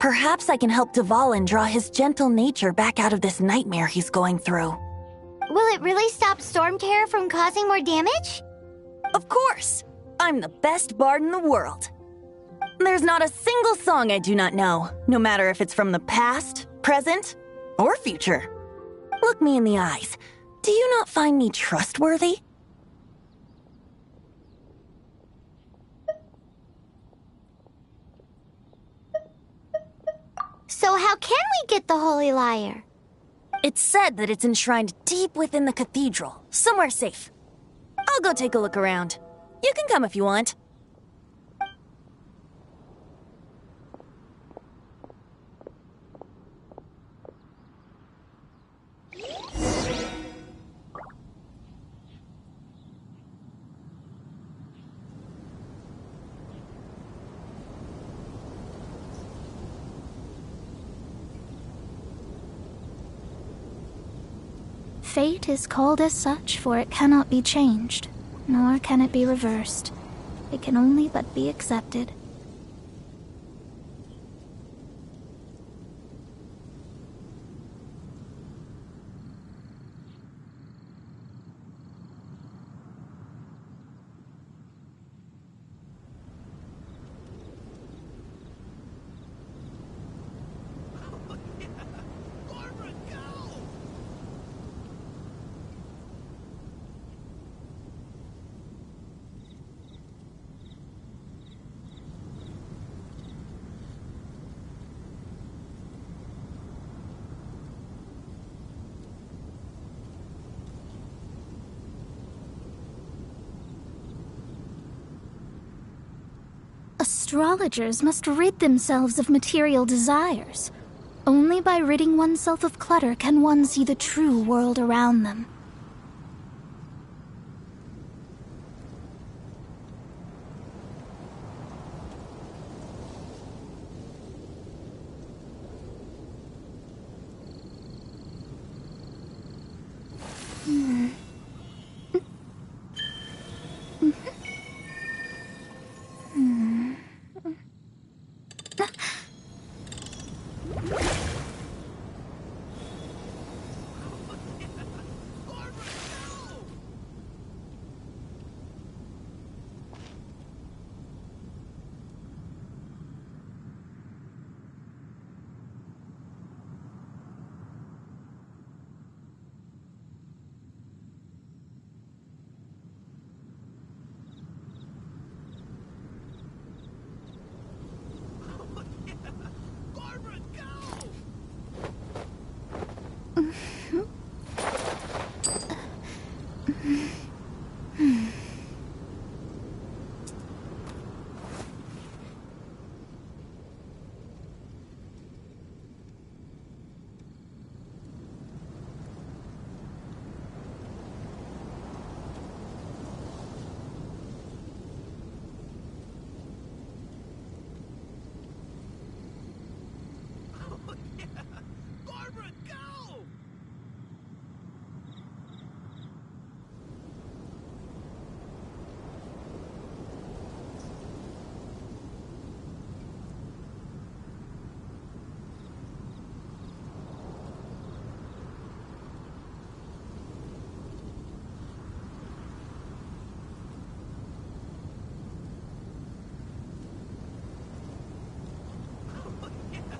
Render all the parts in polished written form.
Perhaps I can help Dvalin draw his gentle nature back out of this nightmare he's going through. Will it really stop Storm Terror from causing more damage? Of course! I'm the best bard in the world. There's not a single song I do not know, no matter if it's from the past, present, or future. Look me in the eyes. Do you not find me trustworthy? So how can we get the Holy Lyre? It's said that it's enshrined deep within the cathedral, somewhere safe. I'll go take a look around. You can come if you want. Fate is called as such, for it cannot be changed, nor can it be reversed. It can only but be accepted. Astrologers must rid themselves of material desires. Only by ridding oneself of clutter can one see the true world around them.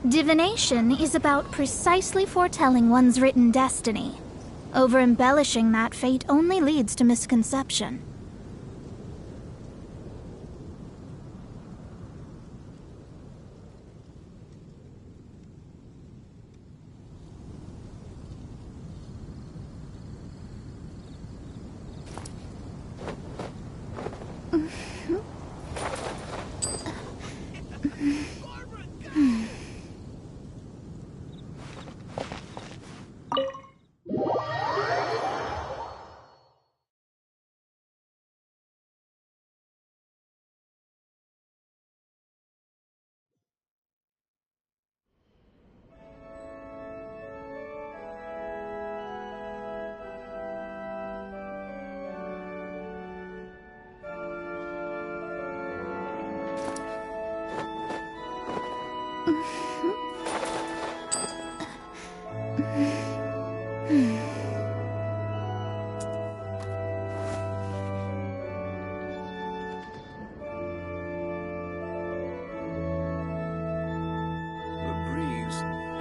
Divination is about precisely foretelling one's written destiny. Over-embellishing that fate only leads to misconception.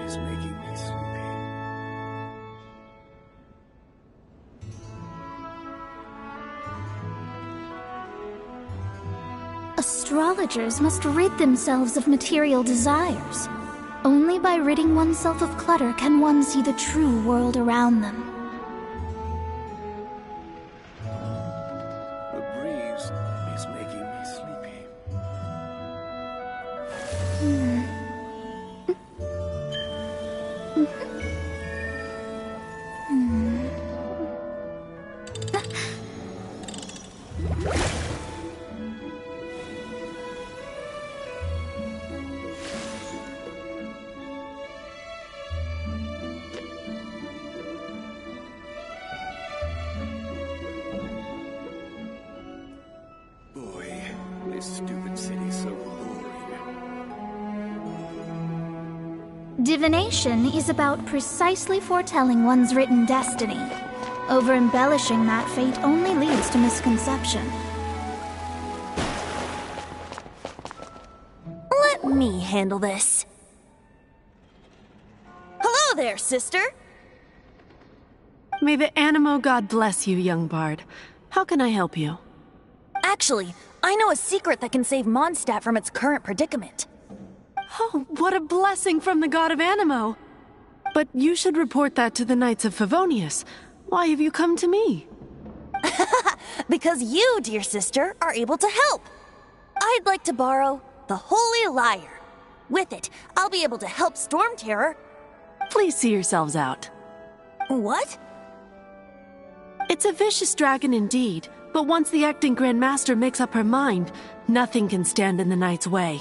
is making me sleepy. Astrologers must rid themselves of material desires. Only by ridding oneself of clutter can one see the true world around them. The breeze is making me sleepy. Boy, this stupid city's so boring. Divination is about precisely foretelling one's written destiny. Over-embellishing that fate only leads to misconception. Let me handle this. Hello there, sister! May the Animo god bless you, young bard. How can I help you? Actually, I know a secret that can save Mondstadt from its current predicament. Oh, what a blessing from the god of Animo! But you should report that to the Knights of Favonius. Why have you come to me? Because you, dear sister, are able to help. I'd like to borrow the Holy Lyre. With it, I'll be able to help Storm Terror. Please see yourselves out. What? It's a vicious dragon indeed, but once the acting Grand Master makes up her mind, nothing can stand in the Knight's way.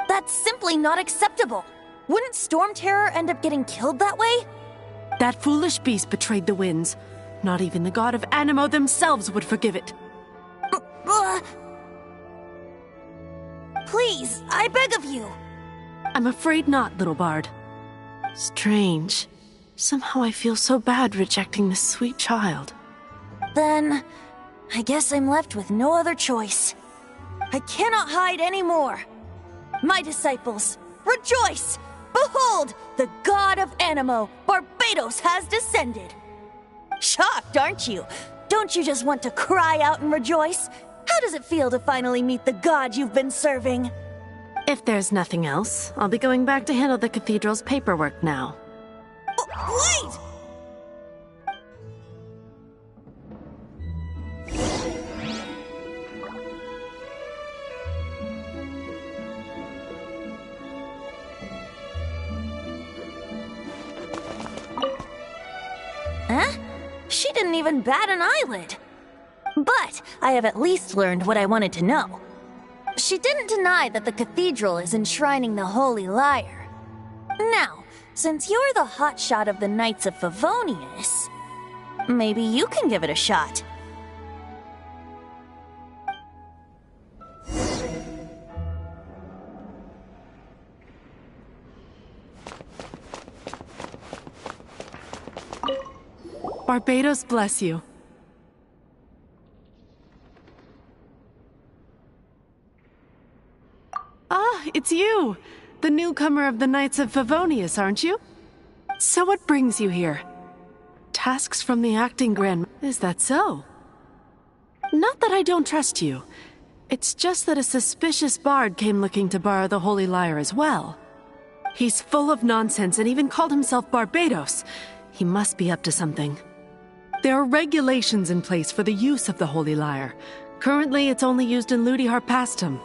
That's simply not acceptable. Wouldn't Storm Terror end up getting killed that way? That foolish beast betrayed the winds. Not even the god of Animo themselves would forgive it. Please, I beg of you. I'm afraid not, little bard. Strange. Somehow I feel so bad rejecting this sweet child. Then, I guess I'm left with no other choice. I cannot hide anymore. My disciples, rejoice! Behold, the god of Animo, Barbados, has descended. Shocked, aren't you? Don't you just want to cry out and rejoice? How does it feel to finally meet the god you've been serving? If there's nothing else, I'll be going back to handle the cathedral's paperwork now. Wait! Huh? She didn't even bat an eyelid. But I have at least learned what I wanted to know. She didn't deny that the cathedral is enshrining the Holy Lyre. Now, since you're the hotshot of the Knights of Favonius, maybe you can give it a shot. Barbados bless you. Ah, it's you! The newcomer of the Knights of Favonius, aren't you? So what brings you here? Tasks from the acting Grand... Is that so? Not that I don't trust you. It's just that a suspicious bard came looking to borrow the Holy Lyre as well. He's full of nonsense and even called himself Barbados. He must be up to something. There are regulations in place for the use of the Holy Lyre. Currently, it's only used in Ludi Harpastum.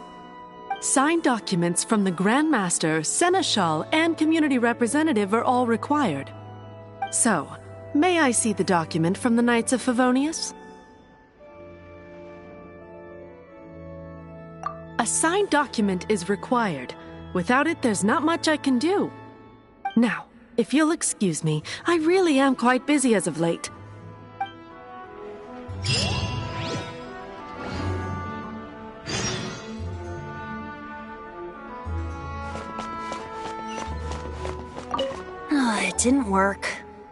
Signed documents from the Grand Master, Seneschal, and Community Representative are all required. So, may I see the document from the Knights of Favonius? A signed document is required. Without it, there's not much I can do. Now, if you'll excuse me, I really am quite busy as of late. It didn't work.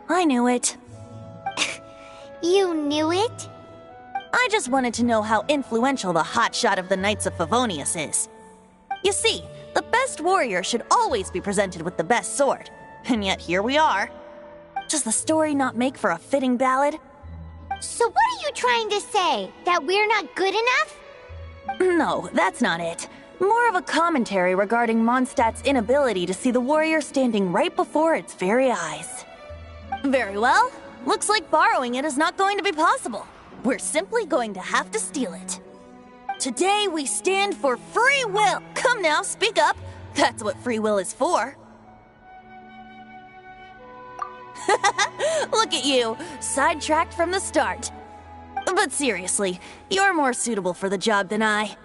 I knew it. You knew it? I just wanted to know how influential the hotshot of the Knights of Favonius is. You see, the best warrior should always be presented with the best sword. And yet here we are. Does the story not make for a fitting ballad? So what are you trying to say? That we're not good enough? No, that's not it. More of a commentary regarding Mondstadt's inability to see the warrior standing right before its very eyes. Very well. Looks like borrowing it is not going to be possible. We're simply going to have to steal it. Today we stand for free will. Come now, speak up. That's what free will is for. Look at you, sidetracked from the start. But seriously, you're more suitable for the job than I.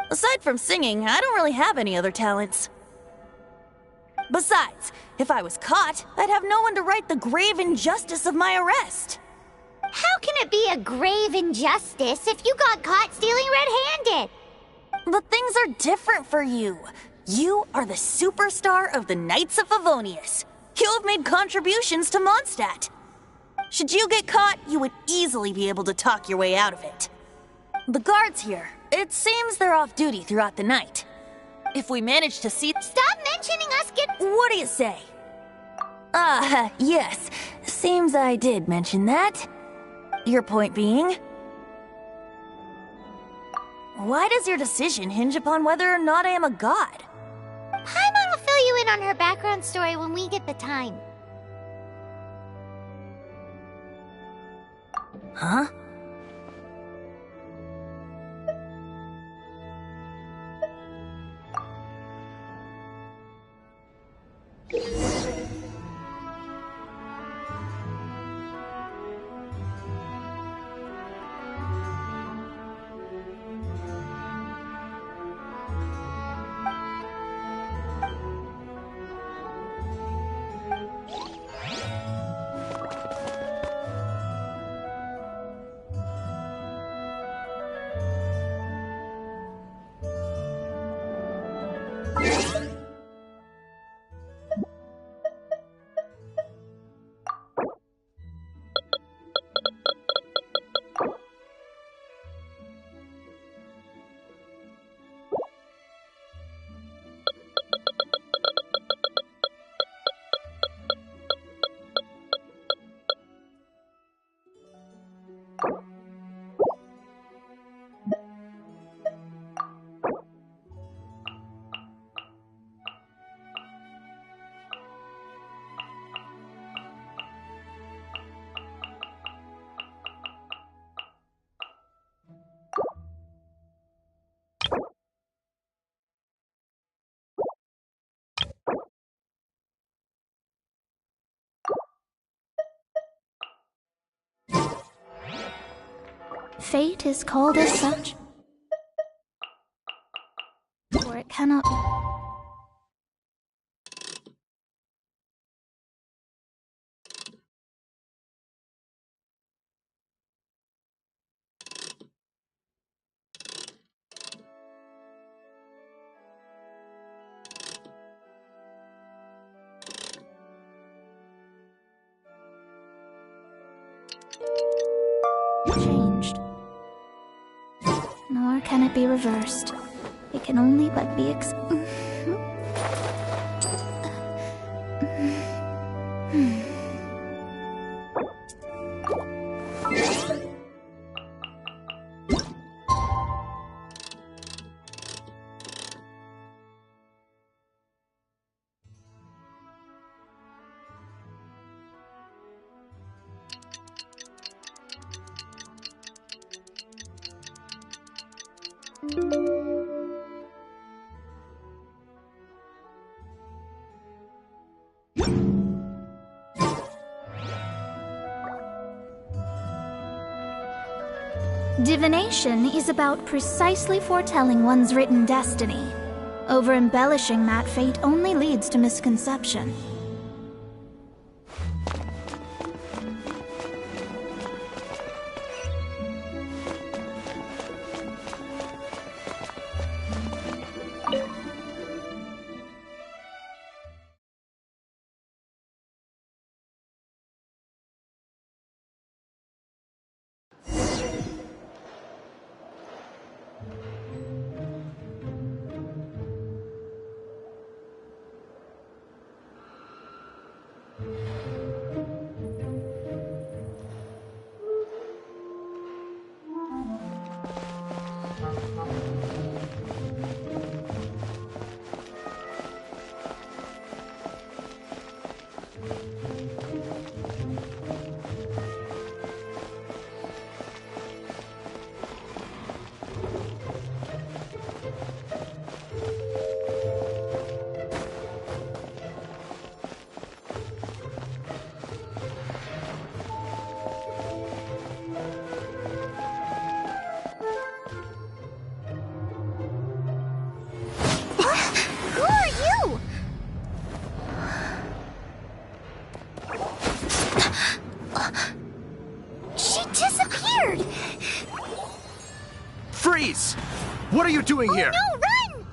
Aside from singing, I don't really have any other talents. Besides, if I was caught, I'd have no one to right the grave injustice of my arrest. How can it be a grave injustice if you got caught stealing red-handed? But things are different for you. You are the superstar of the Knights of Favonius. You have made contributions to Mondstadt. Should you get caught, you would easily be able to talk your way out of it. The guards here, it seems they're off duty throughout the night. If we manage to see— Stop mentioning us What do you say? Yes. Seems I did mention that. Your point being? Why does your decision hinge upon whether or not I am a god? Paimon will fill you in on her background story when we get the time. Huh? Fate is called as such, for it cannot be. Changed. Nor can it be reversed. It can only but be Divination is about precisely foretelling one's written destiny. Over-embellishing that fate only leads to misconception. Who are you? She disappeared. Freeze! What are you doing here? No, run!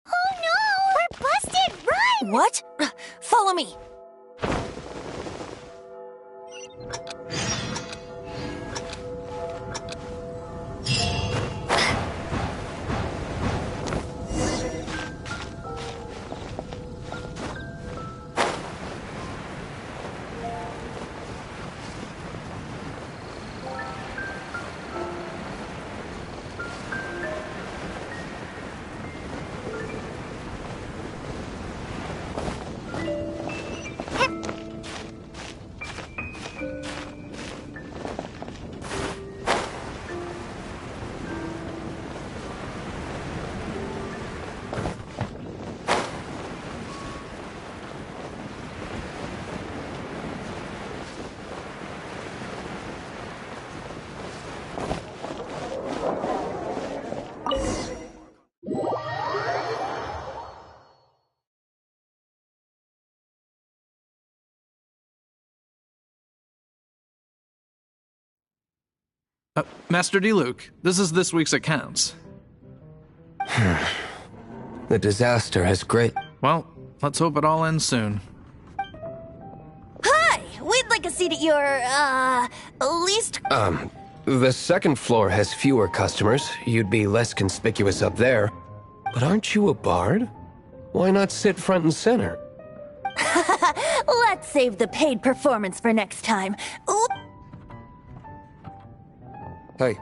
Oh no! We're busted! Run! What? Follow me. Master Diluc, this is this week's accounts. The disaster has great... Well, let's hope it all ends soon. Hi! We'd like a seat at your, least... The second floor has fewer customers. You'd be less conspicuous up there. But aren't you a bard? Why not sit front and center? Let's save the paid performance for next time. Oop. Hey,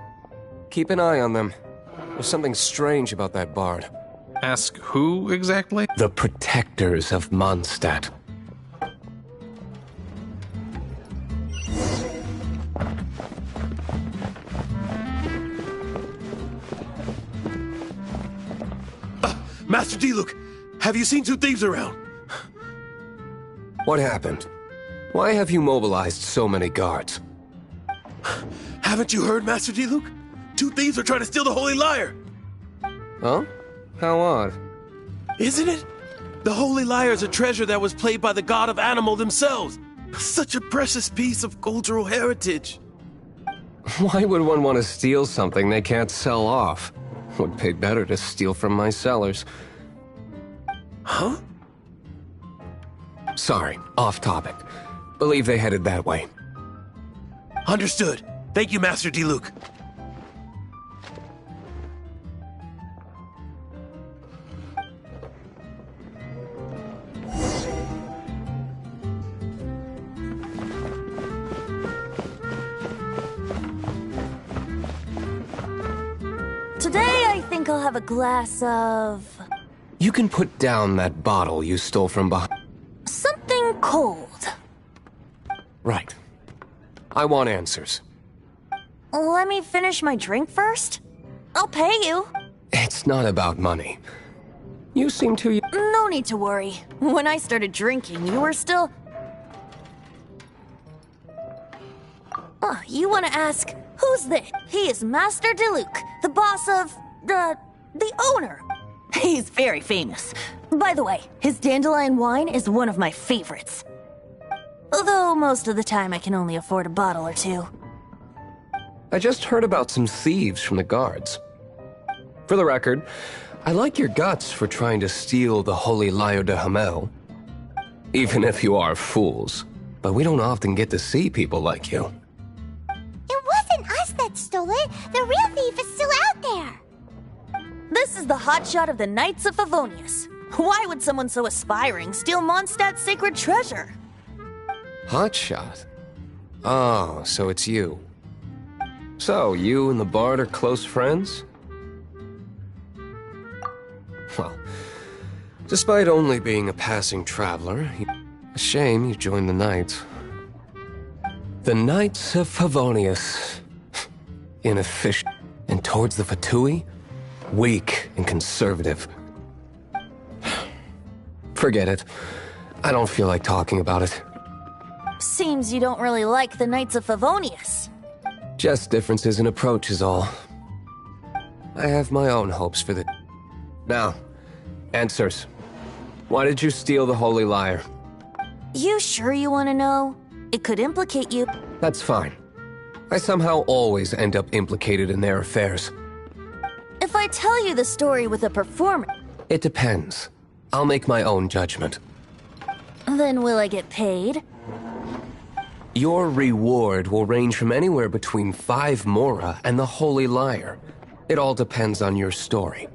keep an eye on them. There's something strange about that bard. Ask who exactly? The protectors of Mondstadt. Master Diluc, have you seen two thieves around? What happened? Why have you mobilized so many guards? Haven't you heard, Master Diluc? Two thieves are trying to steal the Holy Lyre! Huh? How odd. Isn't it? The Holy Lyre is a treasure that was played by the god of animal themselves. Such a precious piece of cultural heritage. Why would one want to steal something they can't sell off? Would pay better to steal from my sellers. Huh? Sorry, off topic. Believe they headed that way. Understood. Thank you, Master Diluc. Today I think I'll have a glass of... You can put down that bottle you stole from behind. something cold. Right. I want answers. Let me finish my drink first. I'll pay you. It's not about money. You seem to... No need to worry. When I started drinking, you were still... Oh, you want to ask, who's this? He is Master Diluc, the boss of... the owner. He's very famous. By the way, his dandelion wine is one of my favorites. Although most of the time I can only afford a bottle or two. I just heard about some thieves from the guards. For the record, I like your guts for trying to steal the Holy Lyre de Hamel. even if you are fools. But we don't often get to see people like you. It wasn't us that stole it. The real thief is still out there. This is the hotshot of the Knights of Favonius. Why would someone so aspiring steal Mondstadt's sacred treasure? Hotshot? Oh, so it's you. So, you and the Bard are close friends? Well, despite only being a passing traveler, a shame you joined the Knights. The Knights of Favonius. Inefficient. And towards the Fatui? Weak and conservative. Forget it. I don't feel like talking about it. Seems you don't really like the Knights of Favonius. Just differences in approach is all. I have my own hopes for the... Now, answers. Why did you steal the Holy Lyre? You sure you want to know? It could implicate you. That's fine. I somehow always end up implicated in their affairs. If I tell you the story with a performer... It depends. I'll make my own judgment. Then will I get paid? Your reward will range from anywhere between 5 Mora and the Holy Lyre. It all depends on your story.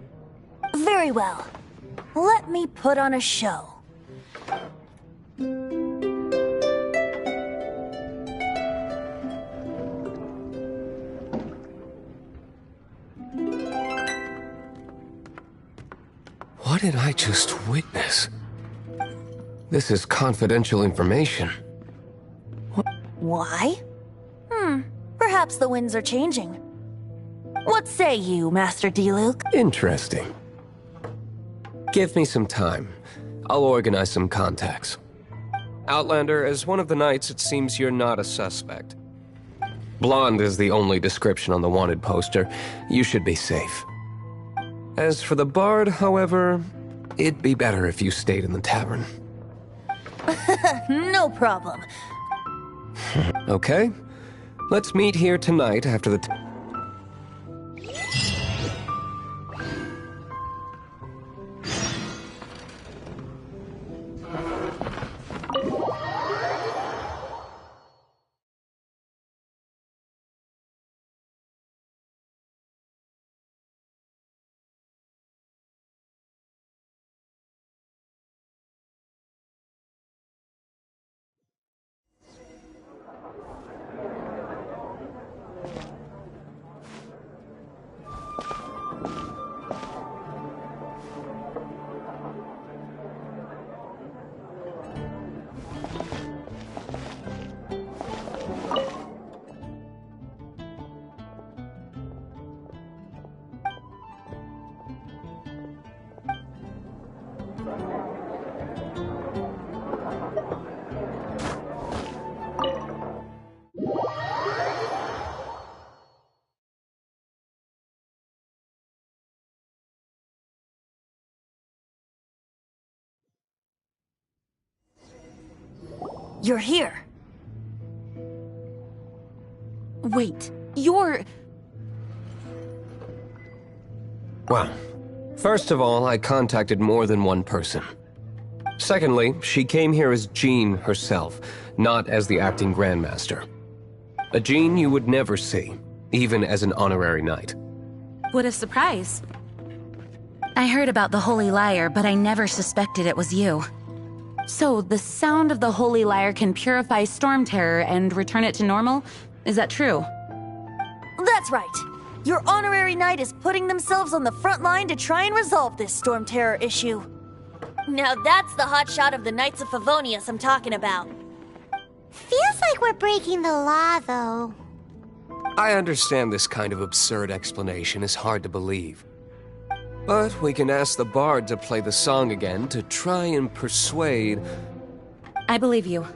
Very well. Let me put on a show. What did I just witness? This is confidential information. Why? Perhaps the winds are changing. What say you, Master Diluc? Interesting. Give me some time. I'll organize some contacts. Outlander, as one of the Knights, it seems you're not a suspect. Blonde is the only description on the wanted poster. You should be safe. As for the Bard, however, it'd be better if you stayed in the tavern. No problem. Okay. Let's meet here tonight after the... You're here. Wait, you're... Well, first of all, I contacted more than one person. Secondly, she came here as Jean herself, not as the acting Grandmaster. A Jean you would never see, even as an honorary knight. What a surprise. I heard about the Holy Lyre, but I never suspected it was you. So, the sound of the Holy Lyre can purify Storm Terror and return it to normal? Is that true? That's right. Your honorary knight is putting themselves on the front line to try and resolve this Storm Terror issue. Now that's the hotshot of the Knights of Favonius I'm talking about. Feels like we're breaking the law, though. I understand this kind of absurd explanation is hard to believe. But we can ask the Bard to play the song again to try and persuade... I believe you.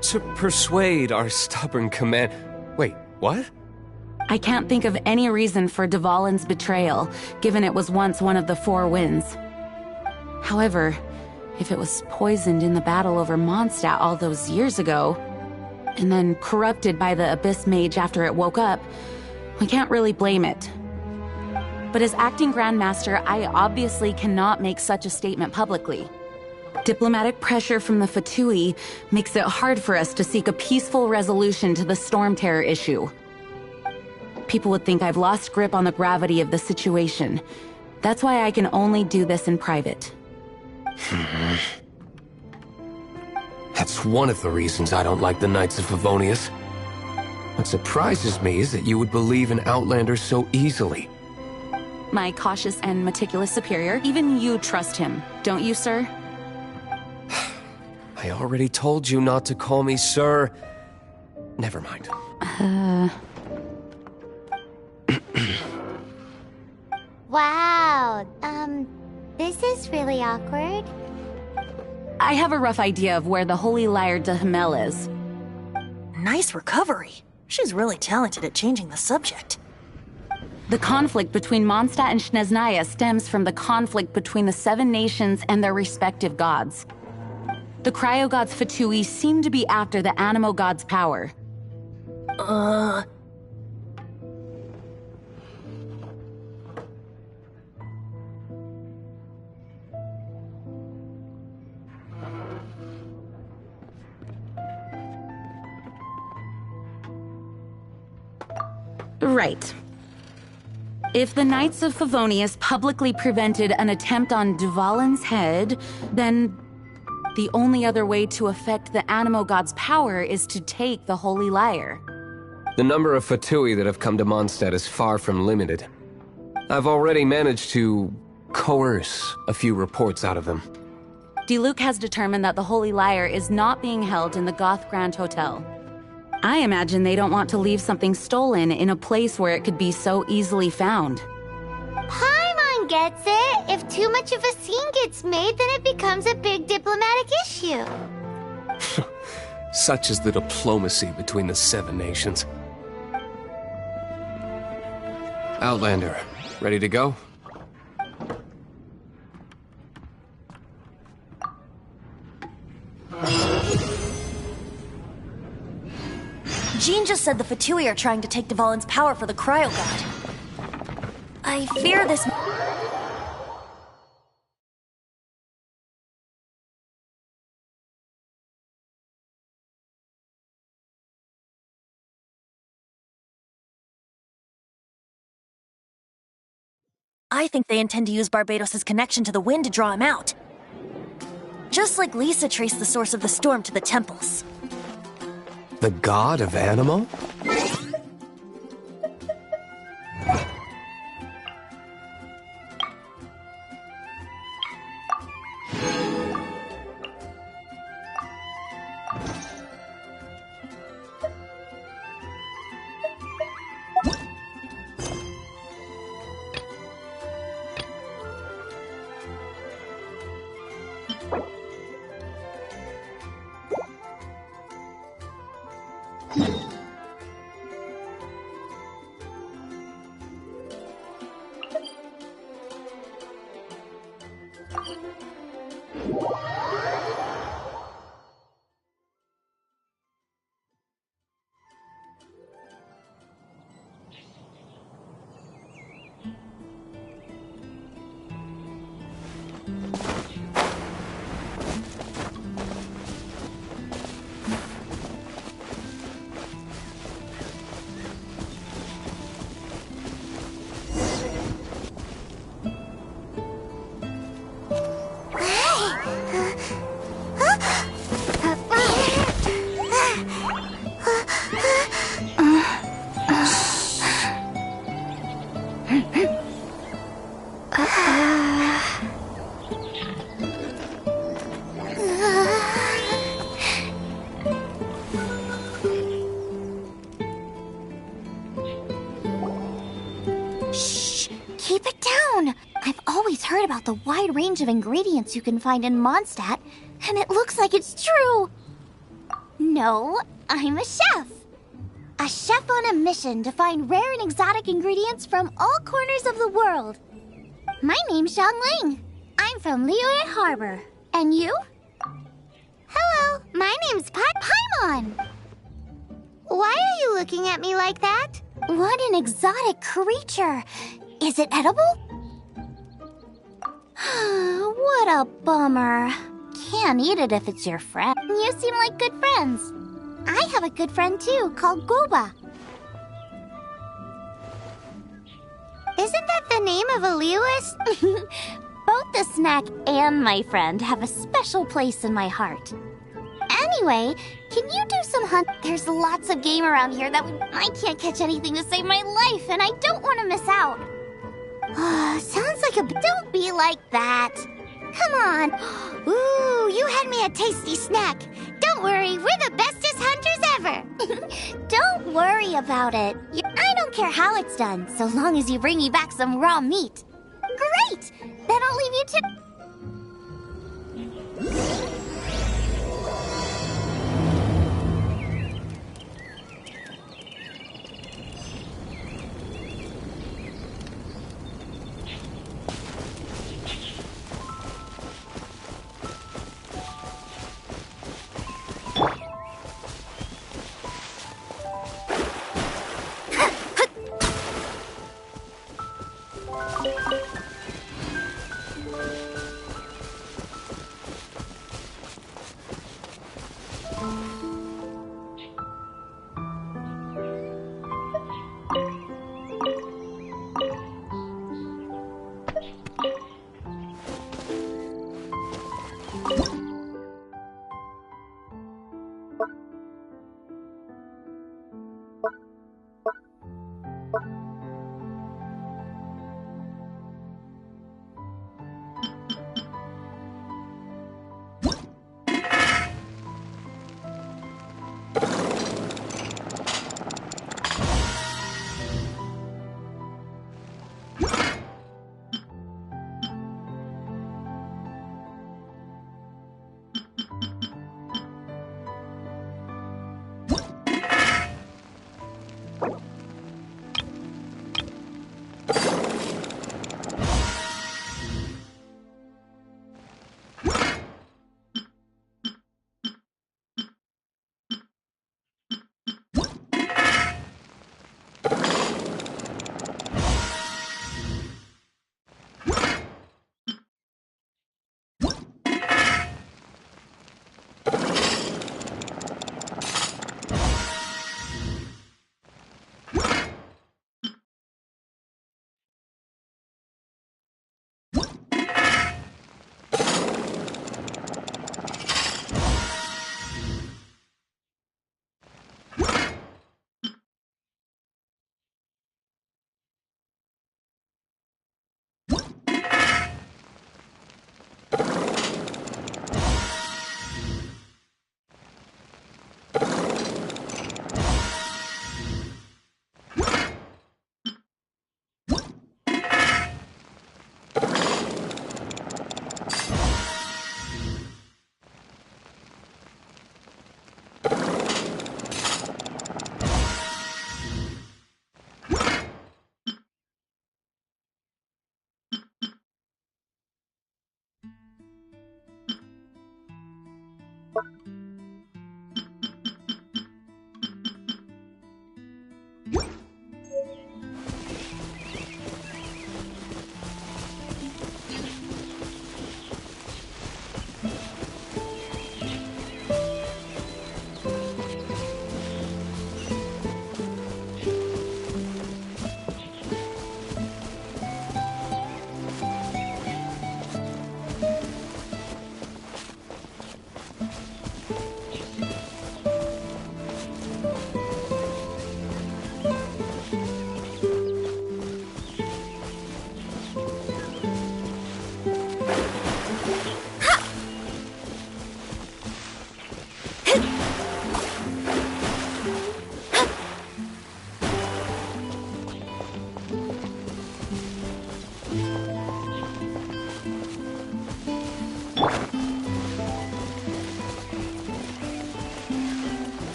To persuade our stubborn command... Wait, what? I can't think of any reason for Dvalin's betrayal, given it was once one of the Four Winds. However, if it was poisoned in the battle over Mondstadt all those years ago, and then corrupted by the Abyss Mage after it woke up, we can't really blame it. But as acting Grandmaster, I obviously cannot make such a statement publicly. Diplomatic pressure from the Fatui makes it hard for us to seek a peaceful resolution to the storm terror issue. People would think I've lost grip on the gravity of the situation. That's why I can only do this in private. That's one of the reasons I don't like the Knights of Favonius. What surprises me is that you would believe in Outlanders so easily. My cautious and meticulous superior, even you trust him, don't you, sir? I already told you not to call me sir. Never mind. Wow, this is really awkward. I have a rough idea of where the Holy Lyre de Himmel is. Nice recovery. She's really talented at changing the subject. The conflict between Mondstadt and Snezhnaya stems from the conflict between the 7 nations and their respective gods. The cryo-gods Fatui seem to be after the Animo god's power. Right. If the Knights of Favonius publicly prevented an attempt on Dvalin's head, then the only other way to affect the Animo god's power is to take the Holy Lyre. The number of Fatui that have come to Mondstadt is far from limited. I've already managed to coerce a few reports out of them. Diluc has determined that the Holy Lyre is not being held in the Goth Grand Hotel. I imagine they don't want to leave something stolen in a place where it could be so easily found. Paimon gets it. If too much of a scene gets made, then it becomes a big diplomatic issue. Such is the diplomacy between the 7 nations. Outlander, ready to go? Jean just said the Fatui are trying to take Dvalin's power for the Cryo God. I fear this... I think they intend to use Barbados' connection to the wind to draw him out. Just like Lisa traced the source of the storm to the temples. The god of Animo? About the wide range of ingredients you can find in Mondstadt, and it looks like it's true. No, I'm a chef. A chef on a mission to find rare and exotic ingredients from all corners of the world. My name's Xiangling. I'm from Liyue Harbor. And you? Hello, my name's Paimon. Why are you looking at me like that? What an exotic creature. Is it edible? What a bummer. can't eat it if it's your friend. You seem like good friends. I have a good friend too, called Goba. Isn't that the name of a Lewis? Both the snack and my friend have a special place in my heart. Anyway, can you do some hunt? There's lots of game around here that I can't catch anything to save my life, and I don't want to miss out. Sounds like a... Don't be like that. Come on. Ooh, you had me a tasty snack. Don't worry, we're the bestest hunters ever. Don't worry about it. I don't care how it's done, so long as you bring me back some raw meat. Great! Then I'll leave you to...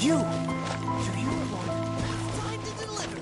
you! To you alone. Time to deliver!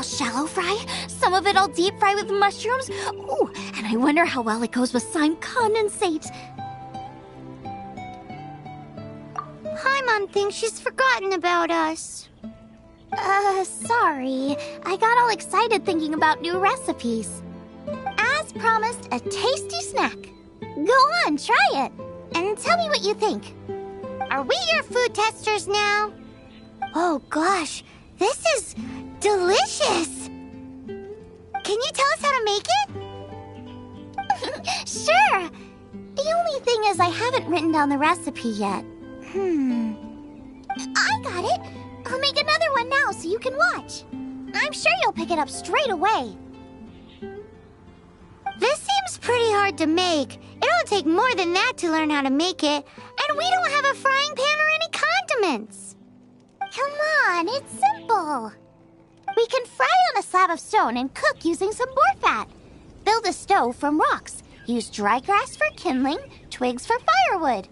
Shallow fry, some of it I'll deep fry with mushrooms. Ooh, and I wonder how well it goes with slime condensate. Paimon thinks she's forgotten about us. Sorry. I got all excited thinking about new recipes. As promised, a tasty snack. Go on, try it, and tell me what you think. Are we your food testers now? Oh gosh, this is delicious! Can you tell us how to make it? Sure! The only thing is I haven't written down the recipe yet. I got it! I'll make another one now so you can watch. I'm sure you'll pick it up straight away. This seems pretty hard to make. It'll take more than that to learn how to make it. And we don't have a frying pan or any condiments. Come on, it's simple. We can fry on a slab of stone and cook using some boar fat. Build a stove from rocks. Use dry grass for kindling, twigs for firewood.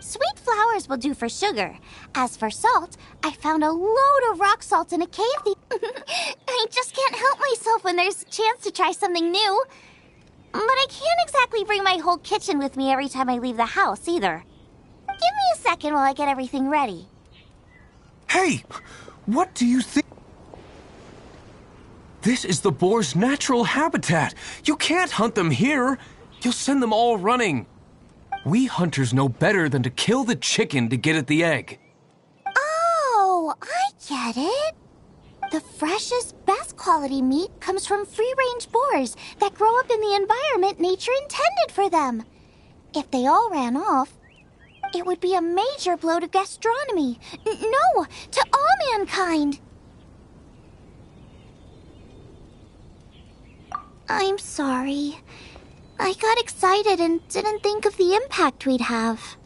Sweet flowers will do for sugar. As for salt, I found a load of rock salt in a cave. I just can't help myself when there's a chance to try something new. But I can't exactly bring my whole kitchen with me every time I leave the house, either. Give me a second while I get everything ready. Hey! What do you think? This is the boar's natural habitat. You can't hunt them here. You'll send them all running. We hunters know better than to kill the chicken to get at the egg. Oh, I get it. The freshest, best quality meat comes from free-range boars that grow up in the environment nature intended for them. If they all ran off, it would be a major blow to gastronomy. No, to all mankind. I'm sorry. I got excited and didn't think of the impact we'd have.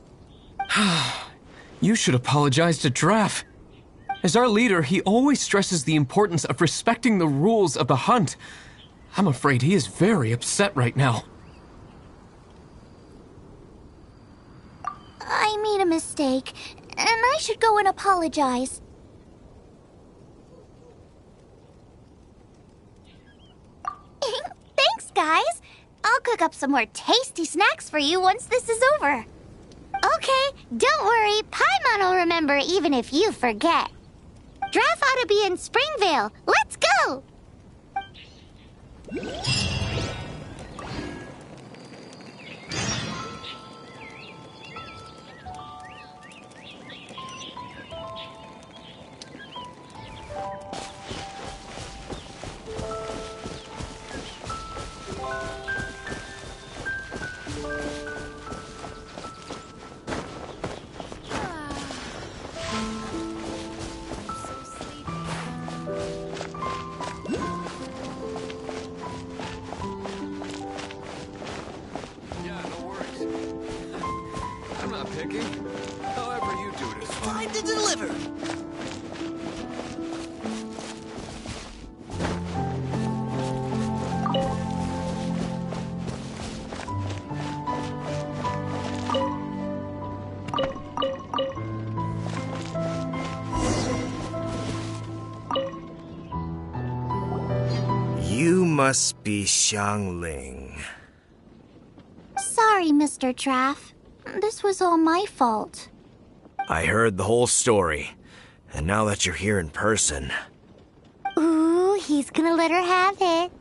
You should apologize to Draff. As our leader, he always stresses the importance of respecting the rules of the hunt. I'm afraid he is very upset right now. I made a mistake, and I should go and apologize. Thanks, guys. I'll cook up some more tasty snacks for you once this is over. Okay, don't worry. Paimon will remember even if you forget. Draff ought to be in Springvale. Let's go! not picky. However you do it is fine. Time to deliver! You must be Xiangling. Sorry, Mr. Traff. This was all my fault. I heard the whole story, and now that you're here in person... Ooh, he's gonna let her have it.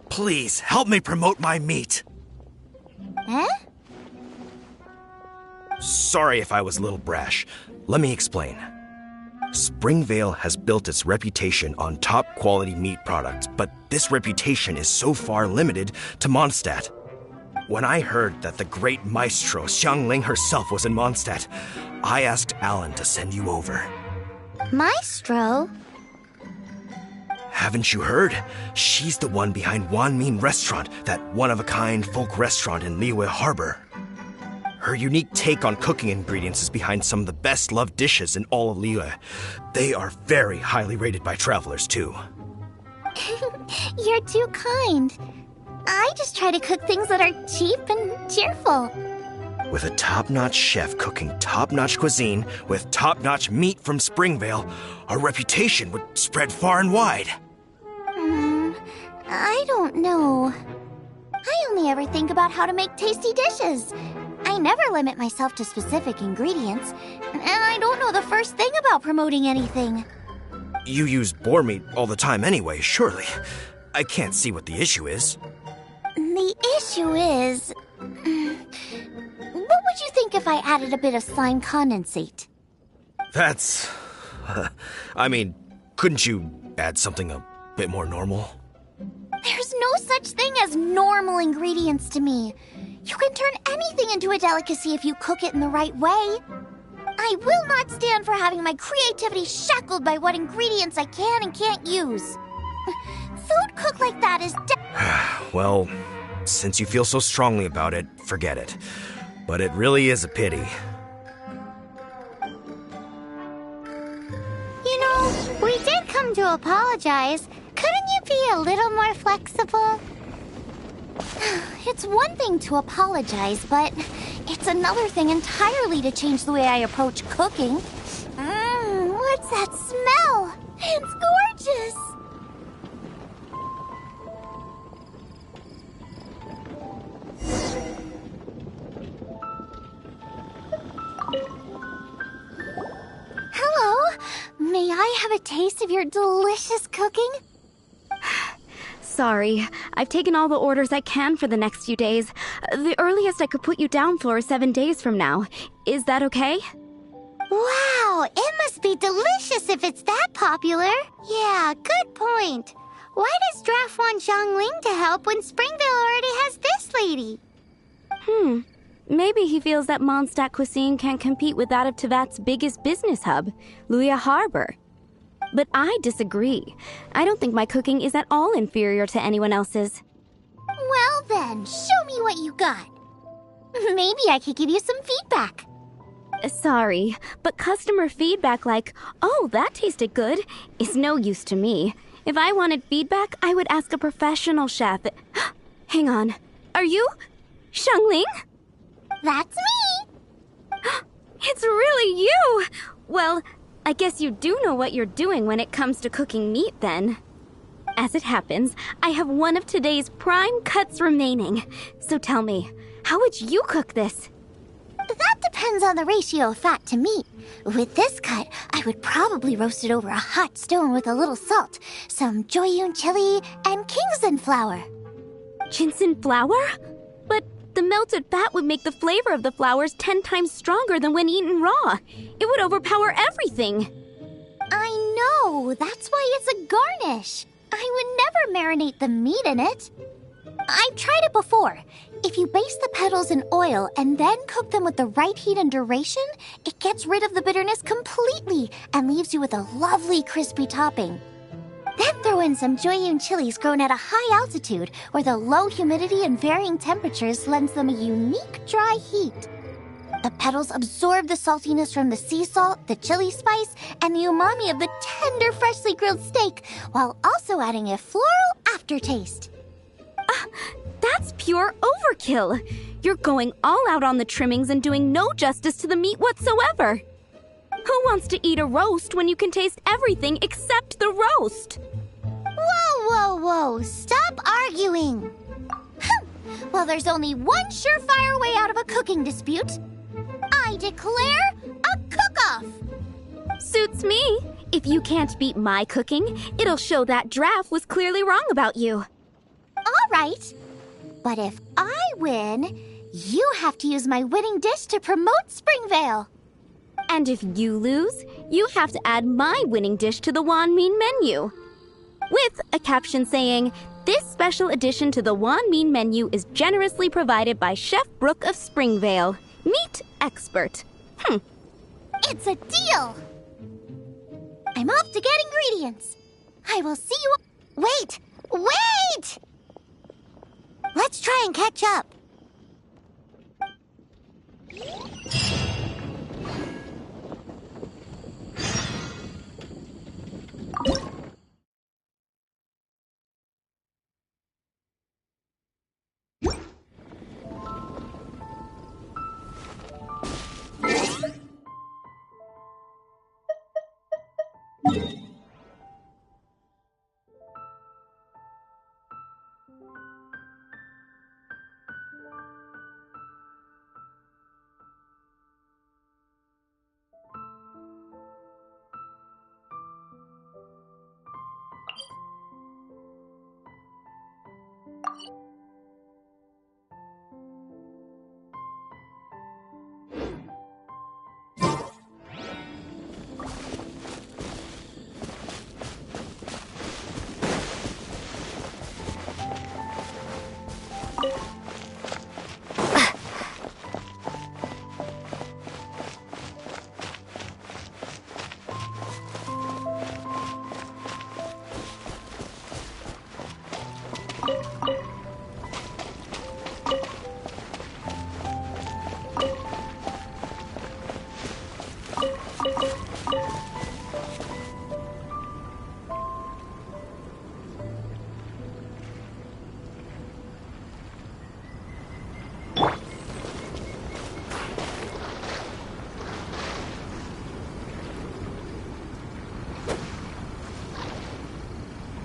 Please, help me promote my meat. Eh? Sorry if I was a little brash. Let me explain. Springvale has built its reputation on top-quality meat products, but this reputation is so far limited to Mondstadt. When I heard that the great maestro Xiangling herself was in Mondstadt, I asked Alan to send you over. Maestro? Haven't you heard? She's the one behind Wanmin Restaurant, that one-of-a-kind folk restaurant in Liyue Harbor. Her unique take on cooking ingredients is behind some of the best-loved dishes in all of Liyue. They are very highly rated by travelers, too. You're too kind. I just try to cook things that are cheap and cheerful. With a top-notch chef cooking top-notch cuisine with top-notch meat from Springvale, our reputation would spread far and wide. I don't know. I only ever think about how to make tasty dishes. I never limit myself to specific ingredients, and I don't know the first thing about promoting anything. You use boar meat all the time anyway, surely. I can't see what the issue is. The issue is... What would you think if I added a bit of slime condensate? That's... I mean, couldn't you add something a bit more normal? There's no such thing as normal ingredients to me. You can turn anything into a delicacy if you cook it in the right way. I will not stand for having my creativity shackled by what ingredients I can and can't use. Food cooked like that is Well, since you feel so strongly about it, forget it. But it really is a pity. You know, we did come to apologize. Couldn't you be a little more flexible? It's one thing to apologize, but it's another thing entirely to change the way I approach cooking. What's that smell? It's gorgeous! Hello, may I have a taste of your delicious cooking? Sorry, I've taken all the orders I can for the next few days. The earliest I could put you down for is 7 days from now. Is that okay? Wow, it must be delicious if it's that popular. Yeah, good point. Why does Draft want Xiangling to help when Springvale already has this lady? Maybe he feels that Mondstadt cuisine can't compete with that of Tevat's biggest business hub, Liyue Harbor. But I disagree. I don't think my cooking is at all inferior to anyone else's. Well then, show me what you got. Maybe I could give you some feedback. Sorry, but customer feedback like, "Oh, that tasted good," is no use to me. If I wanted feedback, I would ask a professional chef. Hang on. Are you Xiangling? That's me! It's really you! Well, I guess you do know what you're doing when it comes to cooking meat, then. As it happens, I have one of today's prime cuts remaining. So tell me, how would you cook this? That depends on the ratio of fat to meat. With this cut, I would probably roast it over a hot stone with a little salt, some Joyun chili, and Kingston flour. Ginseng flour? But the melted fat would make the flavor of the flowers 10 times stronger than when eaten raw. It would overpower everything. I know, that's why it's a garnish. I would never marinate the meat in it. I've tried it before. If you baste the petals in oil and then cook them with the right heat and duration, it gets rid of the bitterness completely and leaves you with a lovely crispy topping. Then throw in some Joyun chilies grown at a high altitude, where the low humidity and varying temperatures lends them a unique dry heat. The petals absorb the saltiness from the sea salt, the chili spice, and the umami of the tender, freshly grilled steak, while also adding a floral aftertaste. That's pure overkill. You're going all out on the trimmings and doing no justice to the meat whatsoever. Who wants to eat a roast when you can taste everything except the roast? Whoa, whoa, whoa! Stop arguing! Well, there's only one surefire way out of a cooking dispute. I declare a cook-off! Suits me. If you can't beat my cooking, it'll show that Draft was clearly wrong about you. All right. But if I win, you have to use my winning dish to promote Springvale. And if you lose, you have to add my winning dish to the Wan Min menu. With a caption saying, "This special addition to the Wan Min menu is generously provided by Chef Brooke of Springvale, meat expert." It's a deal! I'm off to get ingredients. I will see you... Wait! Wait! Let's try and catch up.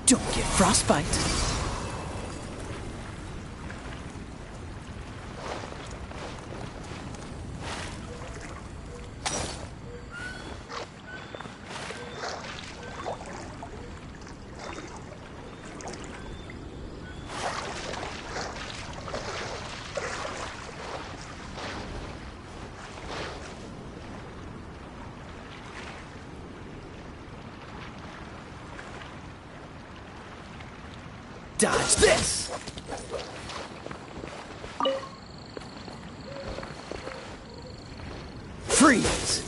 Don't get frostbite. Dodge this! Freeze!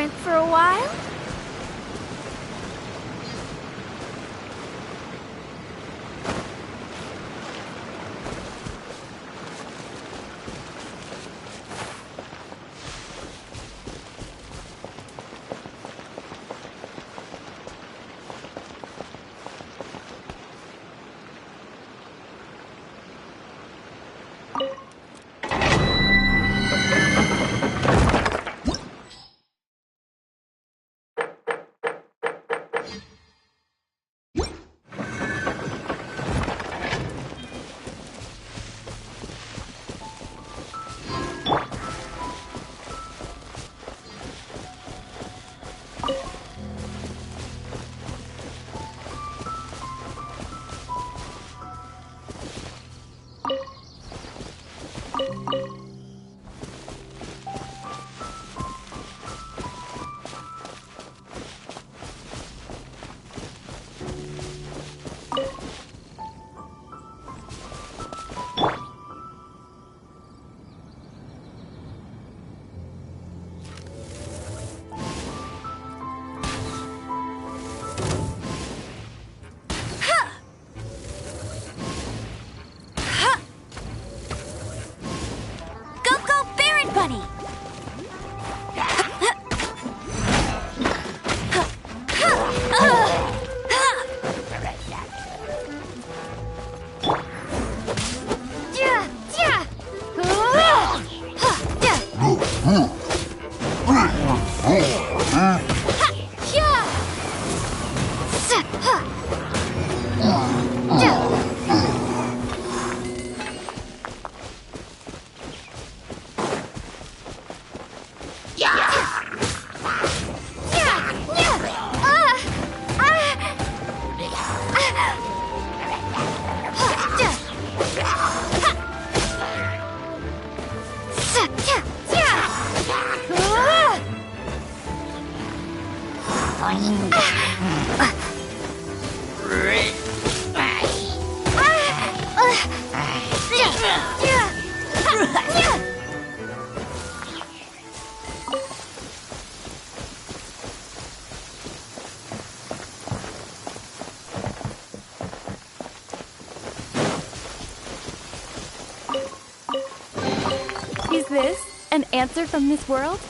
different for a while? Is this an answer from this world?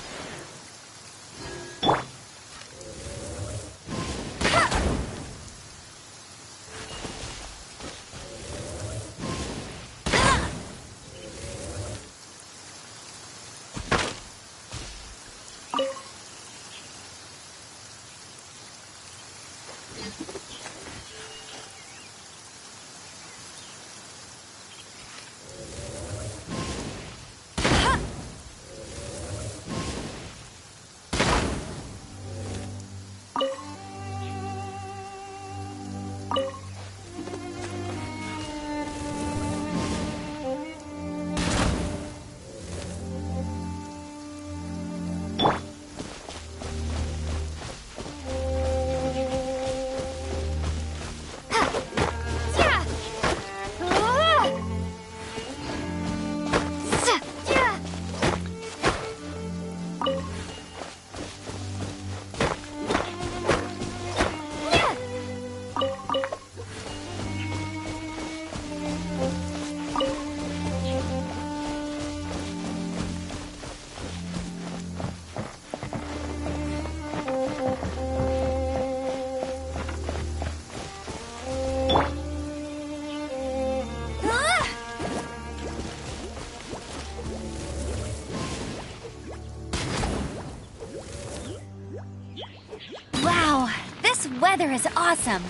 Wow, this weather is awesome.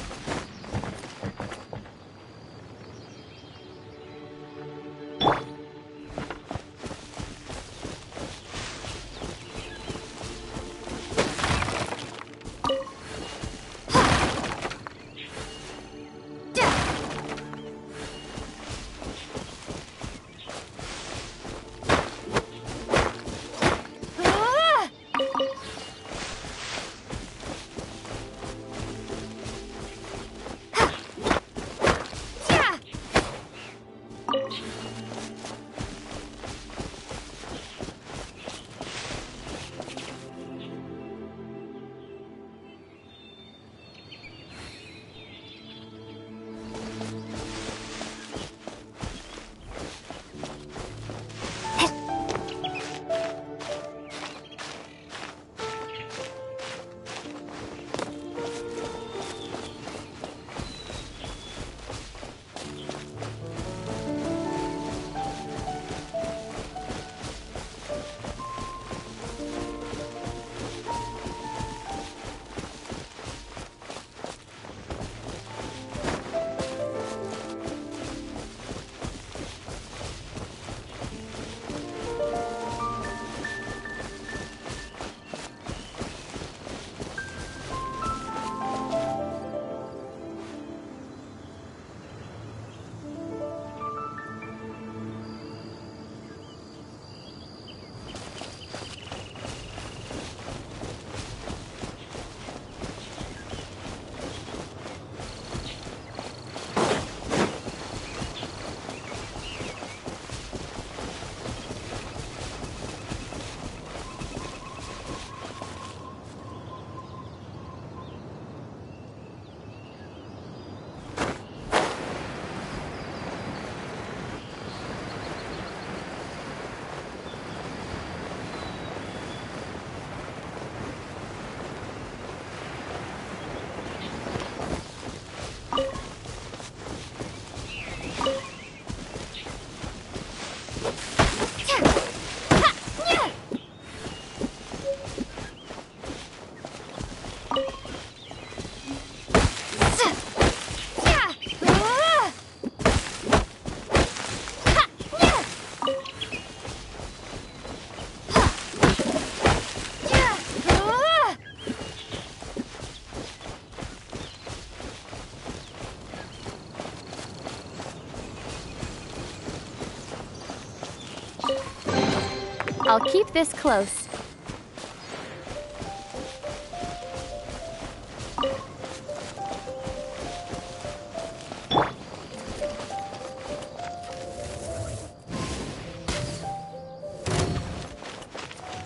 I'll keep this close.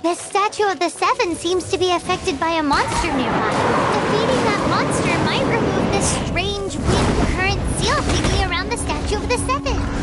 The Statue of the Seven seems to be affected by a monster nearby. Defeating that monster might remove this strange wind current seal thingy around the Statue of the Seven.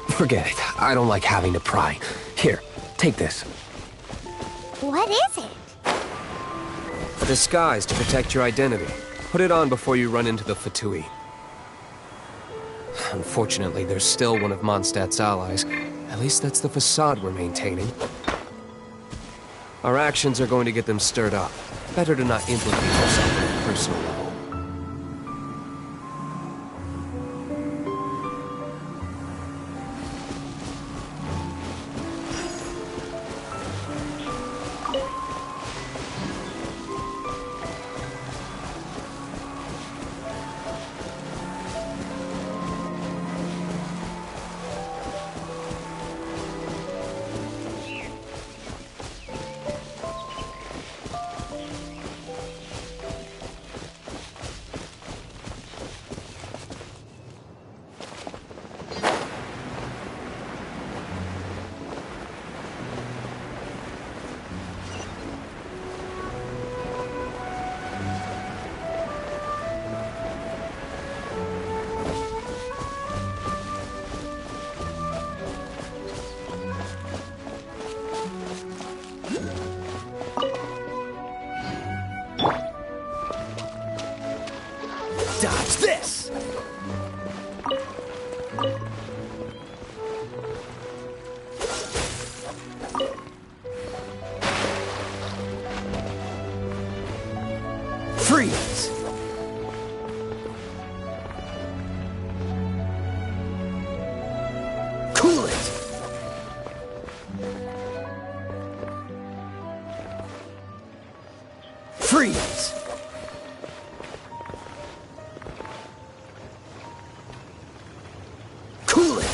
Forget it. I don't like having to pry. Here, take this. What is it? A disguise to protect your identity. Put it on before you run into the Fatui. Unfortunately, there's still one of Mondstadt's allies. At least that's the facade we're maintaining. Our actions are going to get them stirred up. Better to not implicate yourself on a personal level. Dodge this! Freeze! Cool it! Freeze! Cool it!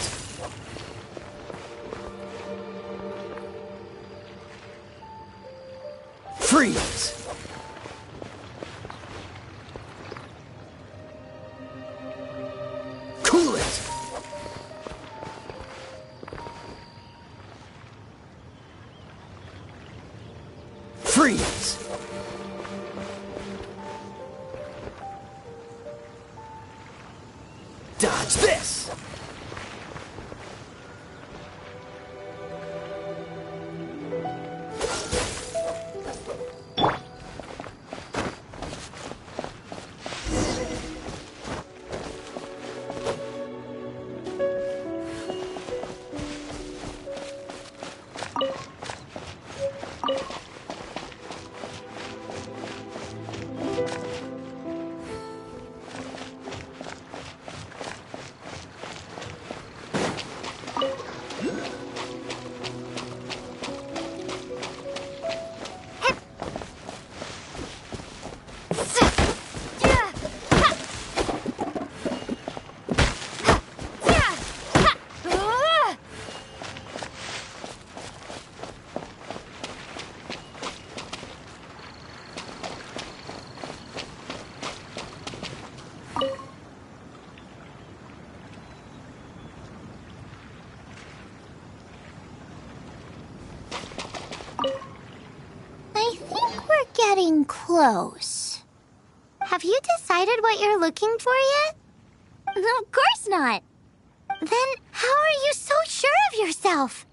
Freeze! Cool it! Freeze! Dodge this! I think we're getting close. Have you decided what you're looking for yet? Of course not. Then how are you so sure of yourself?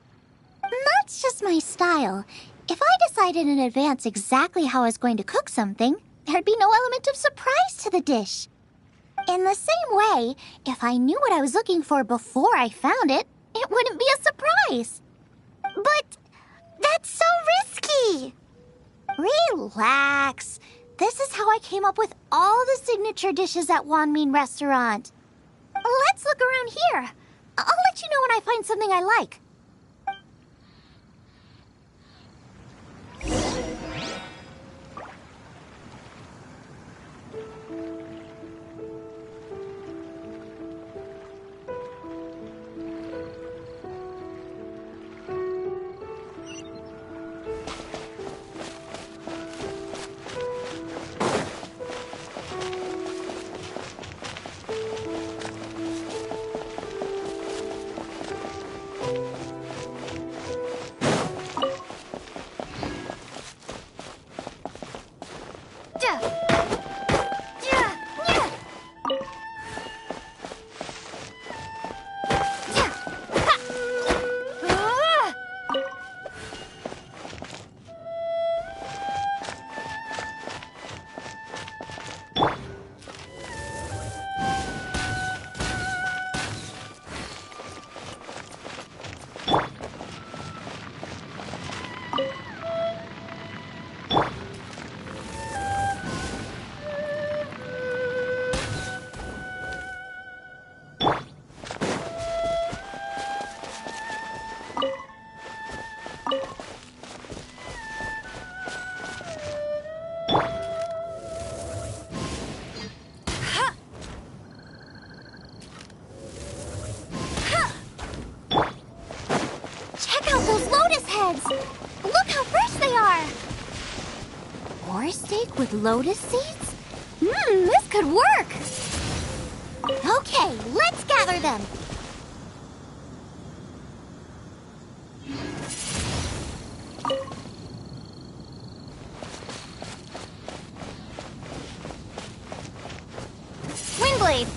That's just my style. If I decided in advance exactly how I was going to cook something, there'd be no element of surprise to the dish. In the same way, if I knew what I was looking for before I found it, it wouldn't be a surprise. But that's so risky. Relax. This is how I came up with all the signature dishes at Wanmin Restaurant. Let's look around here. I'll let you know when I find something I like. heads! Look how fresh they are! Horse steak with lotus seeds? This could work! Okay, let's gather them! Windblade!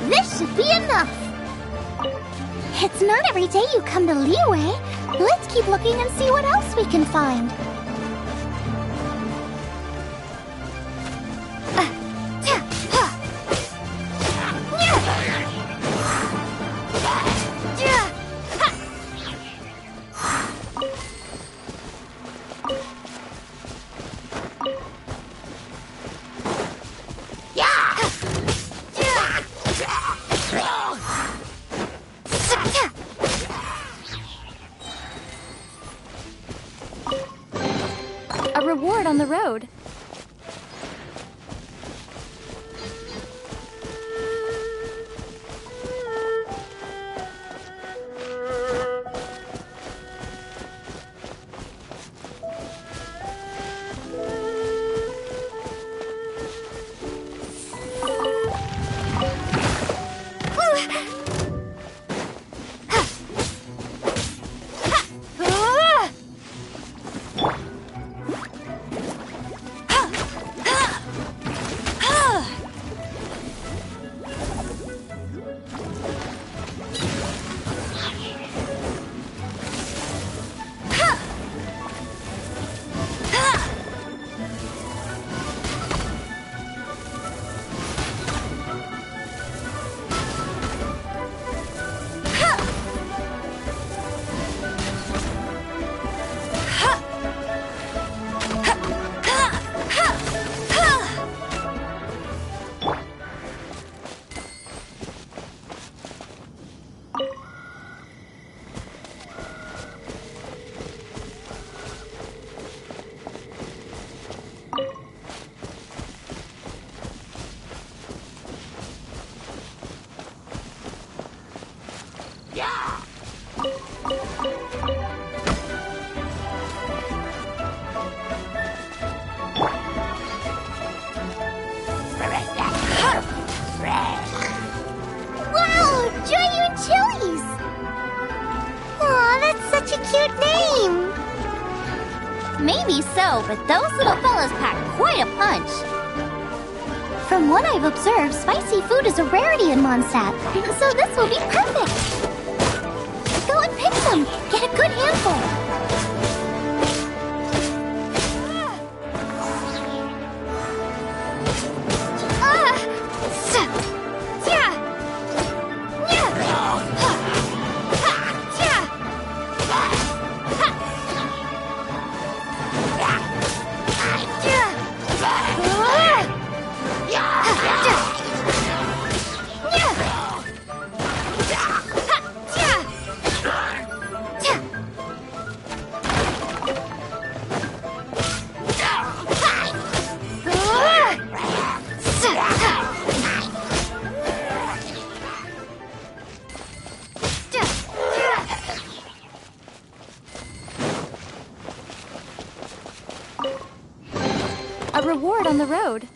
This should be enough! It's not every day you come to Liyue. Let's keep looking and see what else we can find. A reward on the road. Wow, Giant Chilies! Aw, that's such a cute name! Maybe so, but those little fellas pack quite a punch. From what I've observed, spicy food is a rarity in Mondstadt, so this will be perfect! Go and pick some! Get a good handful! A reward on the road.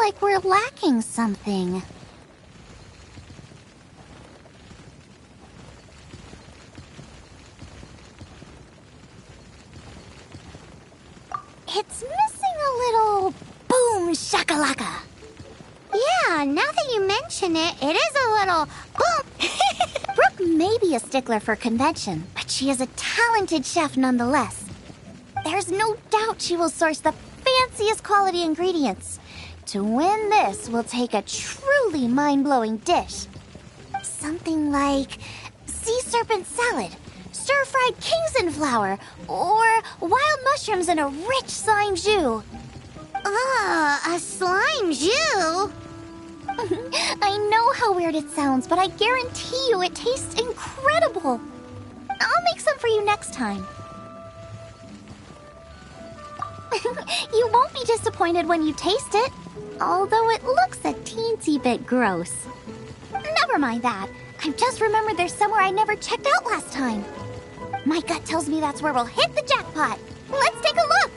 like we're lacking something. It's missing a little boom shakalaka. Yeah, now that you mention it, it is a little boom. Brooke may be a stickler for convention, but she is a talented chef nonetheless. There's no doubt she will source the fanciest quality ingredients. To win this, we'll take a truly mind-blowing dish. Something like sea serpent salad, stir-fried kingston flour, or wild mushrooms in a rich slime jus. A slime jus? I know how weird it sounds, but I guarantee you it tastes incredible. I'll make some for you next time. You won't be disappointed when you taste it, although it looks a teensy bit gross. Never mind that. I've just remembered there's somewhere I never checked out last time. My gut tells me that's where we'll hit the jackpot. Let's take a look.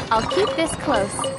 I'll keep this close.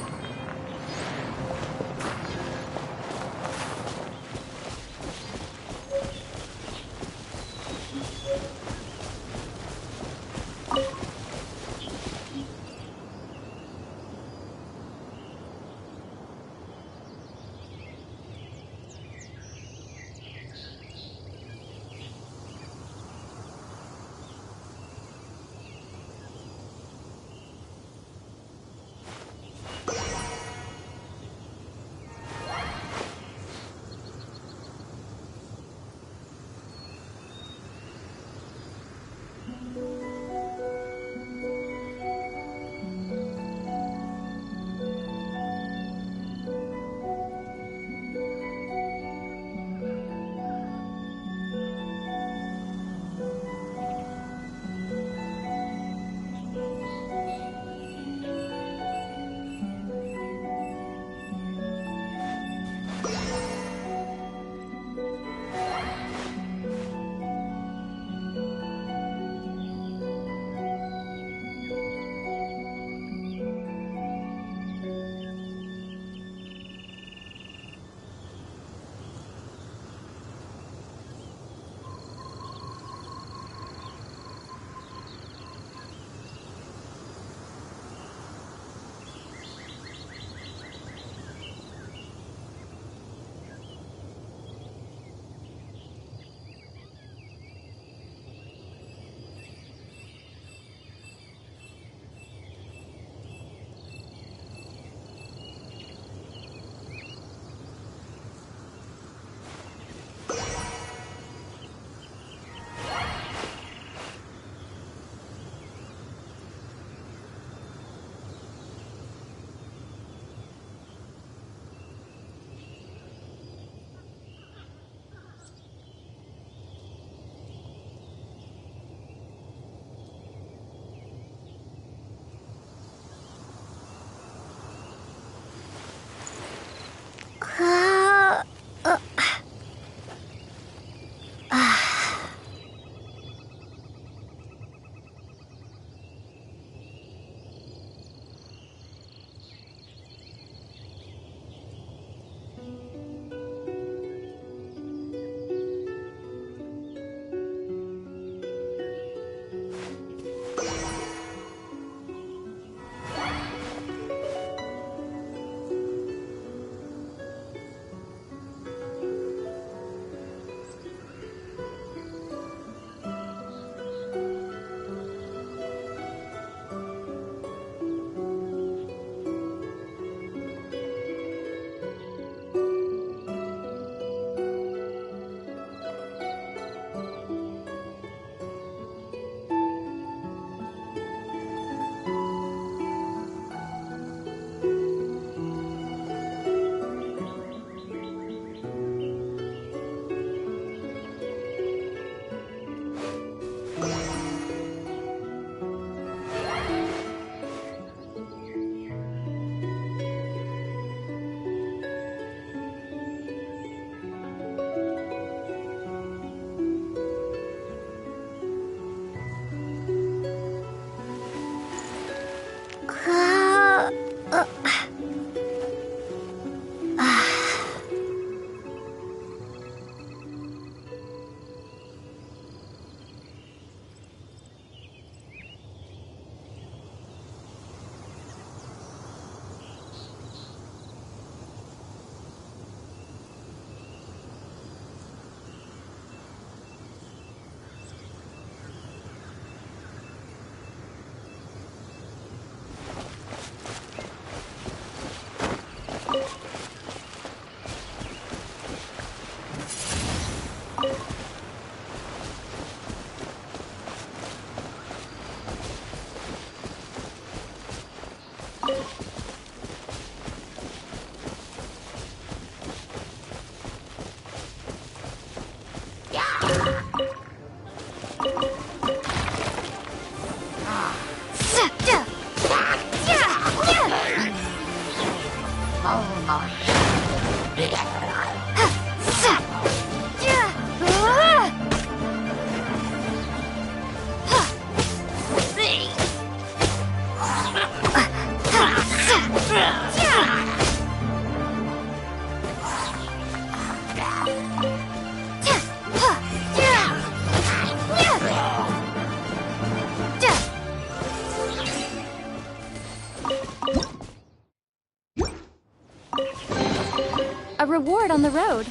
reward on the road.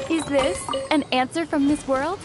Is this an answer from this world?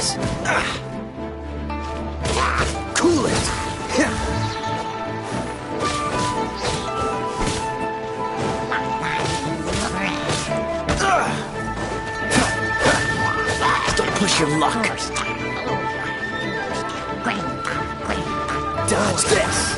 Freeze! Cool it! Don't push your luck. Dodge this!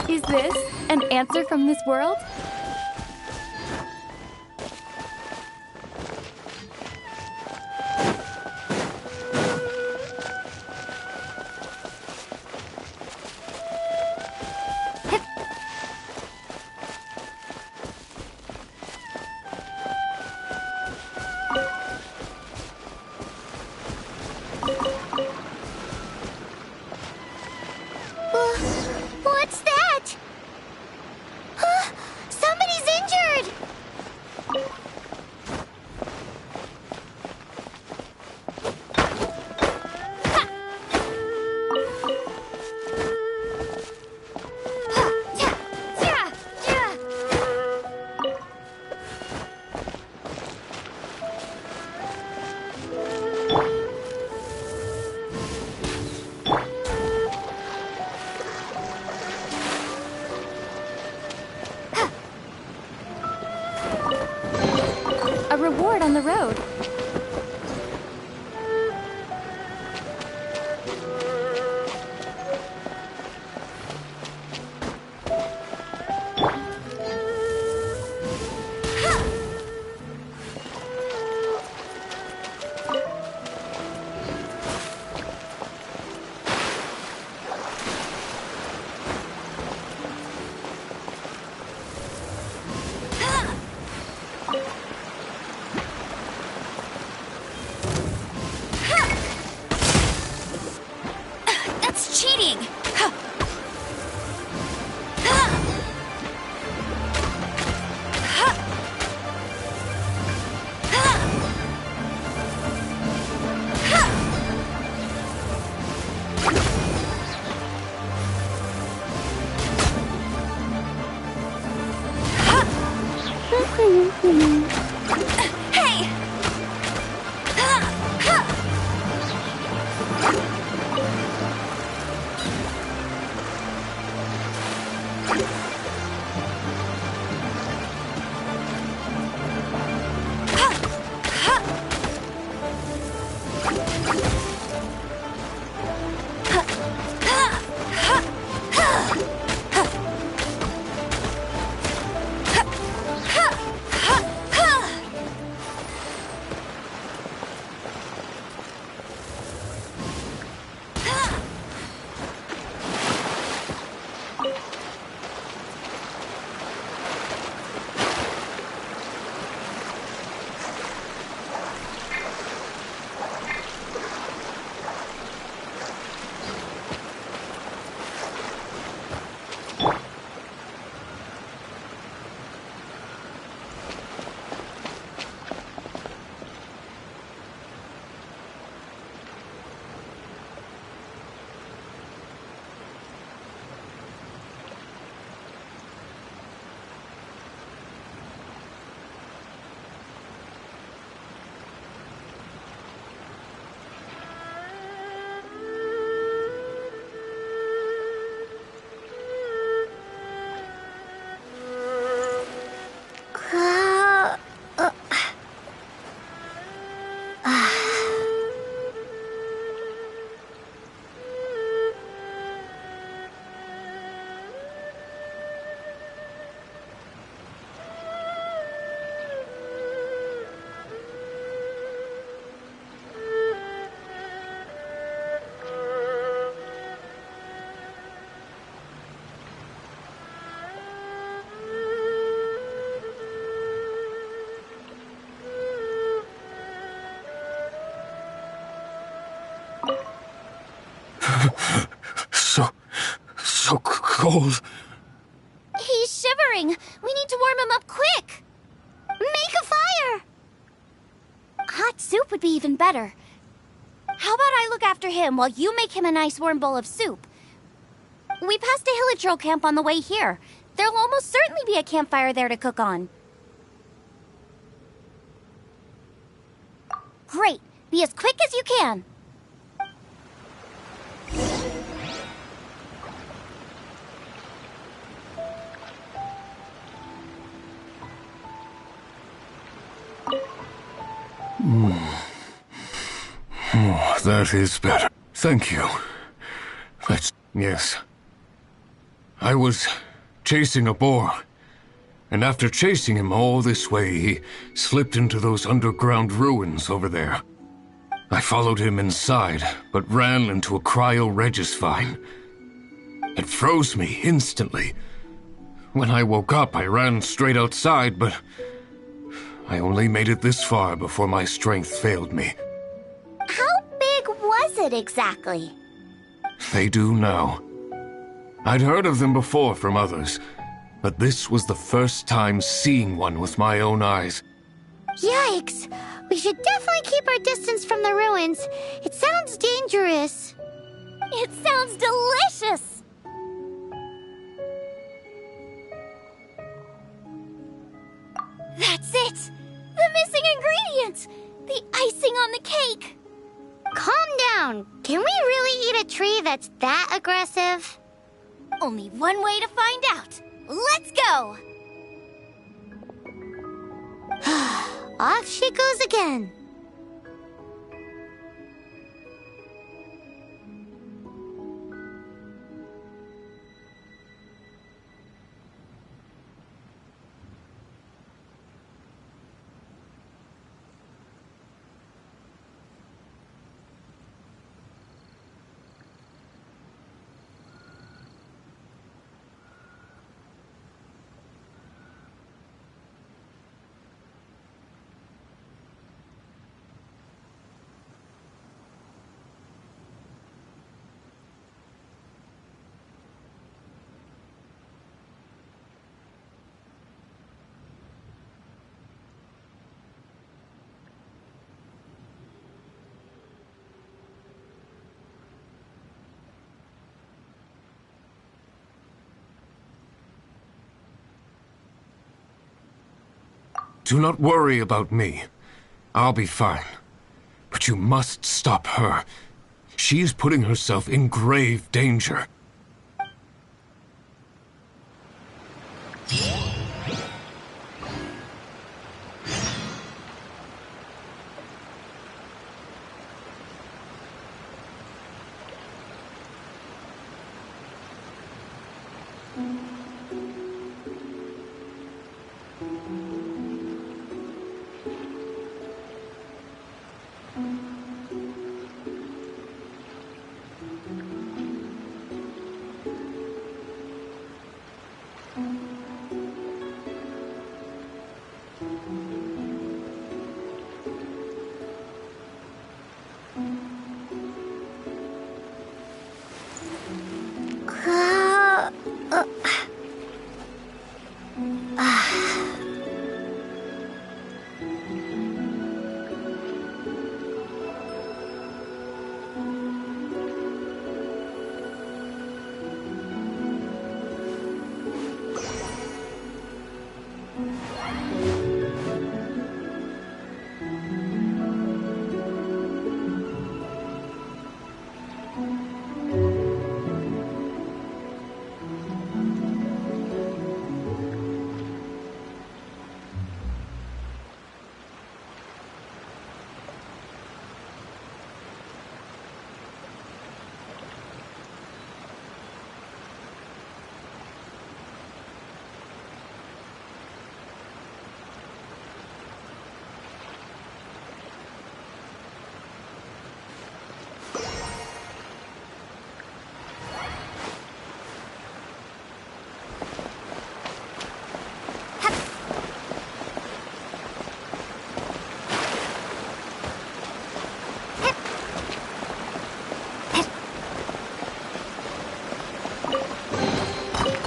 Is this an answer from this world? What's that? Somebody's injured! A reward on the road. That's cheating! Hey! So cold. He's shivering. We need to warm him up quick. Make a fire. Hot soup would be even better. How about I look after him while you make him a nice warm bowl of soup? We passed a Hillitro camp on the way here. There'll almost certainly be a campfire there to cook on. Great. Be as quick as you can. Oh, that is better. Thank you. Yes. I was chasing a boar, and after chasing him all this way, he slipped into those underground ruins over there. I followed him inside, but ran into a cryo-regis vine. It froze me instantly. When I woke up, I ran straight outside, but I only made it this far before my strength failed me. How big was it exactly? They do now. I'd heard of them before from others, but this was the first time seeing one with my own eyes. Yikes! We should definitely keep our distance from the ruins. It sounds dangerous. It sounds delicious! That's it! The missing ingredient! The icing on the cake! Calm down. Can we really eat a tree that's that aggressive? Only one way to find out. Let's go! Off she goes again. Do not worry about me. I'll be fine. But you must stop her. She is putting herself in grave danger.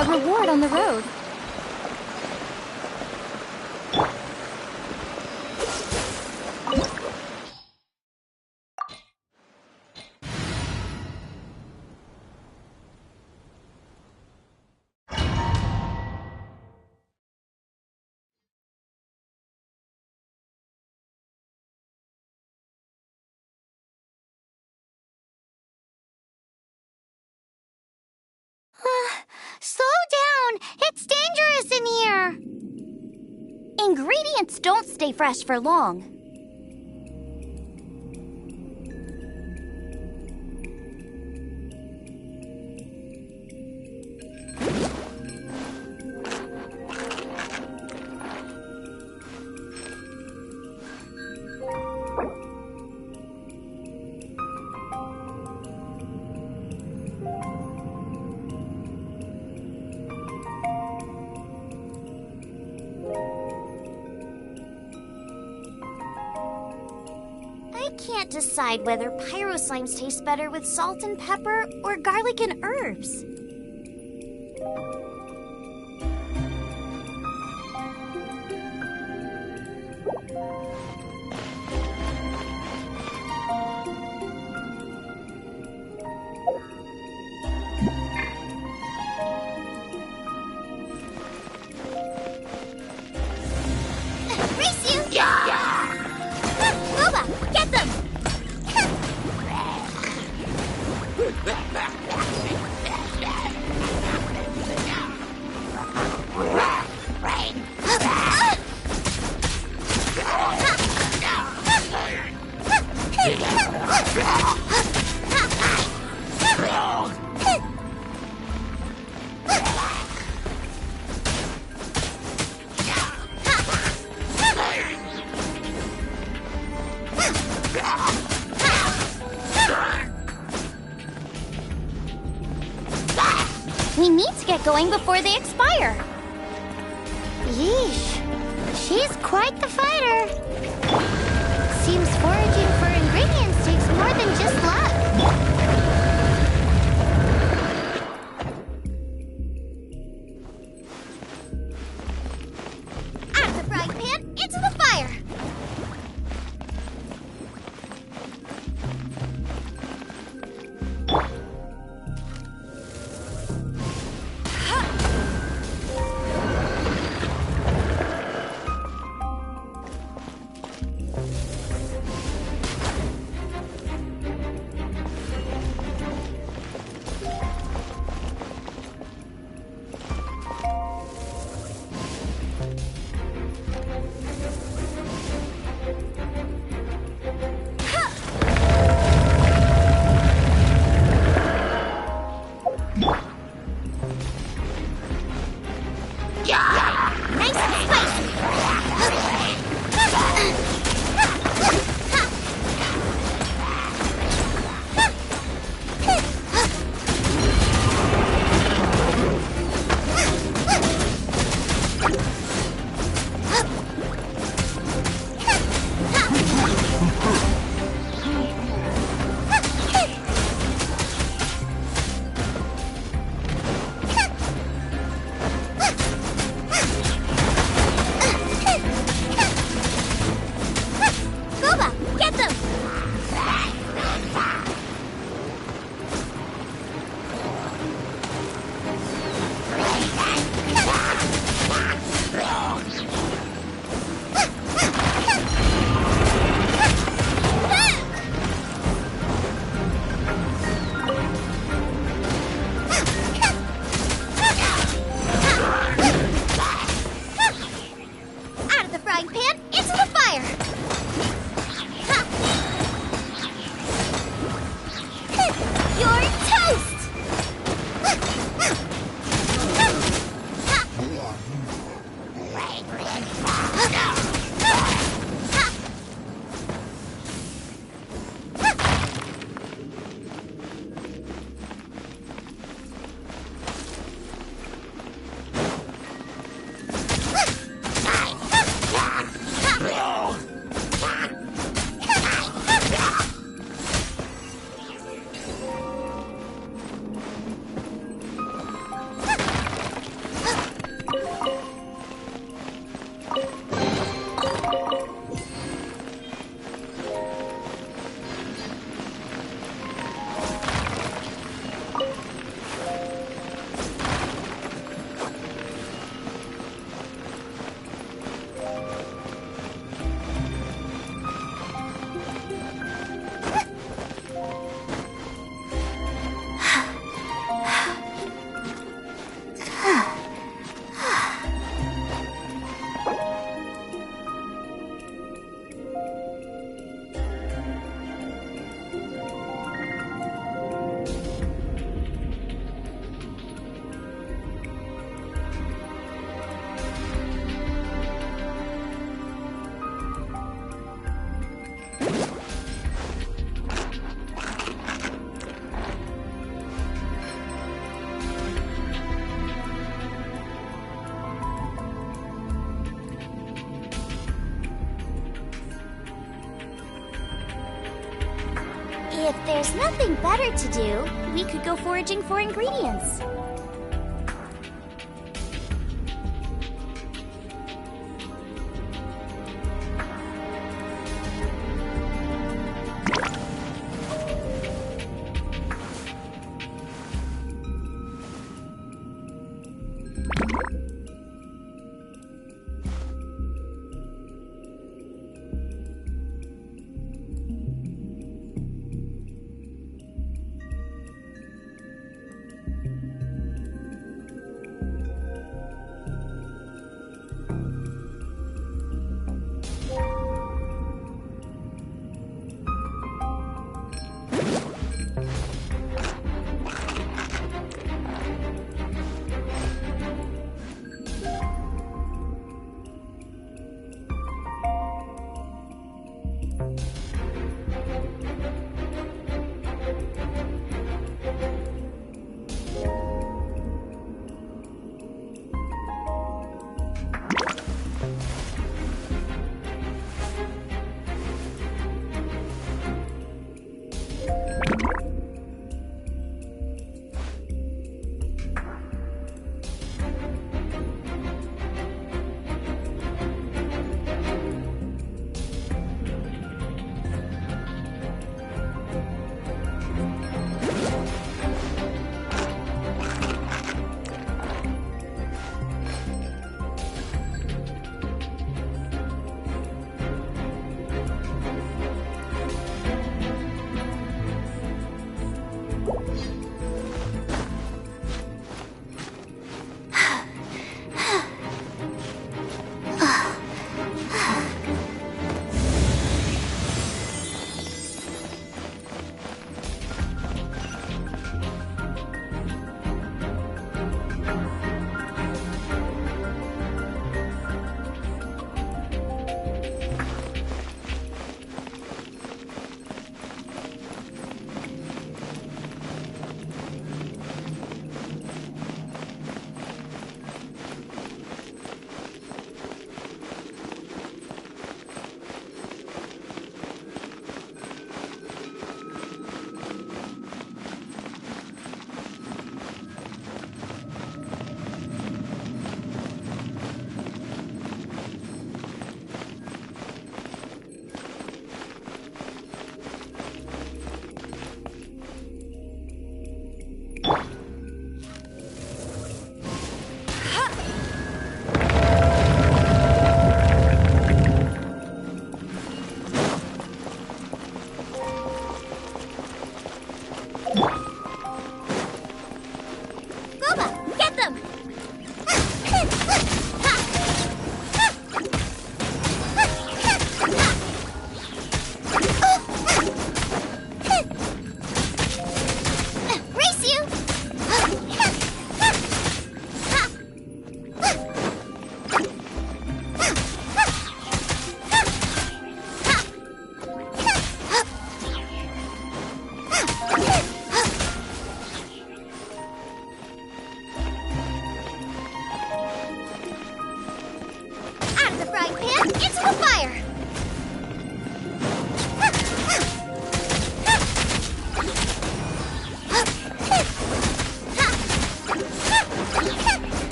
A reward on the road. Slow down! It's dangerous in here! Ingredients don't stay fresh for long. I can't decide whether pyro slimes taste better with salt and pepper or garlic and herbs. Race you! Yeah! Boba, get them! We need to get going before they expire. Yeesh. She's quite the fighter. Seems foraging for ingredients takes more than just luck. Out of the frying pan, into the fire! If there's nothing better to do, we could go foraging for ingredients.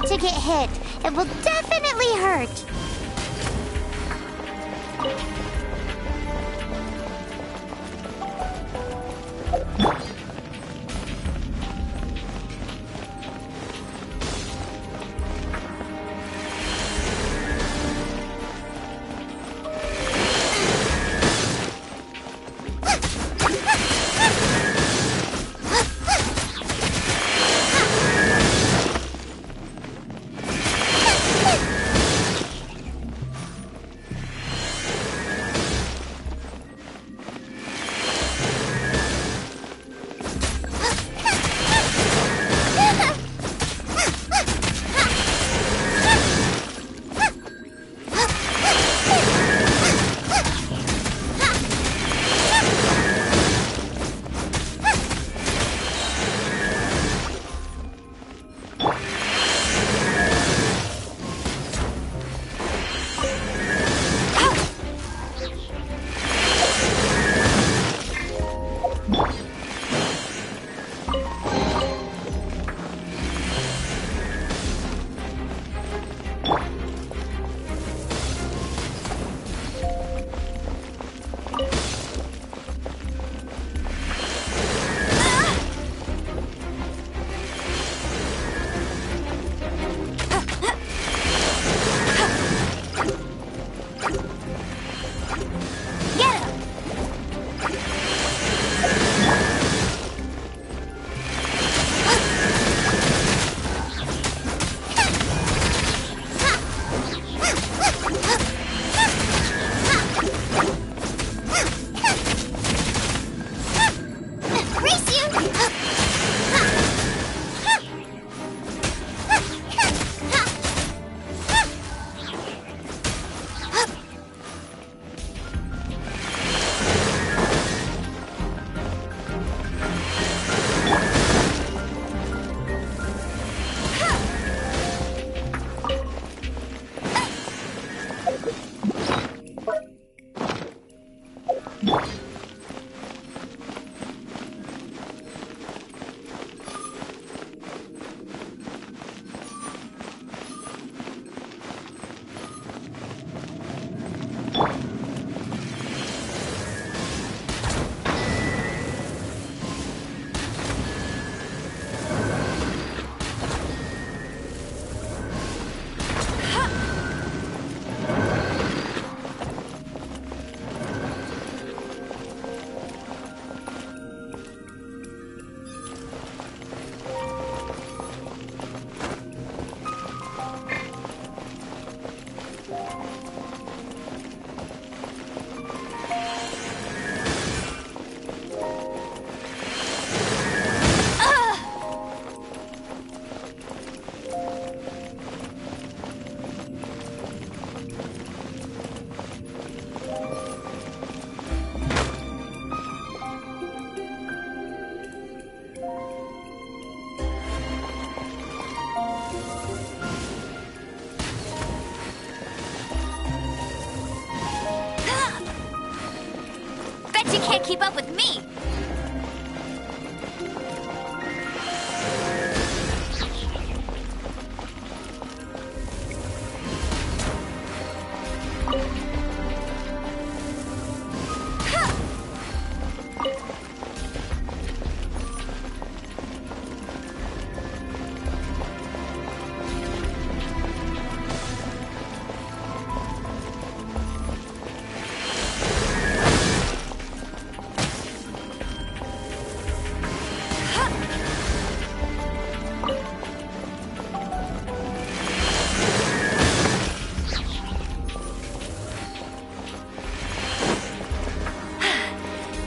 To get hit. It will definitely hurt. Bet you can't keep up with me!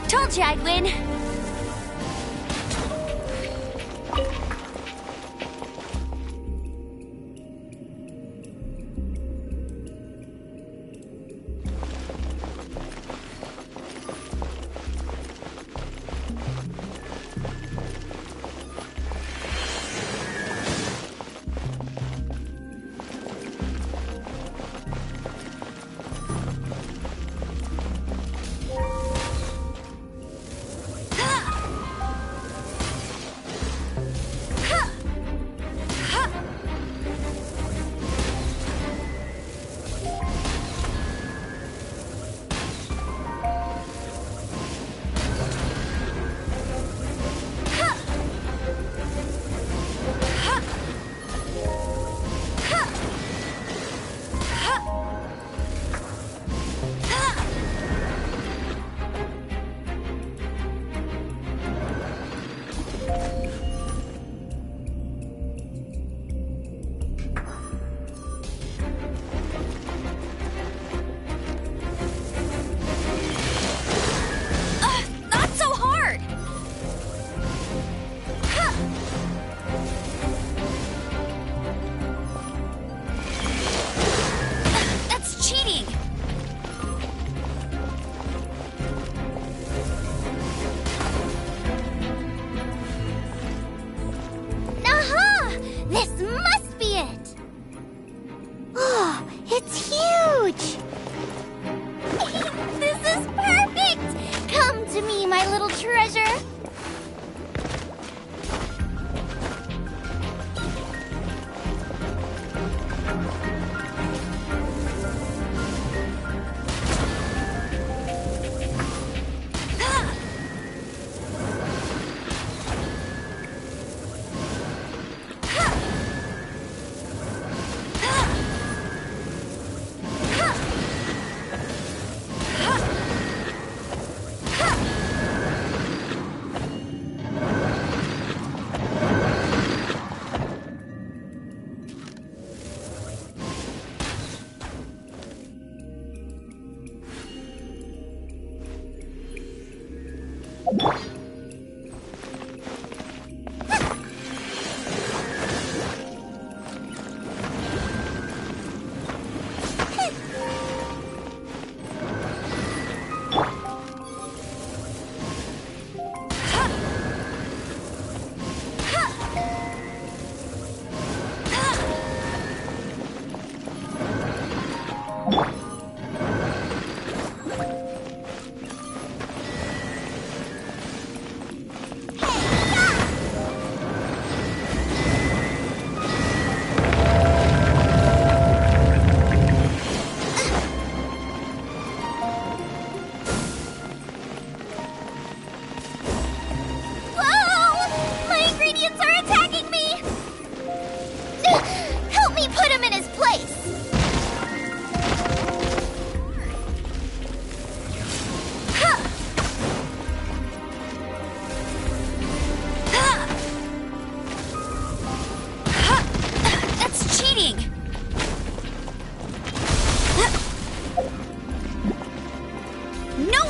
Told you I'd win.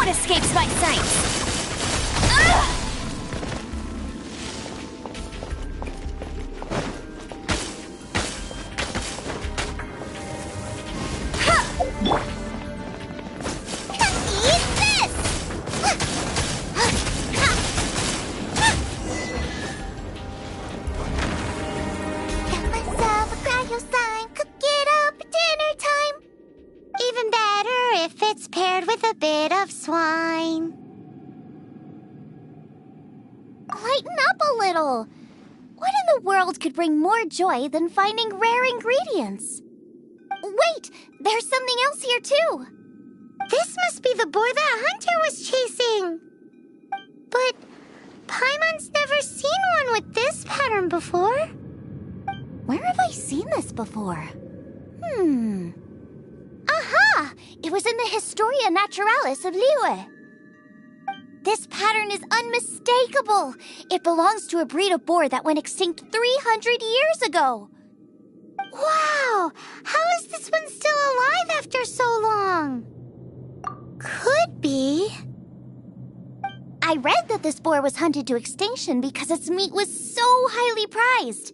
what escapes my sight? Ugh! Swine. Lighten up a little. What in the world could bring more joy than finding rare ingredients? Wait, there's something else here too. This must be the boar that Hunter was chasing. But Paimon's never seen one with this pattern before. Where have I seen this before? Aha! It was in the Historia Naturalis of Liyue. This pattern is unmistakable. It belongs to a breed of boar that went extinct 300 years ago. Wow! How is this one still alive after so long? Could be. I read that this boar was hunted to extinction because its meat was so highly prized.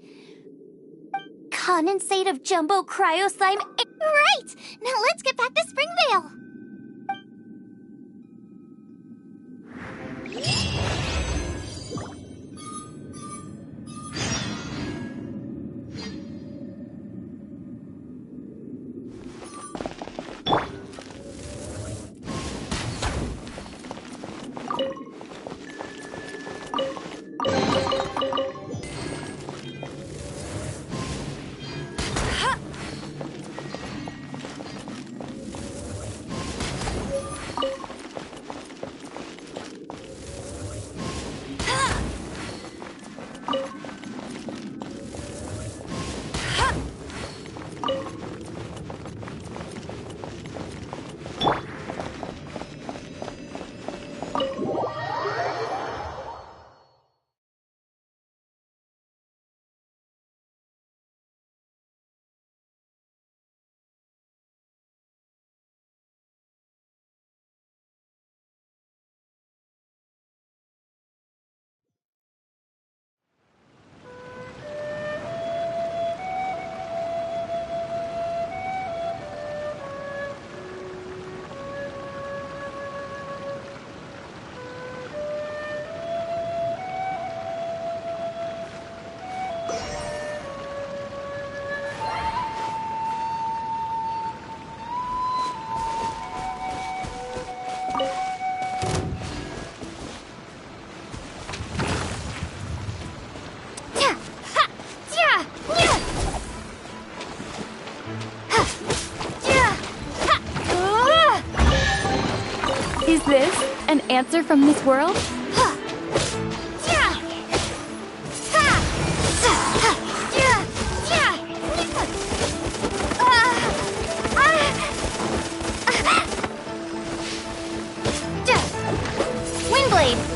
Condensate of jumbo cryo slime. Right! Now let's get back to Springvale. Is this an answer from this world? Windblade!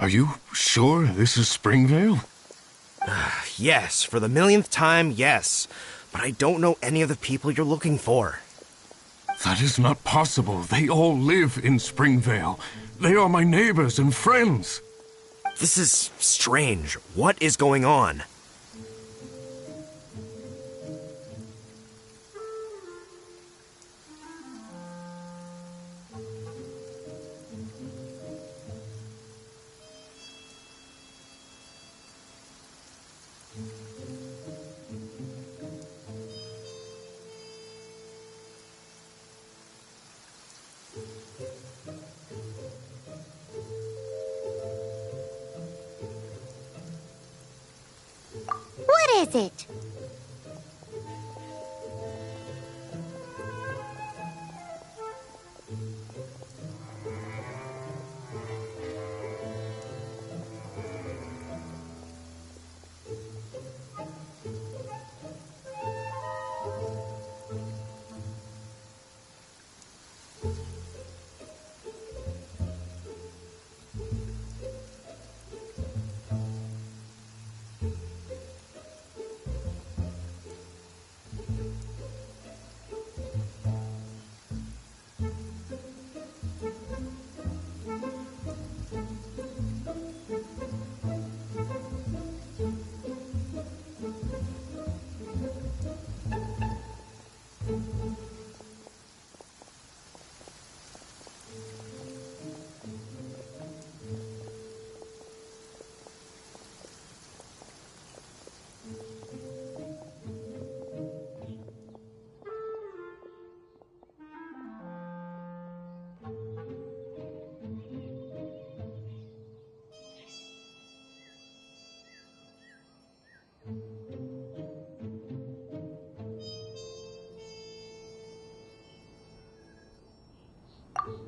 Are you sure this is Springvale? Yes, for the millionth time, yes. But I don't know any of the people you're looking for. That is not possible. They all live in Springvale. They are my neighbors and friends. This is strange. What is going on? What is it?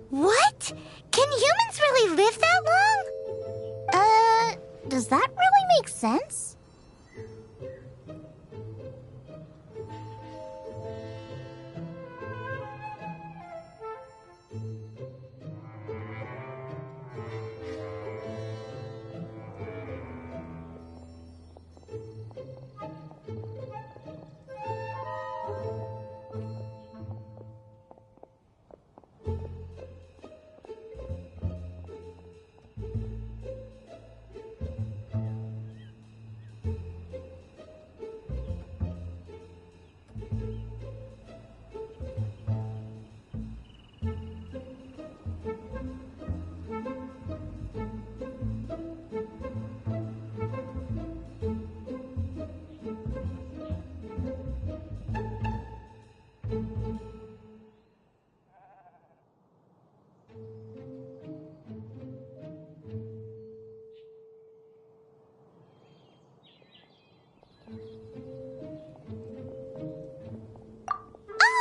What? Can humans really live that long? Does that really make sense?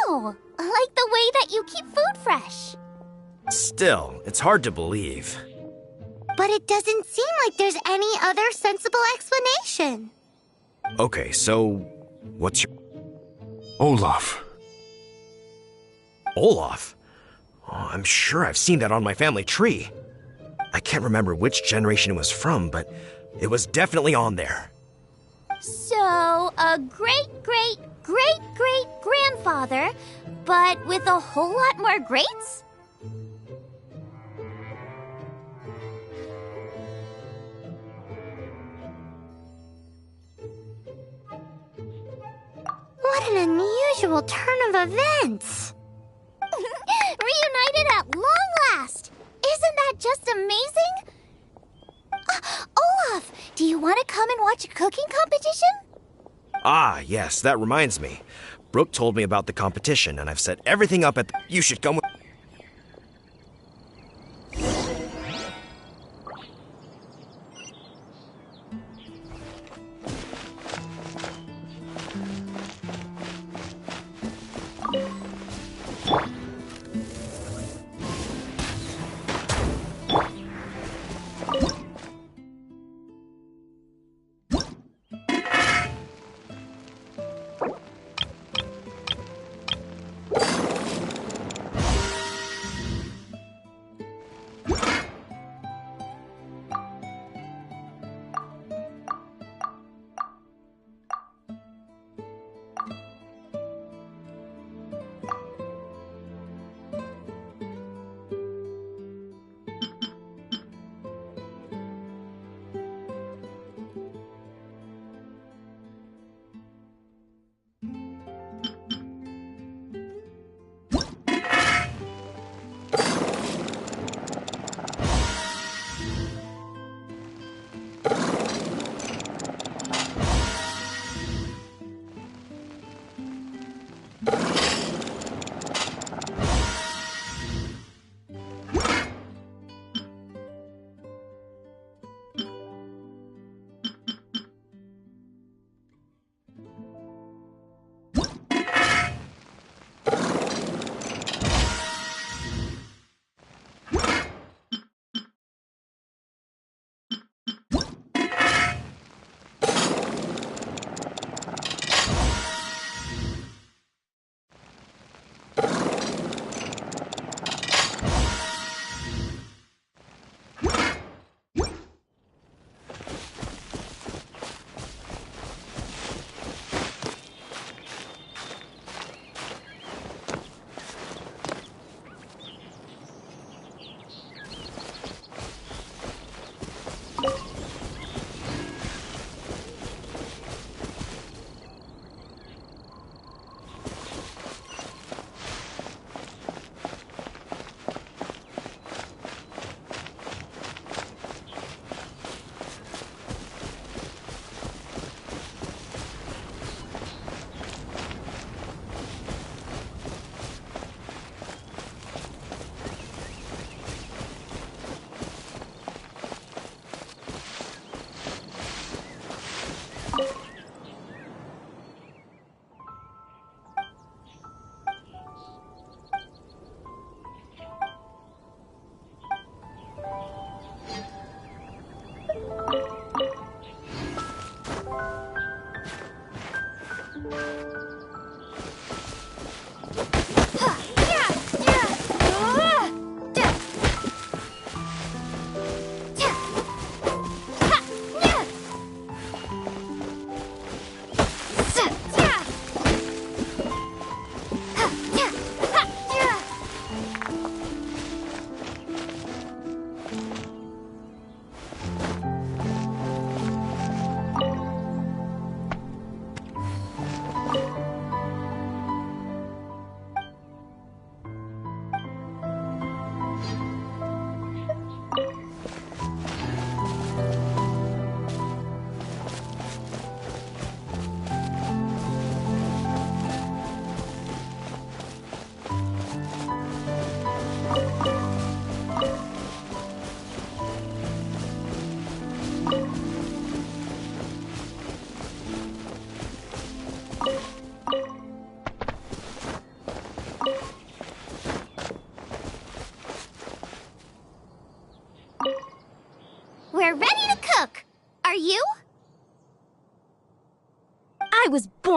Oh, like the way that you keep food fresh. Still, it's hard to believe. But it doesn't seem like there's any other sensible explanation. Okay, so what's your... Olaf. Olaf? Oh, I'm sure I've seen that on my family tree. I can't remember which generation it was from, but it was definitely on there. So, a great-great-great-great-grandfather, but with a whole lot more greats? What an unusual turn of events. Reunited at long last! Isn't that just amazing? Olaf, do you want to come and watch a cooking competition? Ah, yes, that reminds me. Brooke told me about the competition, and I've set everything up at the... You should come with...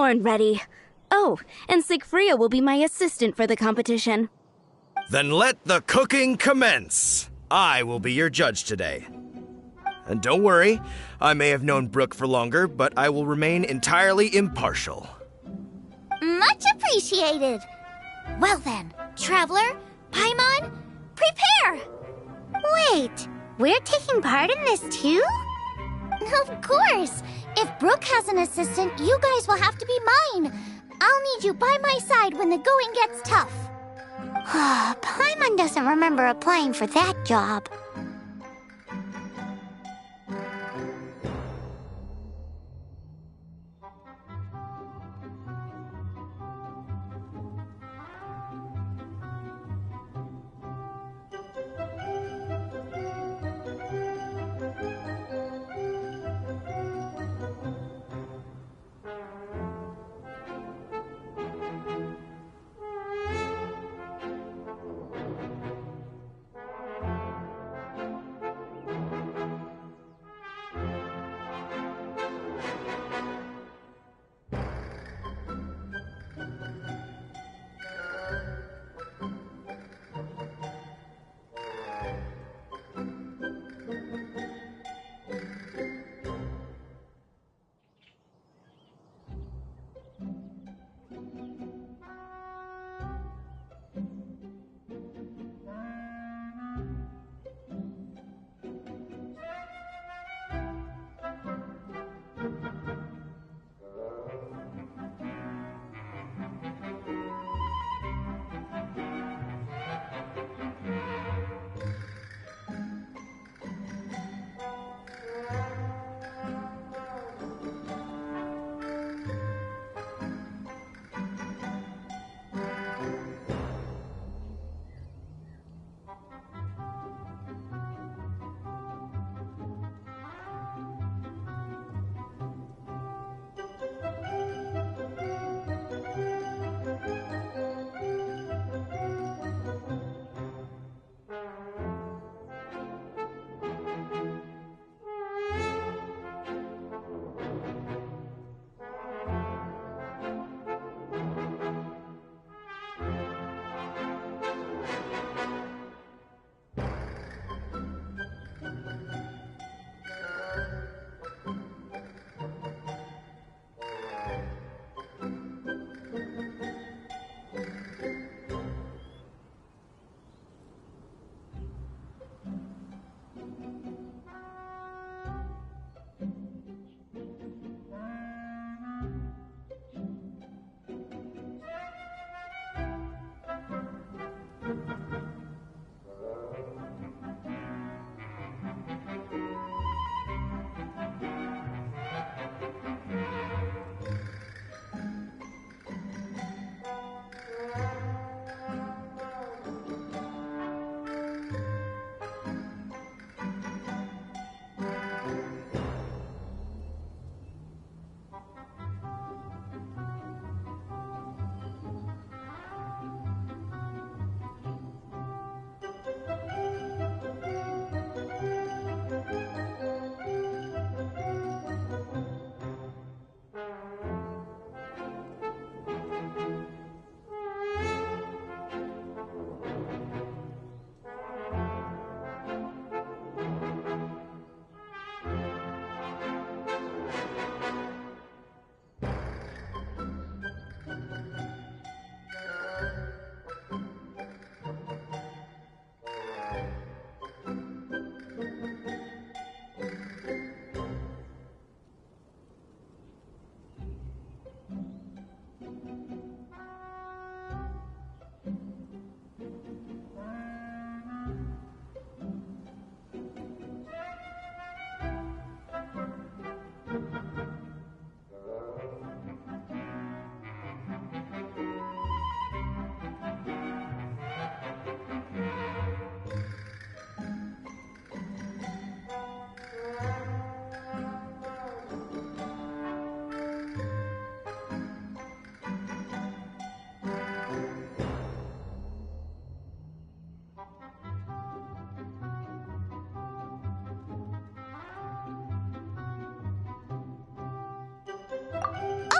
born ready. Oh, and Sigfria will be my assistant for the competition. Then let the cooking commence. I will be your judge today. And don't worry, I may have known Brooke for longer, but I will remain entirely impartial. Much appreciated. Well then, Traveler, Paimon, prepare! Wait, we're taking part in this too? Of course! If Brooke has an assistant, you guys will have to be mine. I'll need you by my side when the going gets tough. Paimon doesn't remember applying for that job.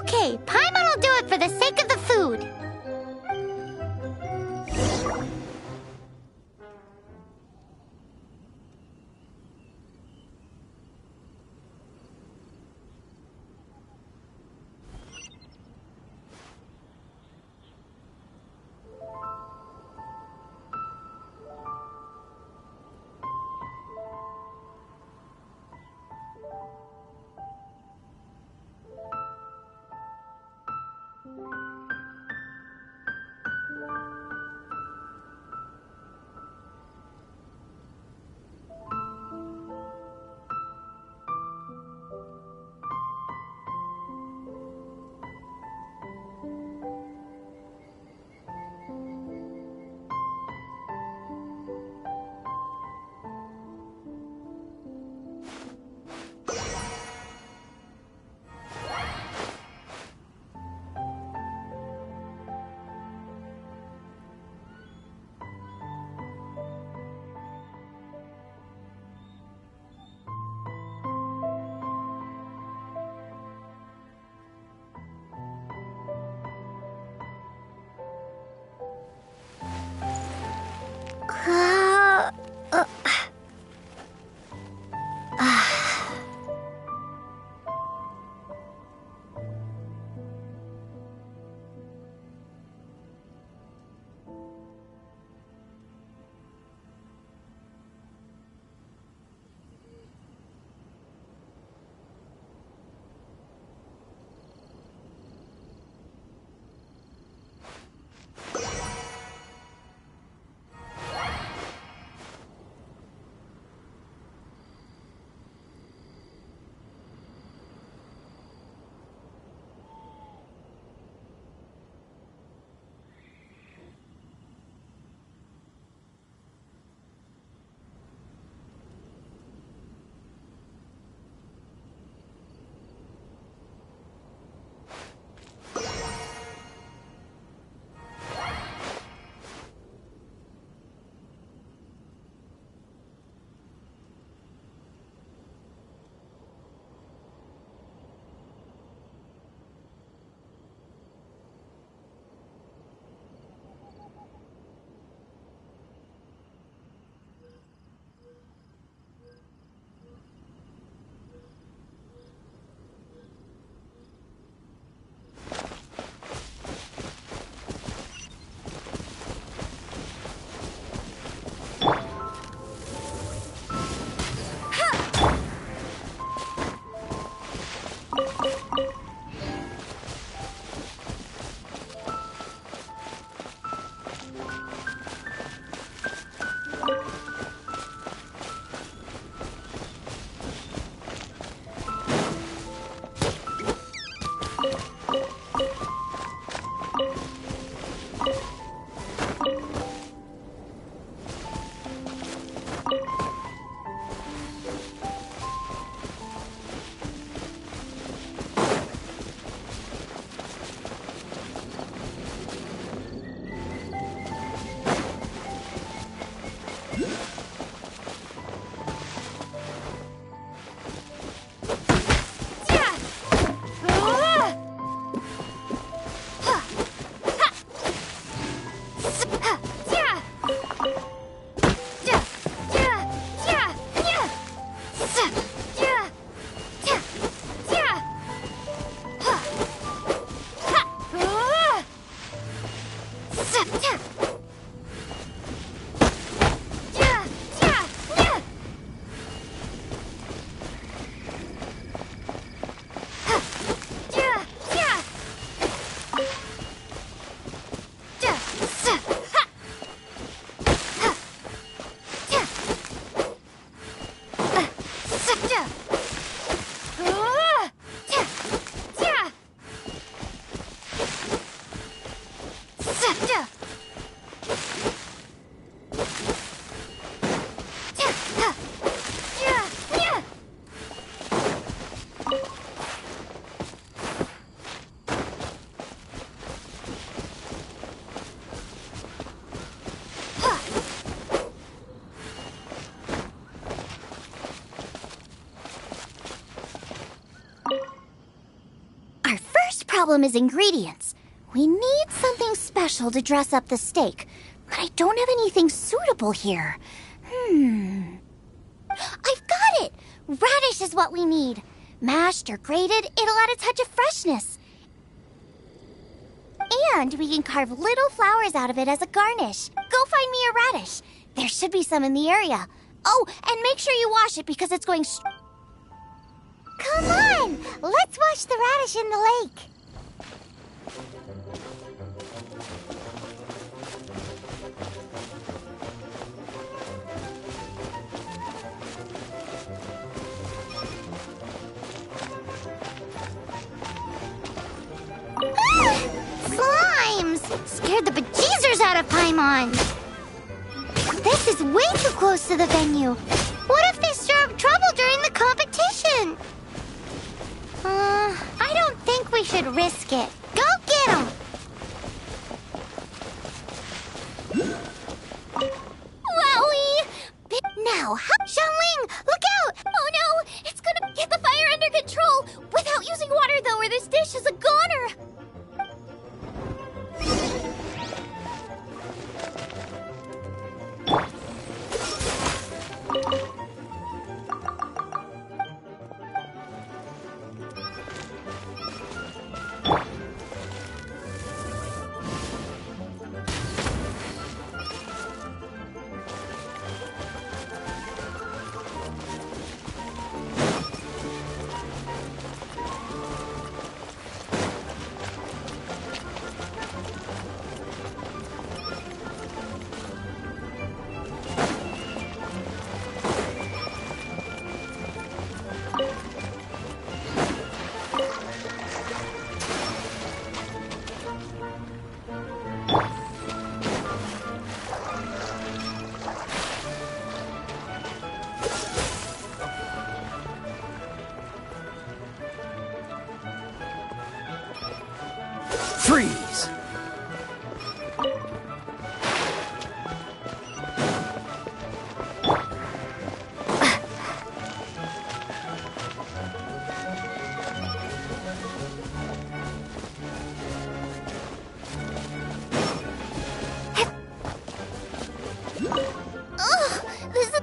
Okay, Paimon I'll do it for the sake of the food. problem is ingredients. We need something special to dress up the steak, but I don't have anything suitable here. I've got it! Radish is what we need. Mashed or grated, it'll add a touch of freshness. And we can carve little flowers out of it as a garnish. Go find me a radish. There should be some in the area. Oh, and make sure you wash it because it's going Come on! Let's wash the radish in the lake. Slimes! Scared the bejeezers out of Paimon. This is way too close to the venue. What if they stir up trouble during the competition? I don't think we should risk it. Go get them! Wowie! Now, Xiangling, look out! Oh no! It's gonna get the fire under control! Without using water though, or this dish is a goner! Freeze!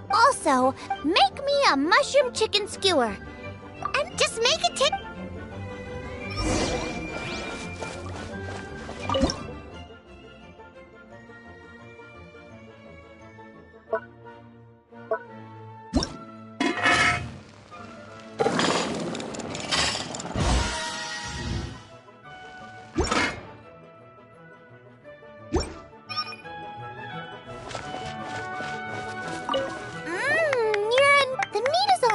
Also, make me a mushroom chicken skewer. And just make it take...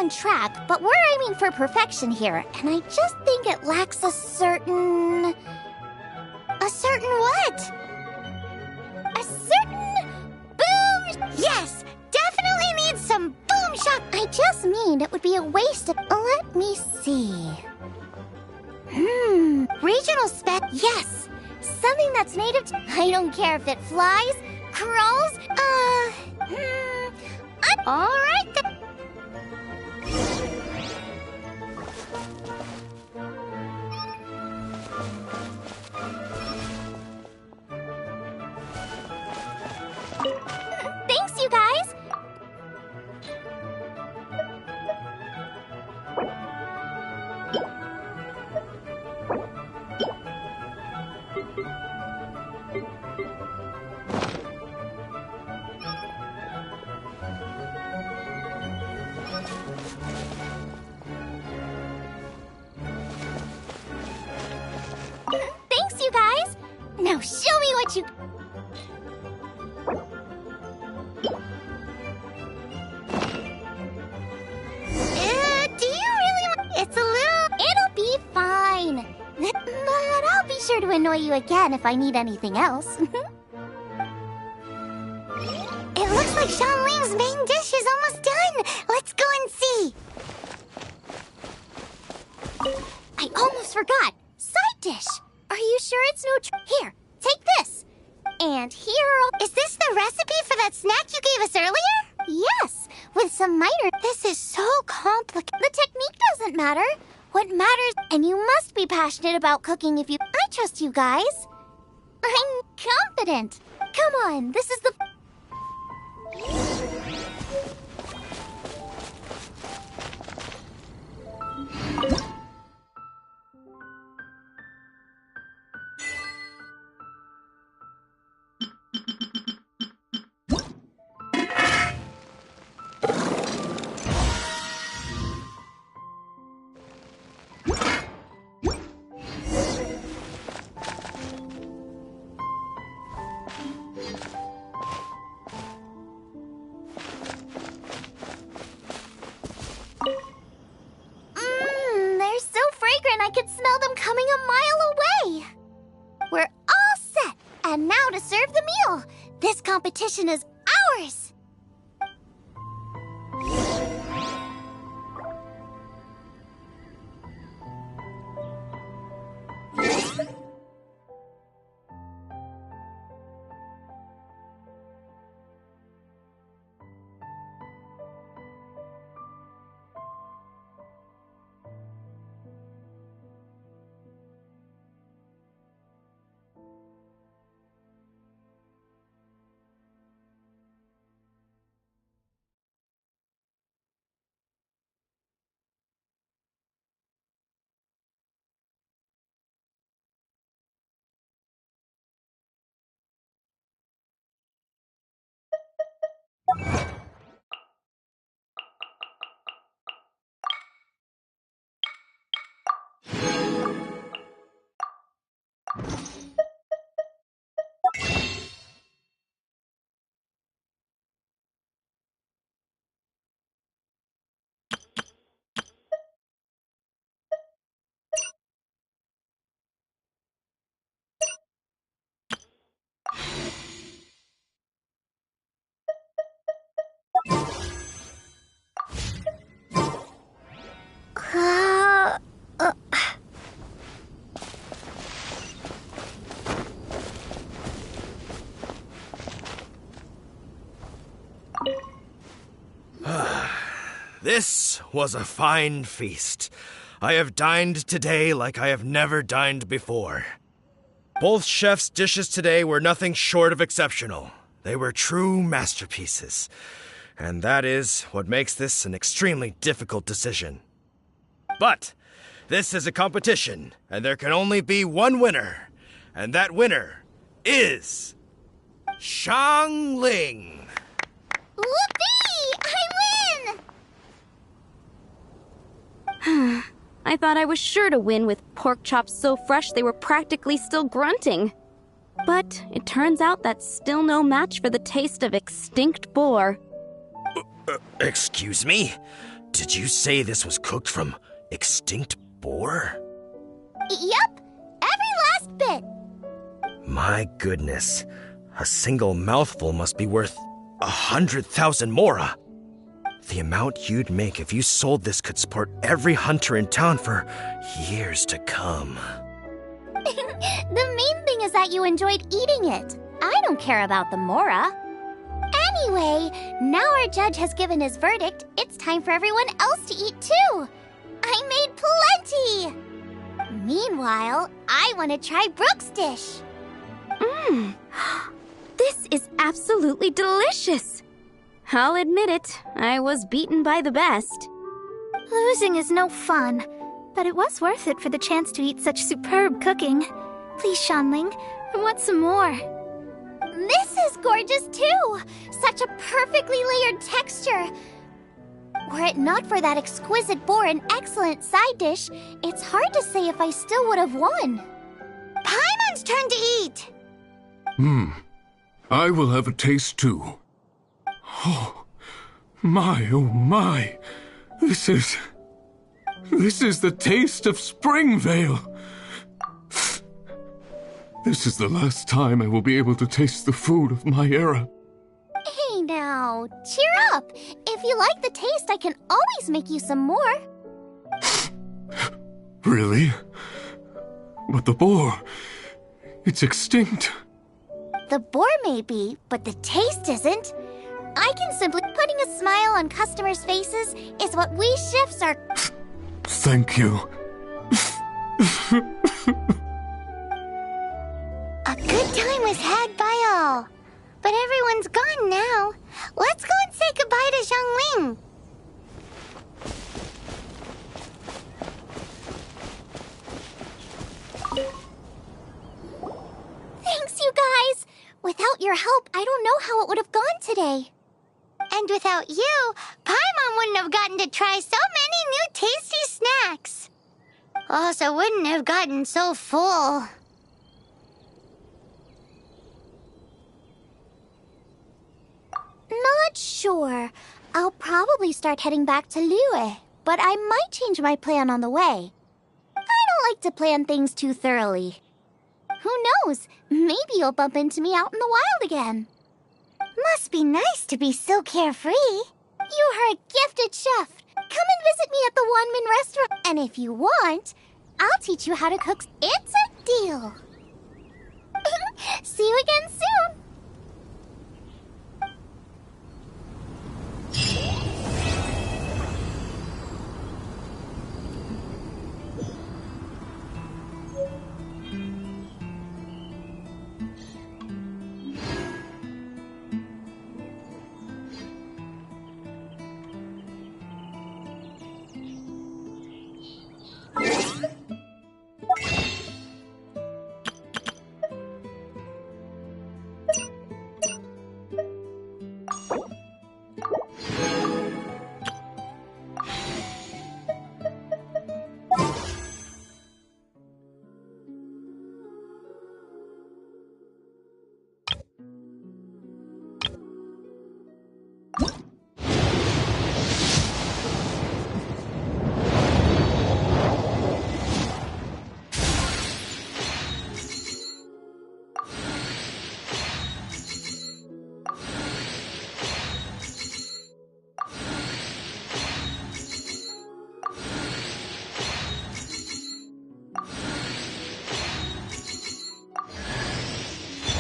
Track, but we're aiming for perfection here, and I just think it lacks a certain... A certain what? A certain... boom... Yes! Definitely needs some boom shot! I just mean it would be a waste of... Let me see... Regional spec... Yes! Something that's native to... I don't care if it flies, crawls... Alright then. Thanks, you guys! Thanks, you guys! Now show me what you... Do you really want... It's a little... It'll be fine. But I'll be sure to annoy you again if I need anything else. It looks like Xiangling's main dish is almost done. Let's go and see. I almost forgot. Side dish. Are you sure it's no... Here, take this. And here... Is this the recipe for that snack you gave us earlier? Yes, with some minor... This is so complicated. The technique doesn't matter. What matters, and you must be passionate about cooking if you... I trust you guys. I'm confident. Come on, this is the... They're so fragrant I could smell them coming a mile away. We're all set, and now to serve the meal. This competition is ours. This was a fine feast. I have dined today like I have never dined before. Both chefs' dishes today were nothing short of exceptional. They were true masterpieces. And that is what makes this an extremely difficult decision. But this is a competition, and there can only be one winner. And that winner is... Xiangling! Whoopee! I win! I thought I was sure to win with pork chops so fresh they were practically still grunting. But it turns out that's still no match for the taste of extinct boar. Excuse me? Did you say this was cooked from extinct boar? Yep, every last bit. My goodness. A single mouthful must be worth 100,000 mora. The amount you'd make if you sold this could support every hunter in town for years to come. The main thing is that you enjoyed eating it. I don't care about the mora. Anyway, now our judge has given his verdict, it's time for everyone else to eat too. I made plenty! Meanwhile, I want to try Brooke's dish. This is absolutely delicious. I'll admit it, I was beaten by the best. Losing is no fun, but it was worth it for the chance to eat such superb cooking. Please, Xiangling, I want some more. This is gorgeous too! Such a perfectly layered texture. Were it not for that exquisite boar and excellent side dish, it's hard to say if I still would have won. Paimon's turn to eat! I will have a taste too. Oh my. This is the taste of Springvale. This is the last time I will be able to taste the food of my era. Hey now, cheer up. If you like the taste, I can always make you some more. Really? But the boar, it's extinct. The boar may be, but the taste isn't. I can simply... Putting a smile on customers' faces is what we chefs are... Thank you. A good time was had by all. But everyone's gone now. Let's go and say goodbye to Xiangling. Thanks, you guys! Without your help, I don't know how it would have gone today. And without you, Paimon wouldn't have gotten to try so many new tasty snacks. Also wouldn't have gotten so full. Not sure. I'll probably start heading back to Liyue, but I might change my plan on the way. I don't like to plan things too thoroughly. Who knows? Maybe you'll bump into me out in the wild again. Must be nice to be so carefree. You are a gifted chef. Come and visit me at the One-Man restaurant. And if you want, I'll teach you how to cook. It's a deal. See you again soon.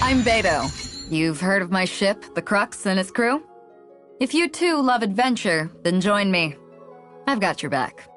I'm Beto. You've heard of my ship, the Crux, and its crew? If you too love adventure, then join me. I've got your back.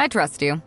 I trust you.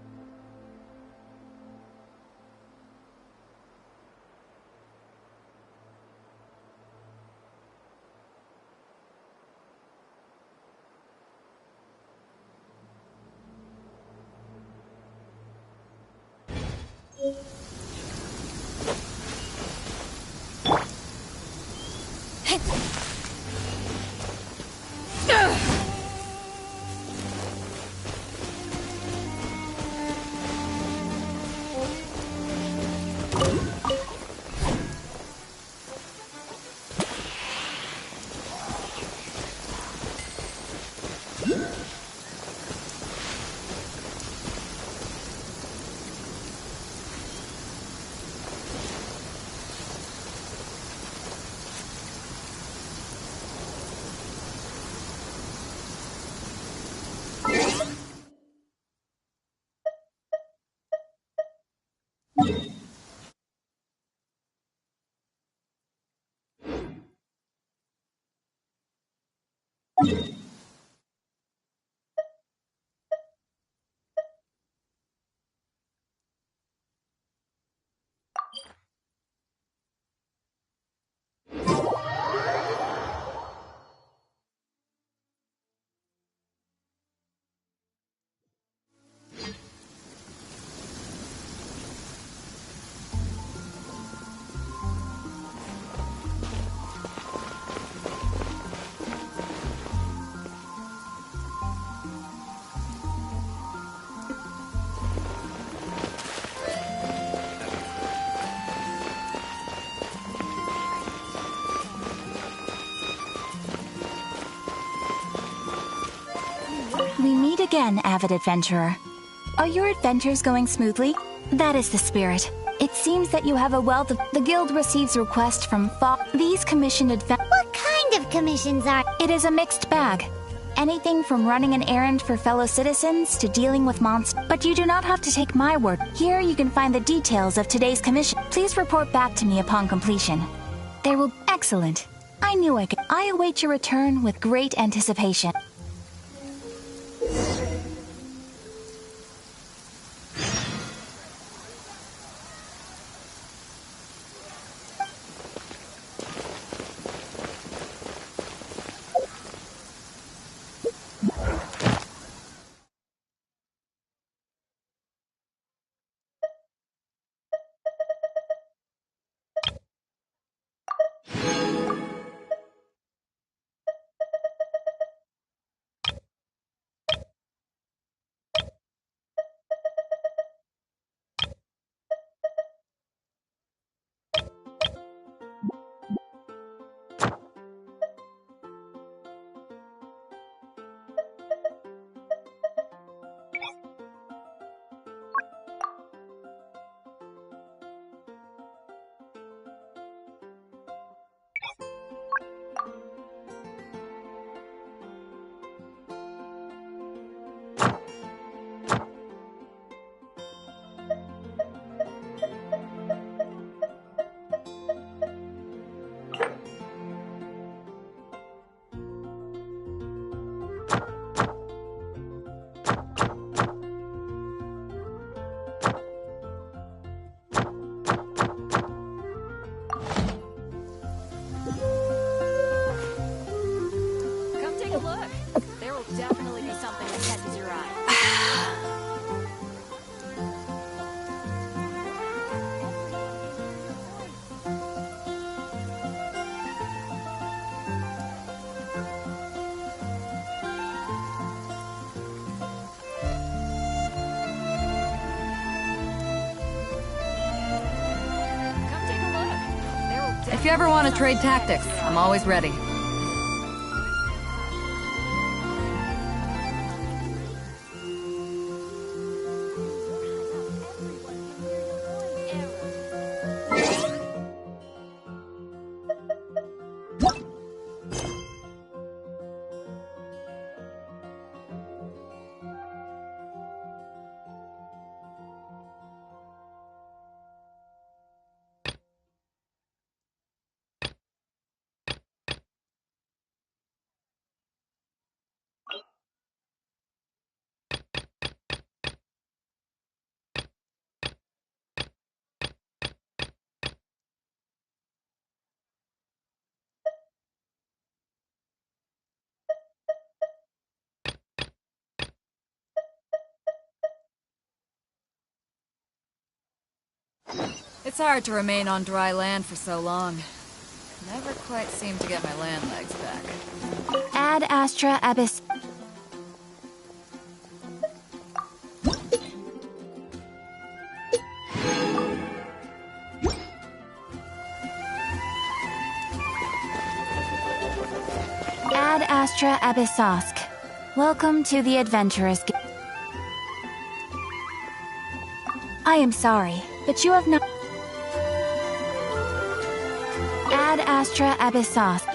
We meet again, avid adventurer. Are your adventures going smoothly? That is the spirit. It seems that you have a wealth of... The guild receives requests from these commissioned What kind of commissions are... It is a mixed bag. Anything from running an errand for fellow citizens to dealing with monsters. But you do not have to take my word. Here you can find the details of today's commission. Please report back to me upon completion. There will... Excellent. I knew I could... I await your return with great anticipation. If you ever want to trade tactics, I'm always ready. It's hard to remain on dry land for so long. Never quite seem to get my land legs back. Ad Astra Abyss. Ad Astra Abyssosk. Welcome to the Adventurous Guild. I am sorry, but you have not... Ad Astra Abyssosk.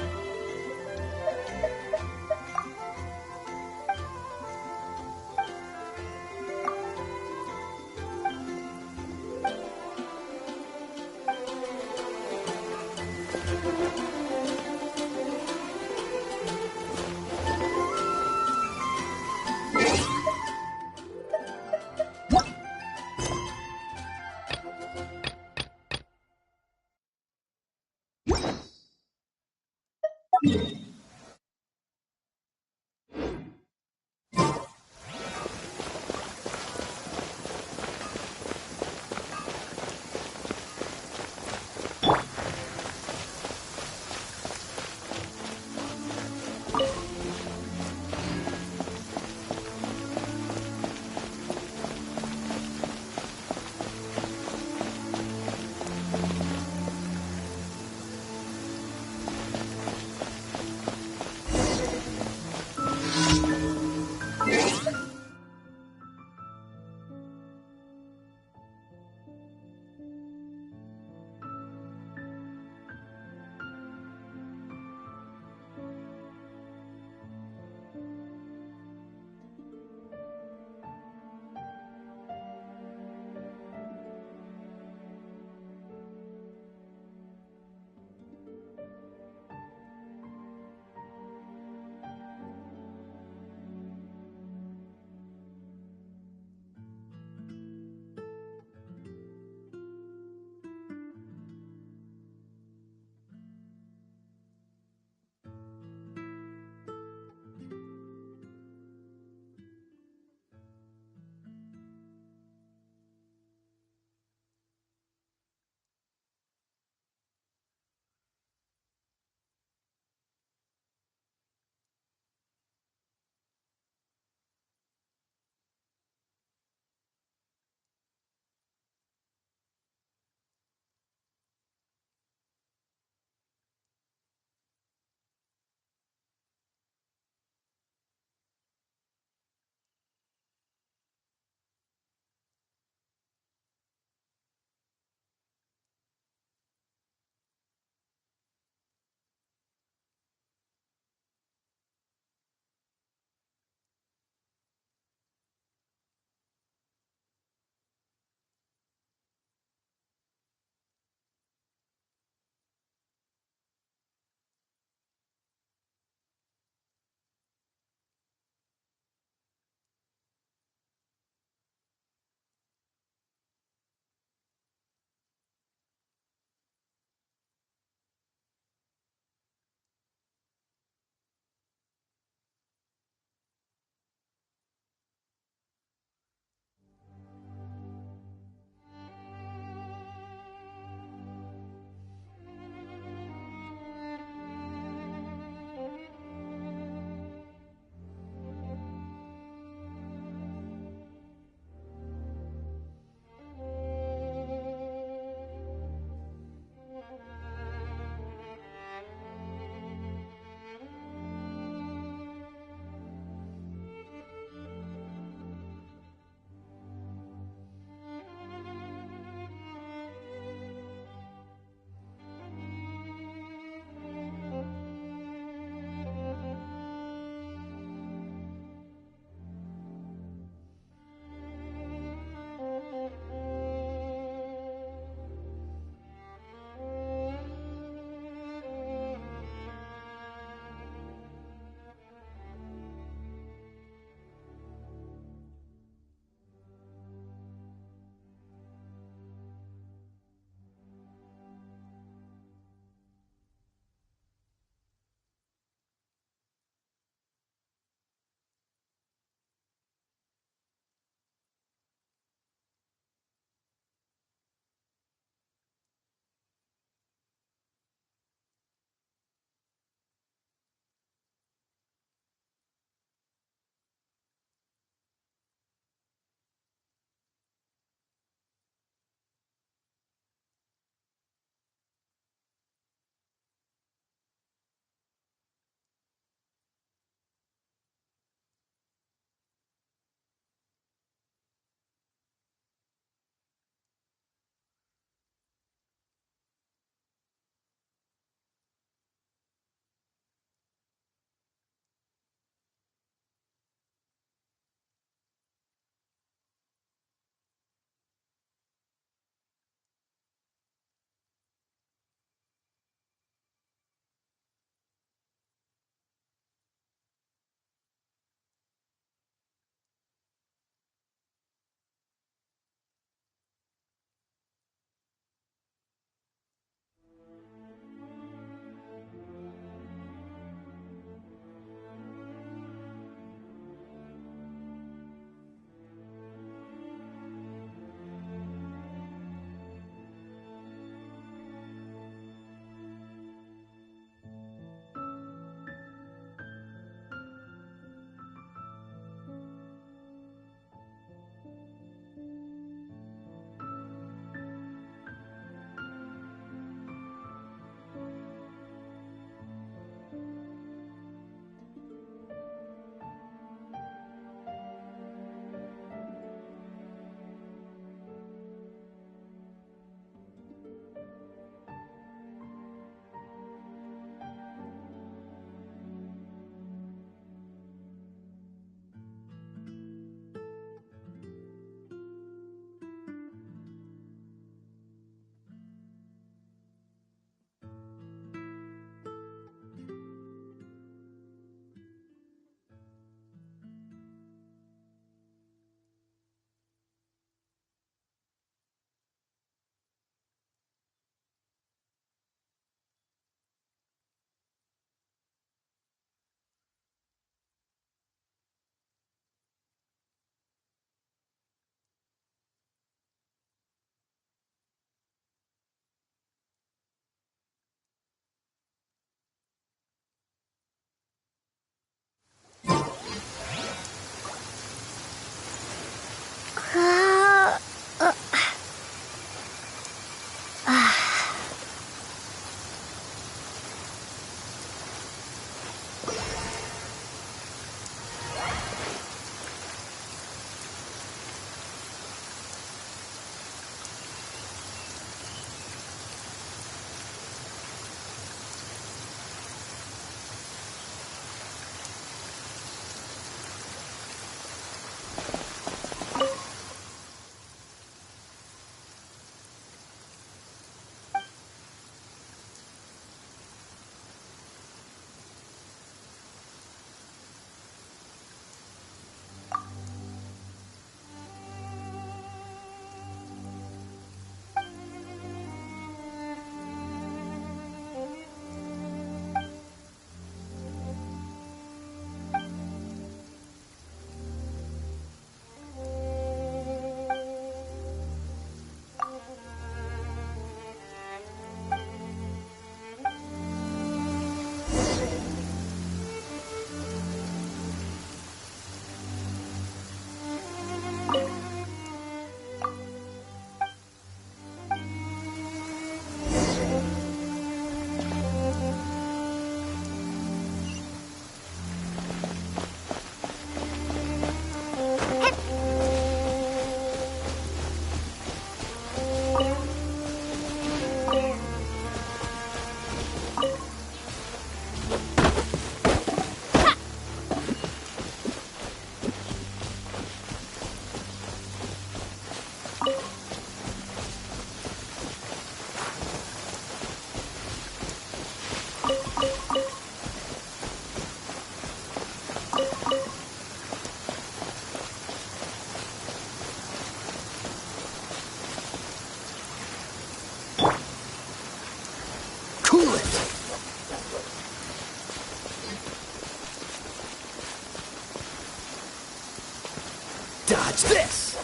Dodge this!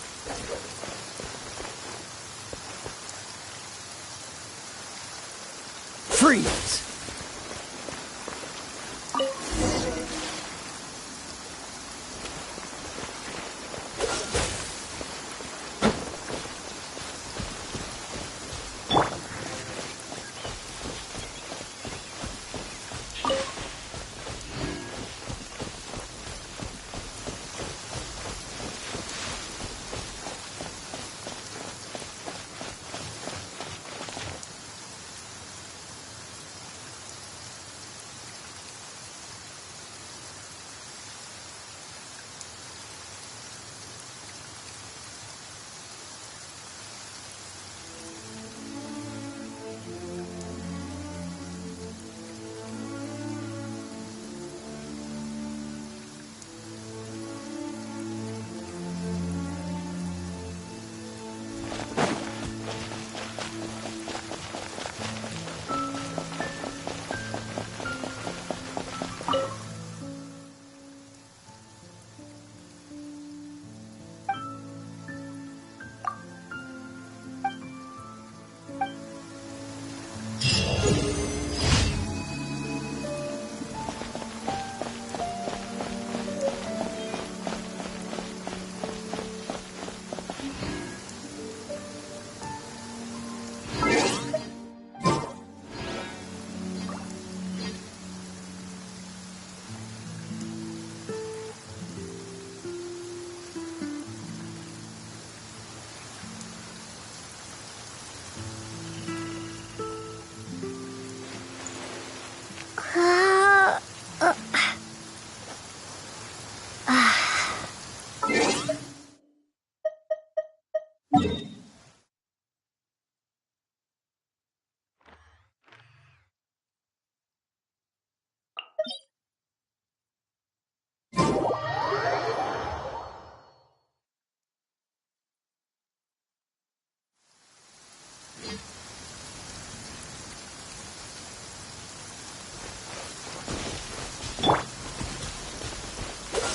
Freeze!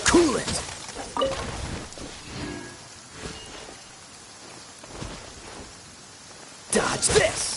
Cool it! Dodge this!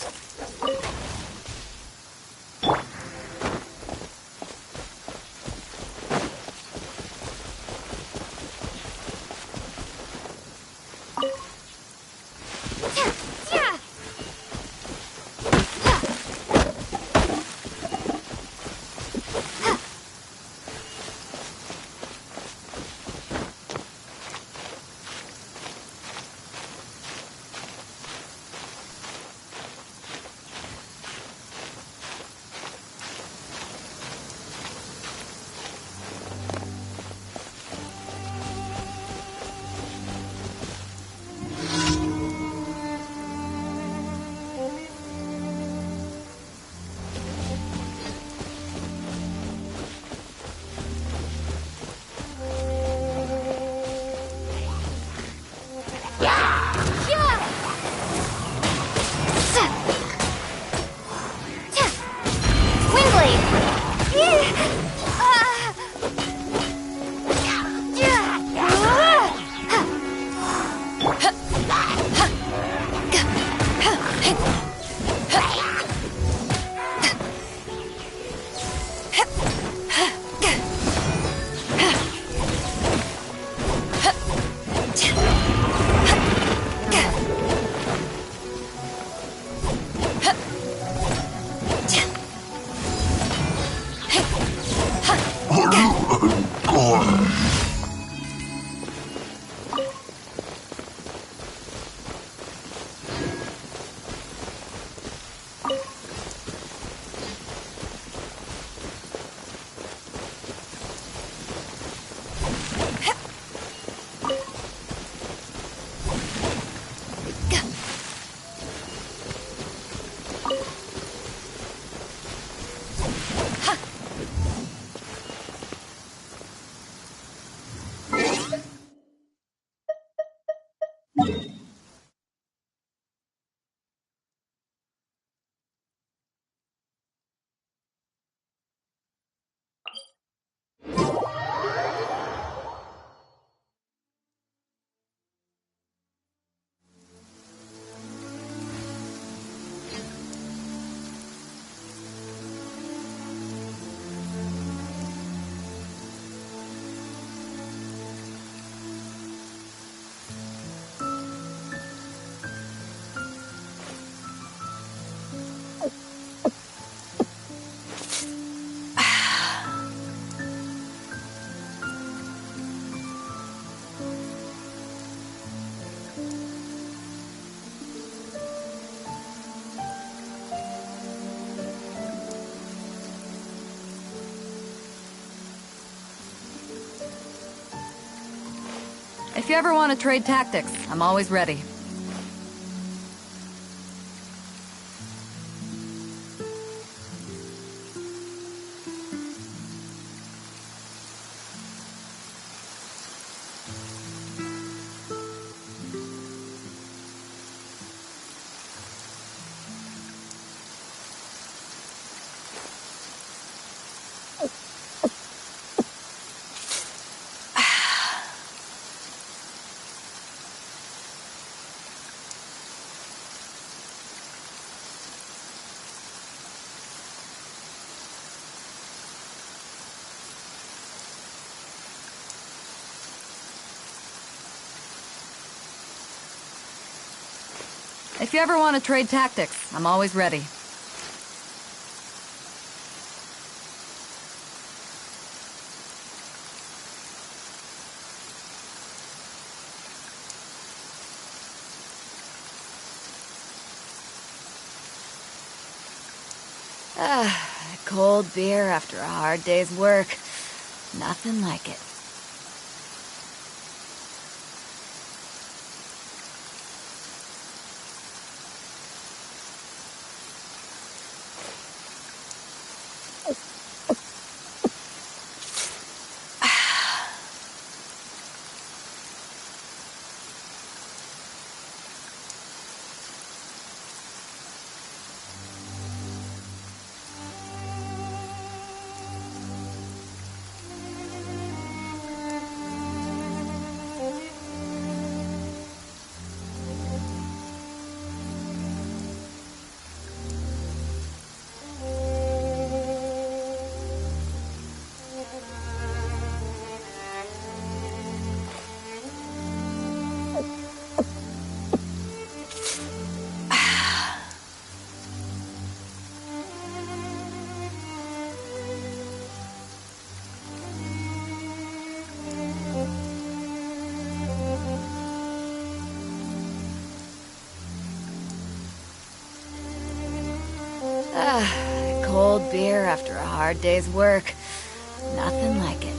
If you ever want to trade tactics, I'm always ready. If you ever want to trade tactics, I'm always ready. Cold beer after a hard day's work. Nothing like it. Cold beer after a hard day's work. Nothing like it.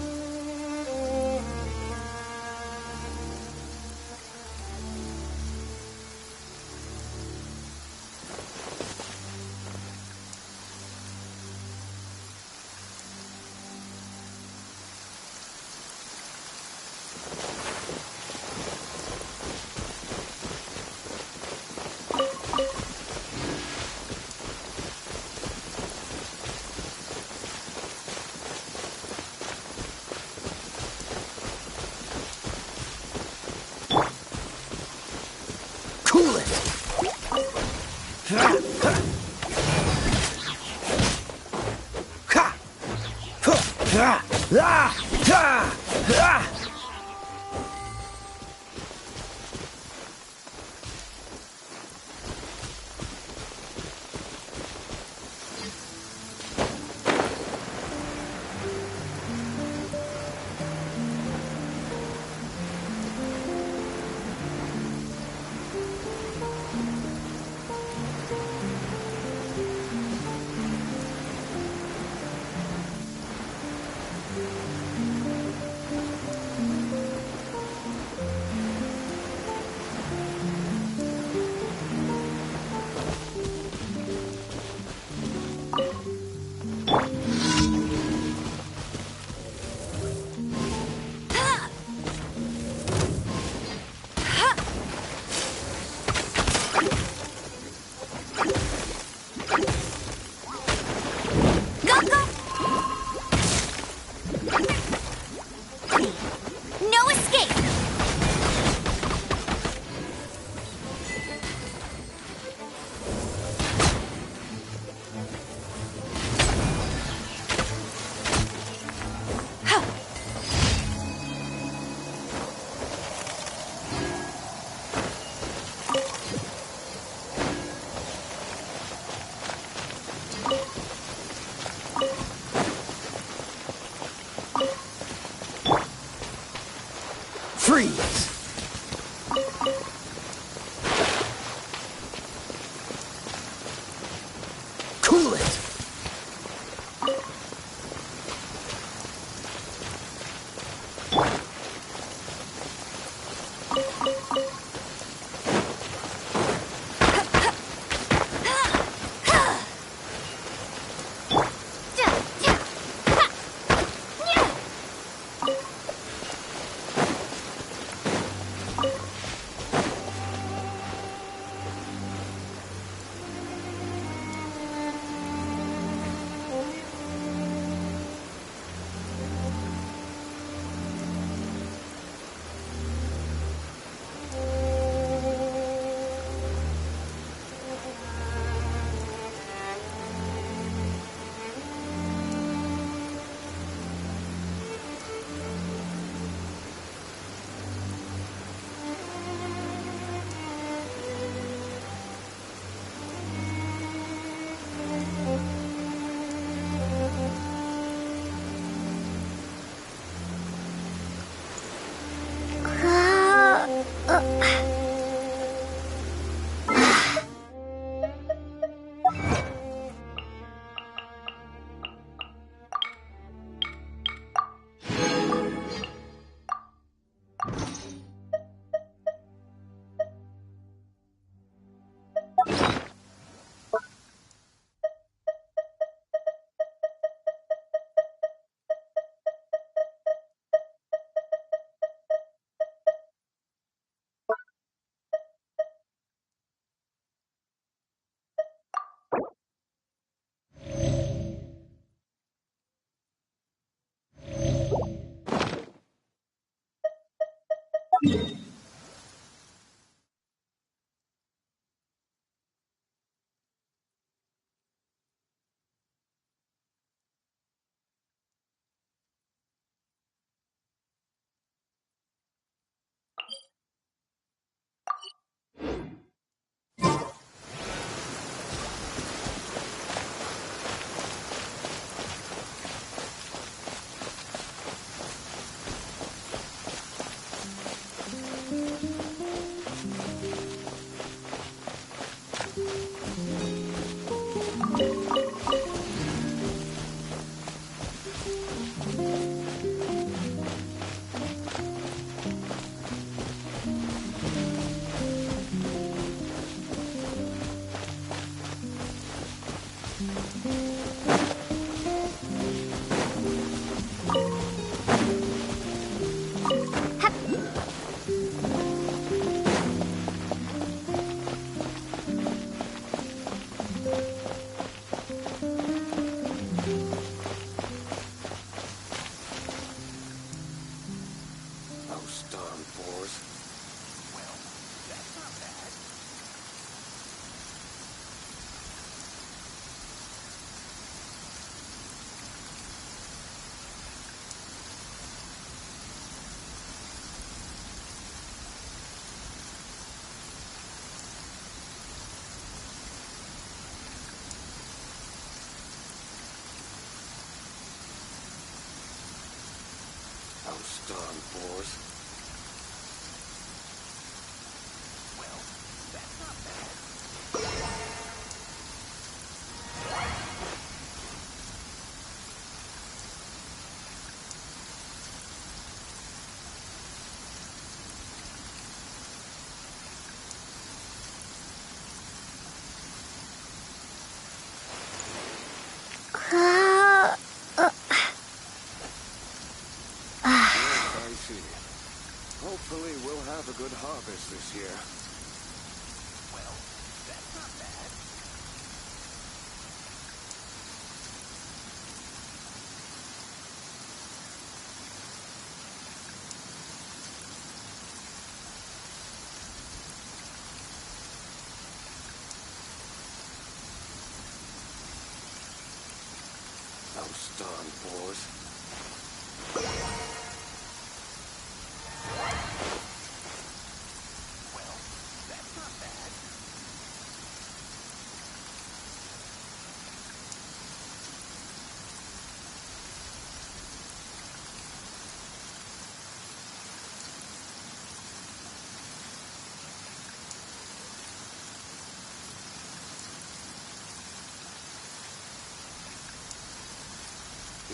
Freeze! Cool it! Darn boars. Well, that's not bad. Hopefully we'll have a good harvest this year. Well, that's not bad. Those darn boars.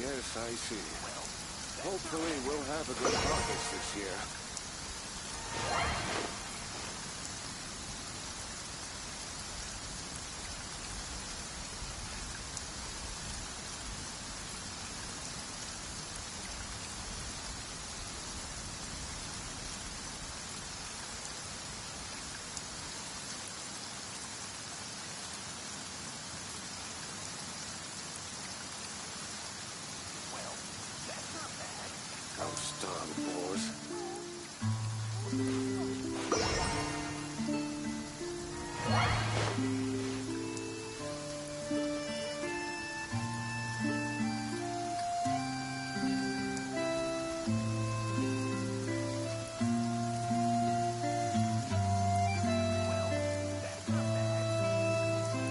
Yes, I see. Well, hopefully we'll have a good harvest this year. darn boars.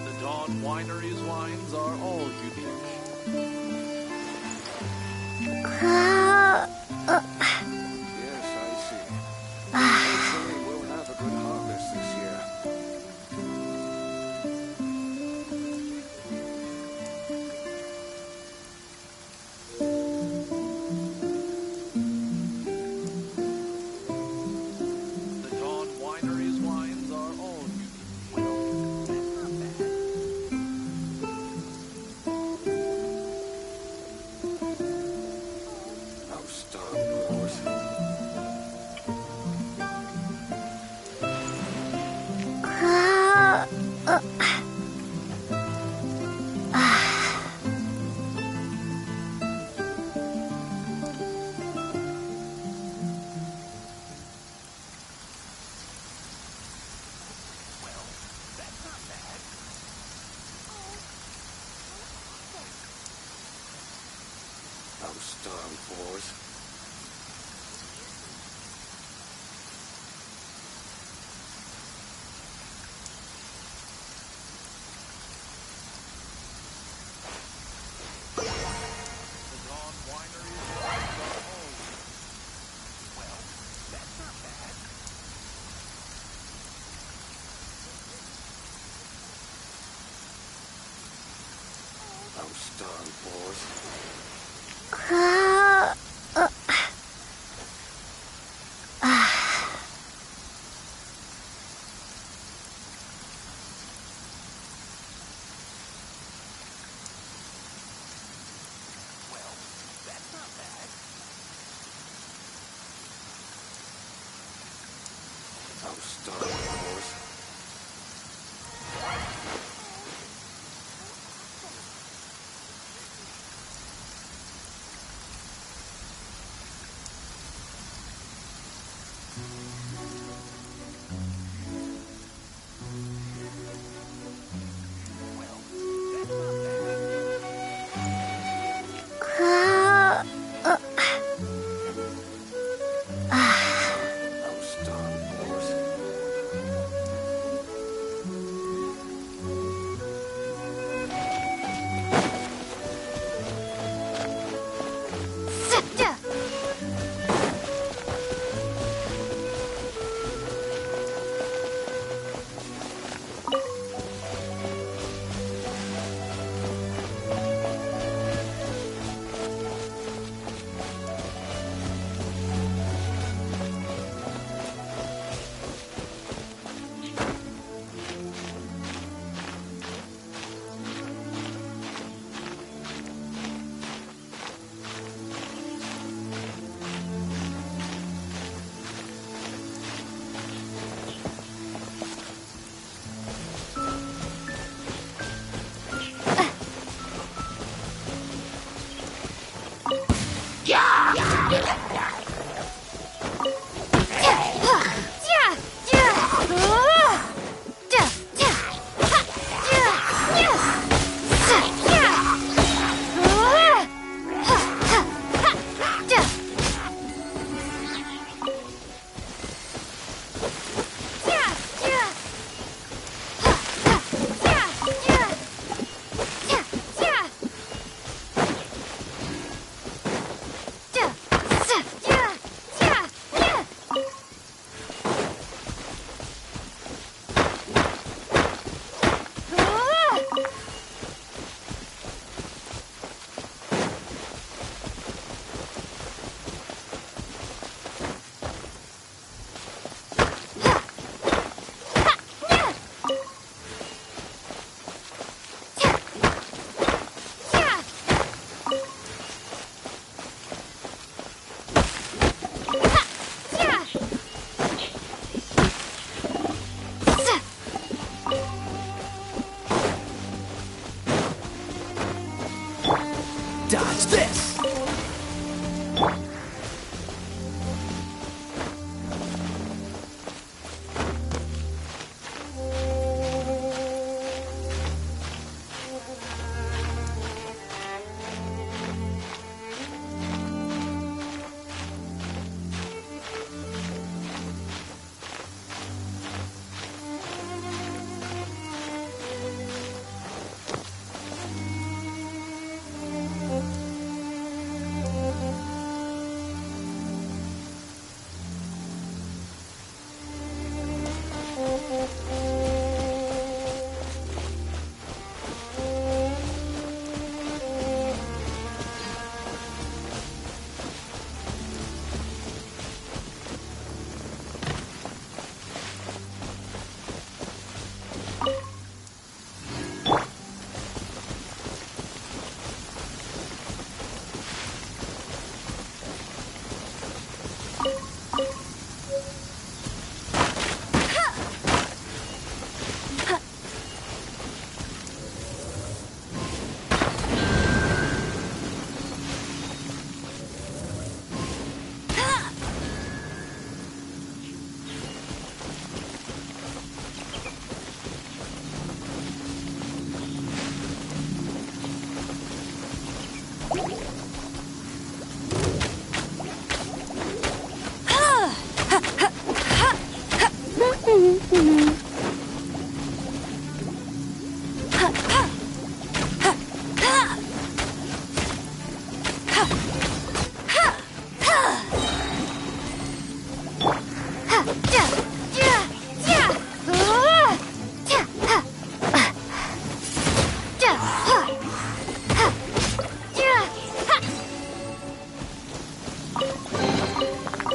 The Dawn Winery's wines are all unique. Yes, I see. Hopefully we'll have a good harvest this year. The Dawn Winery's wines are all unique. Those darn boars. Those darn boars. The Dawn Winery's wines are all unique. Well, that's not bad. Those darn boars. Well, that's not bad. Those darn boars. Those darn boars.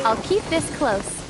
I'll keep this close.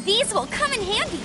These will come in handy.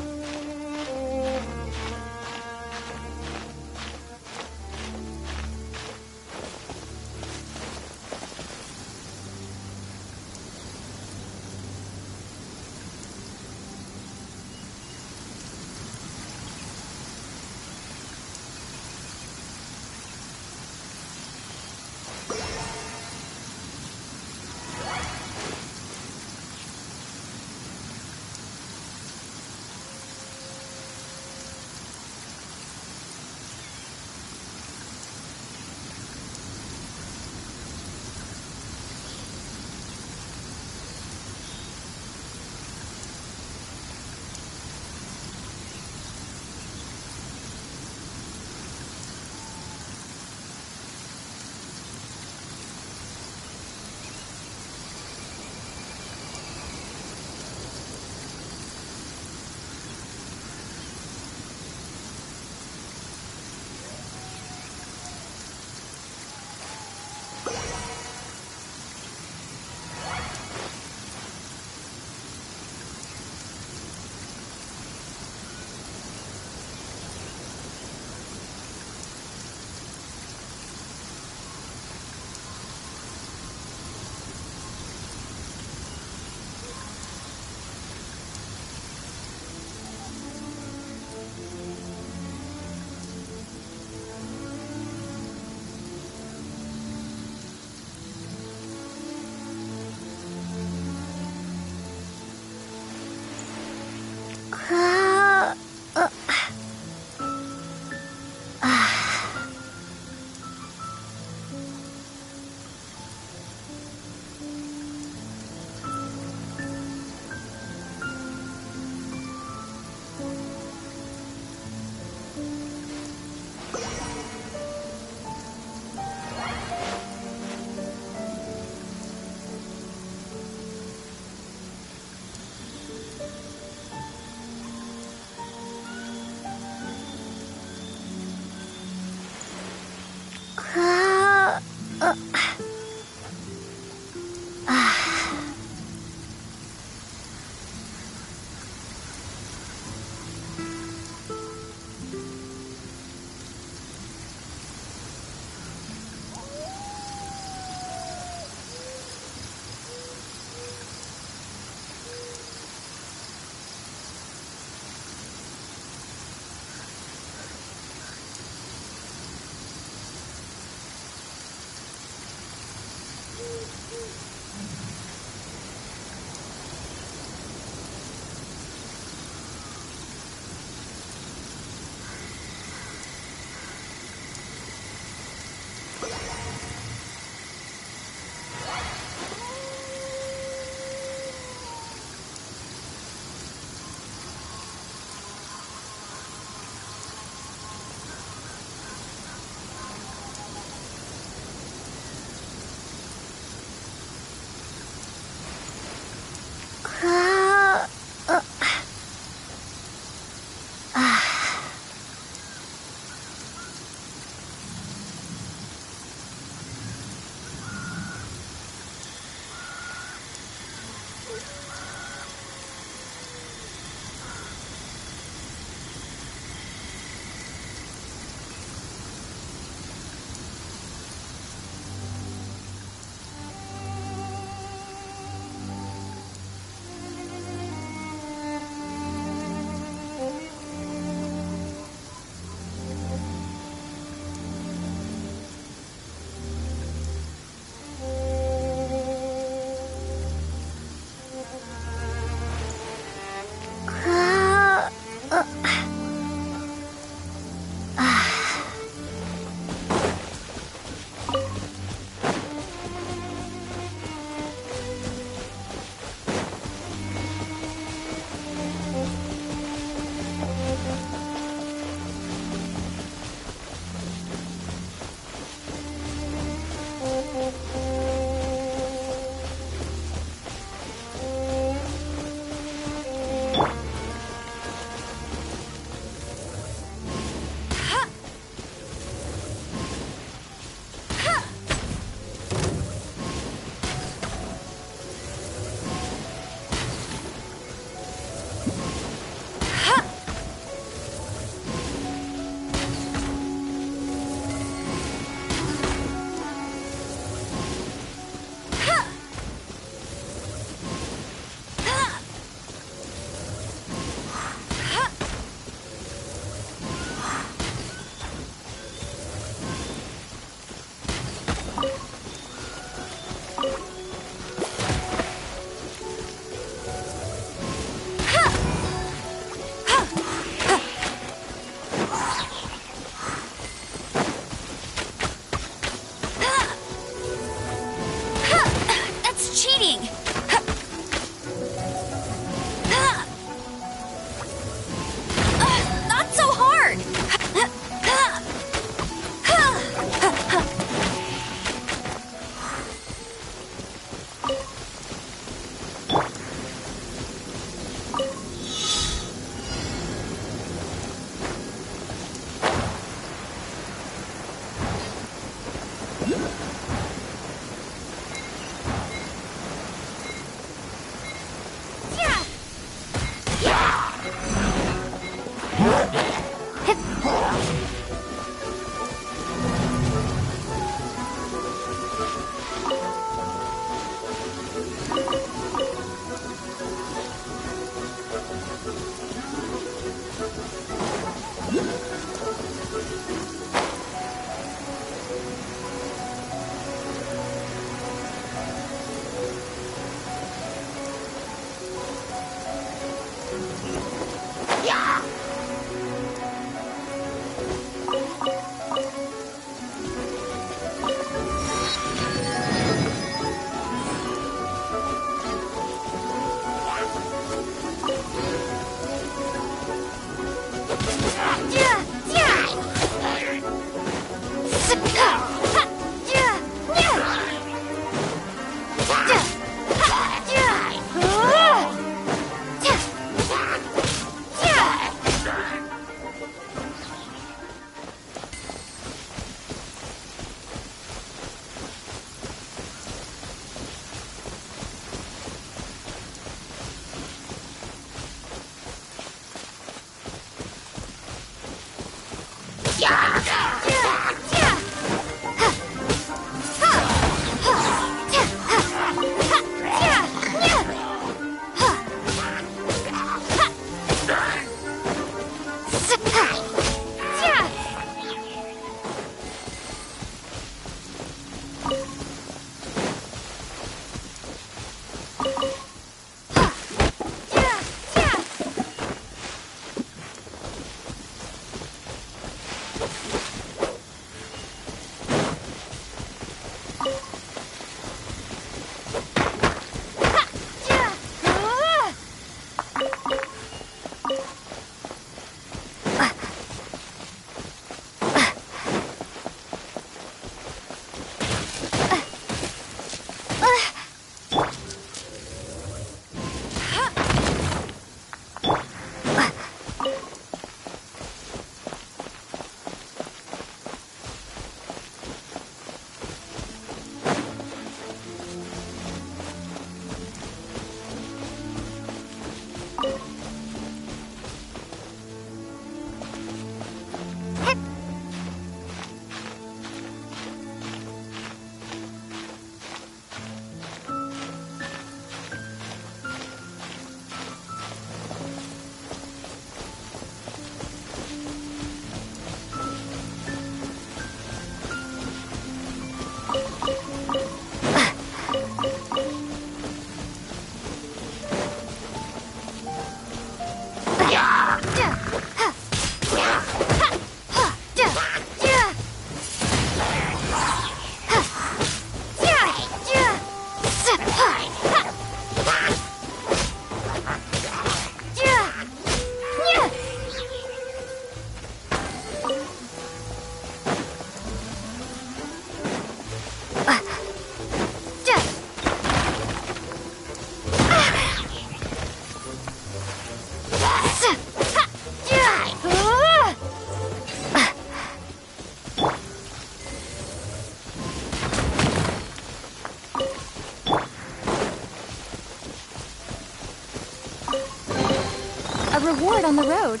reward on the road.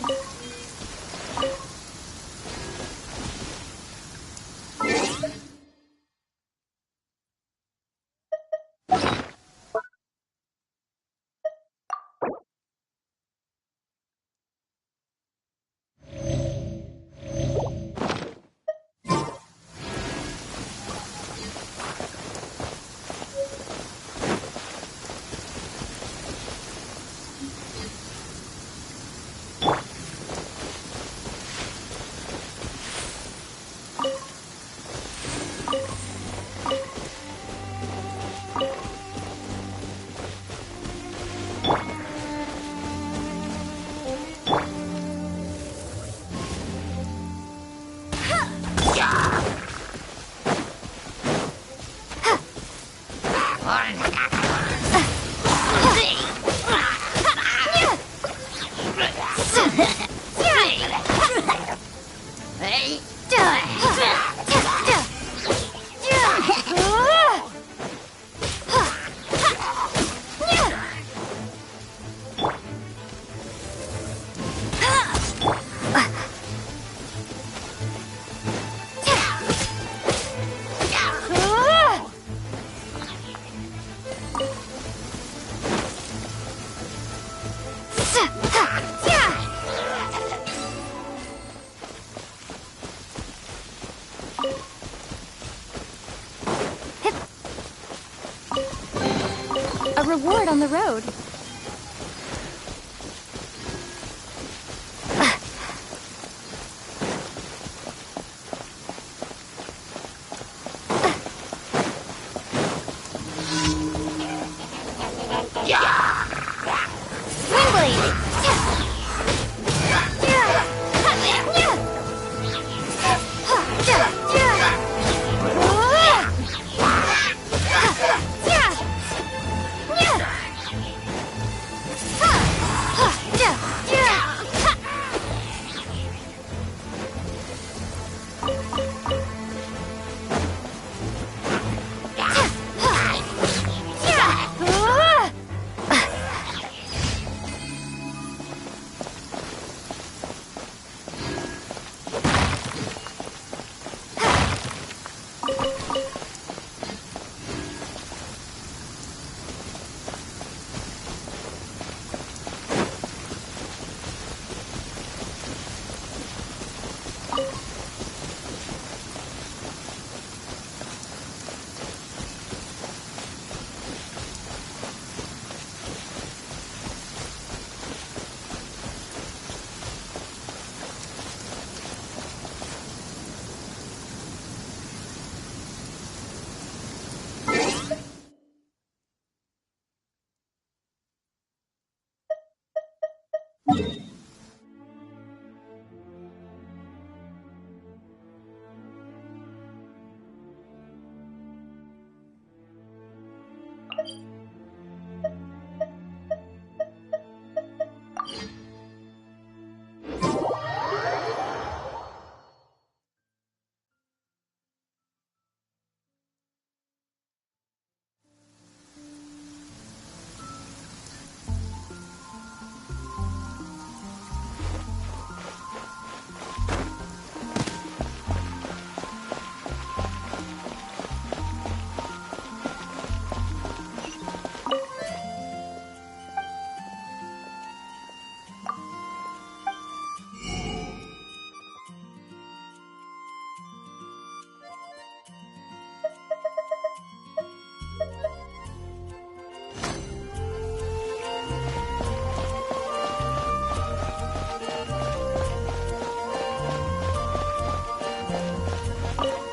A reward on the road.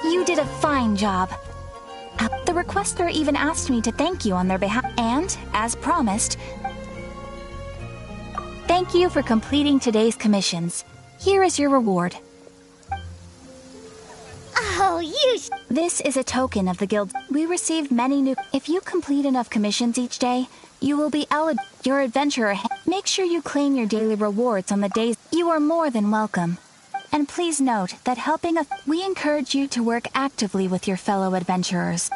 You did a fine job. The requester even asked me to thank you on their behalf. And, as promised, thank you for completing today's commissions. Here is your reward. Oh, This is a token of the guild. We received many new... If you complete enough commissions each day, you will be eligible. Your adventurer... Make sure you claim your daily rewards on the days... You are more than welcome. And please note that helping us... We encourage you to work actively with your fellow adventurers.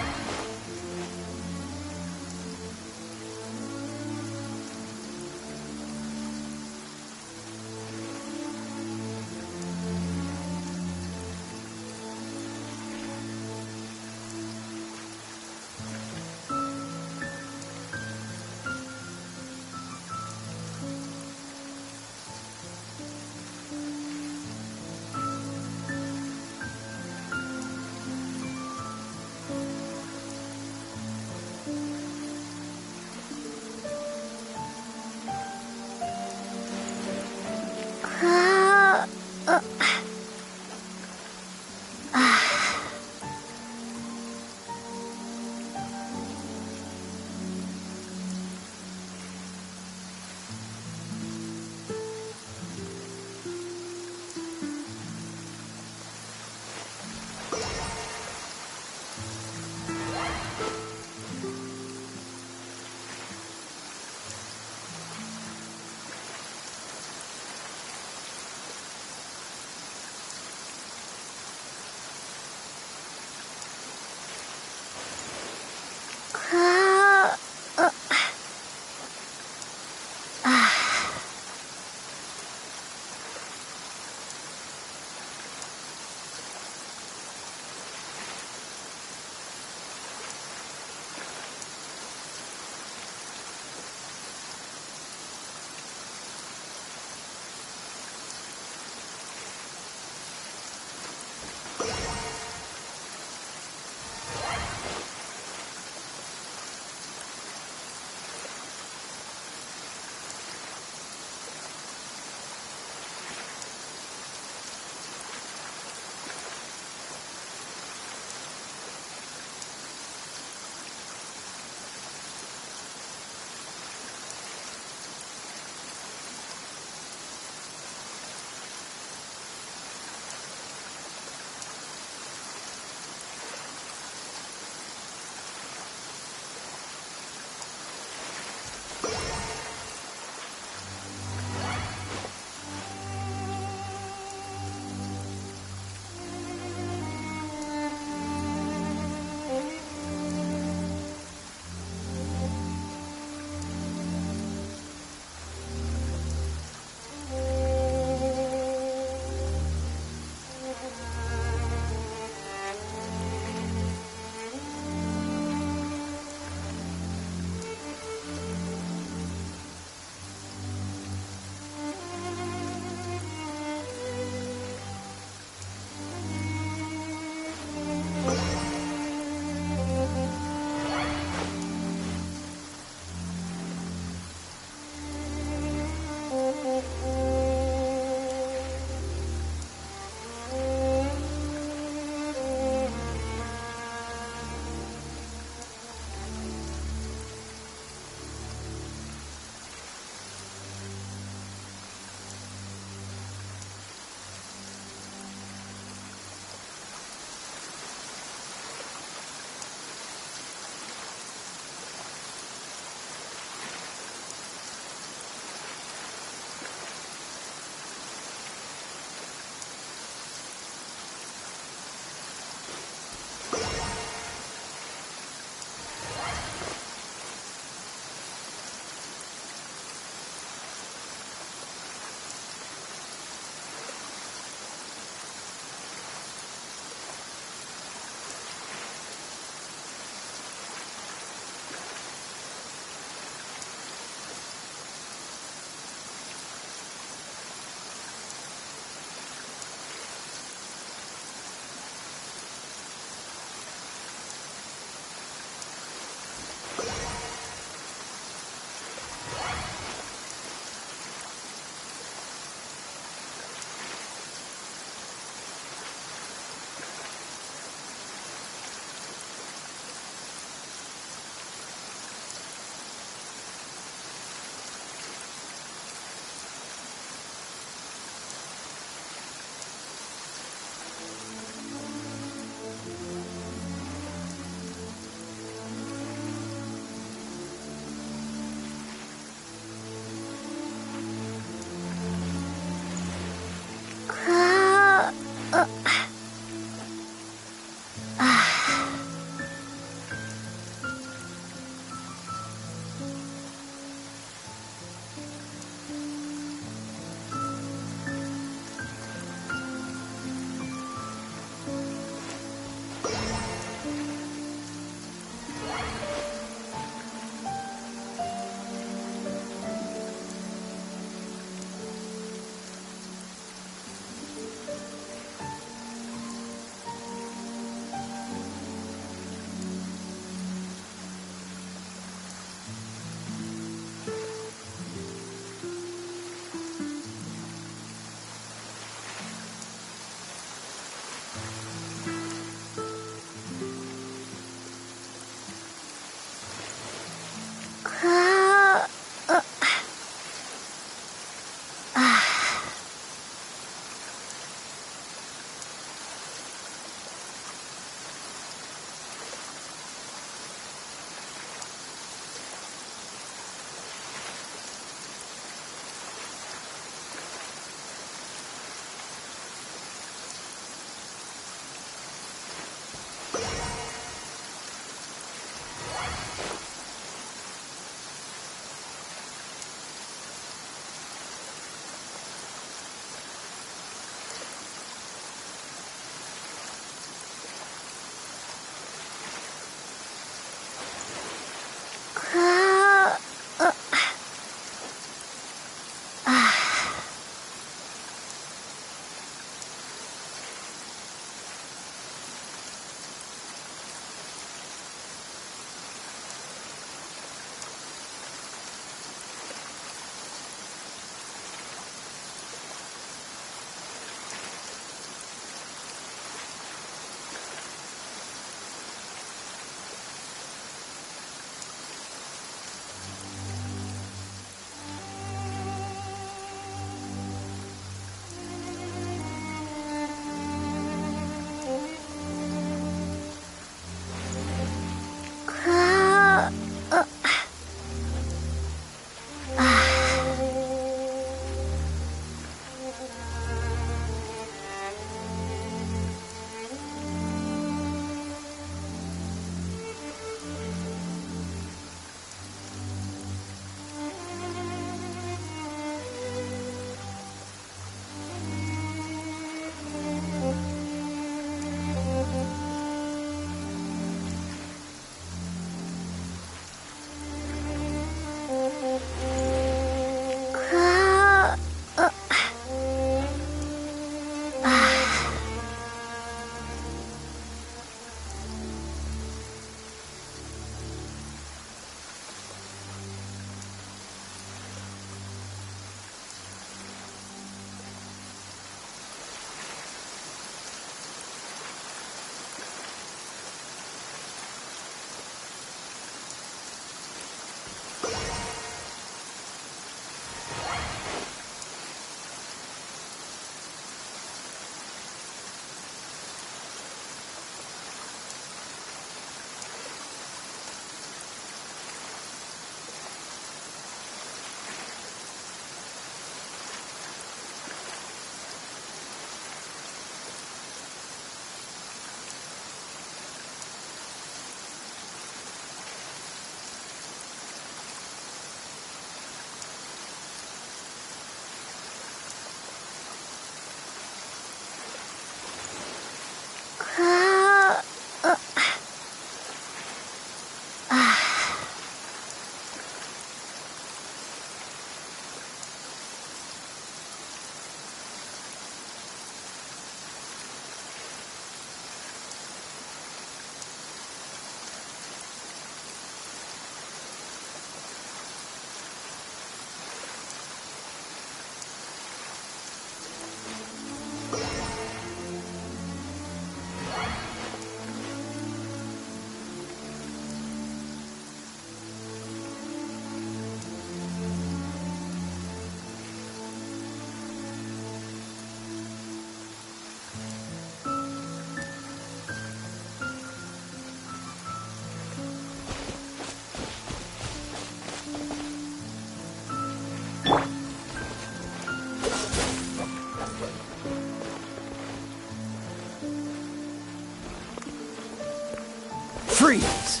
Freeze!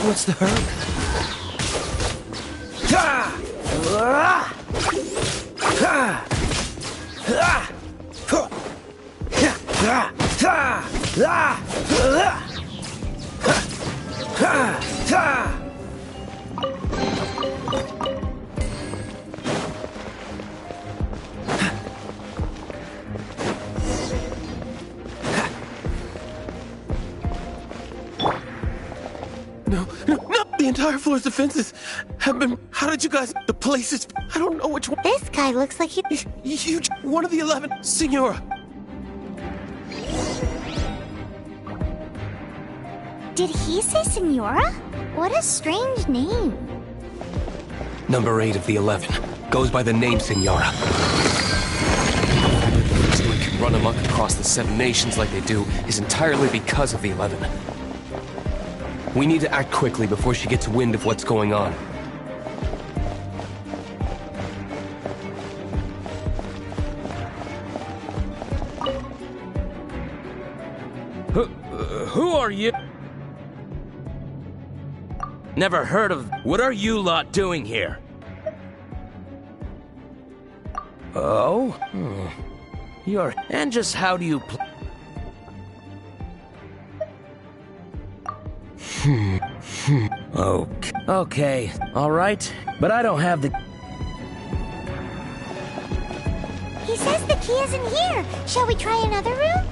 What's the hurry? No, the entire floor's defenses have been... How did you guys... The place is... I don't know which one... This guy looks like he... You... One of the 11... Senora! Did he say Senora? What a strange name. Number 8 of the 11. Goes by the name Senora. So we can run amok across the 7 nations like they do is entirely because of the 11. We need to act quickly before she gets wind of what's going on. Who are you? Never heard of... What are you lot doing here? Oh? You're... And just how do you Okay, alright. But I don't have the... He says the key isn't here. Shall we try another room?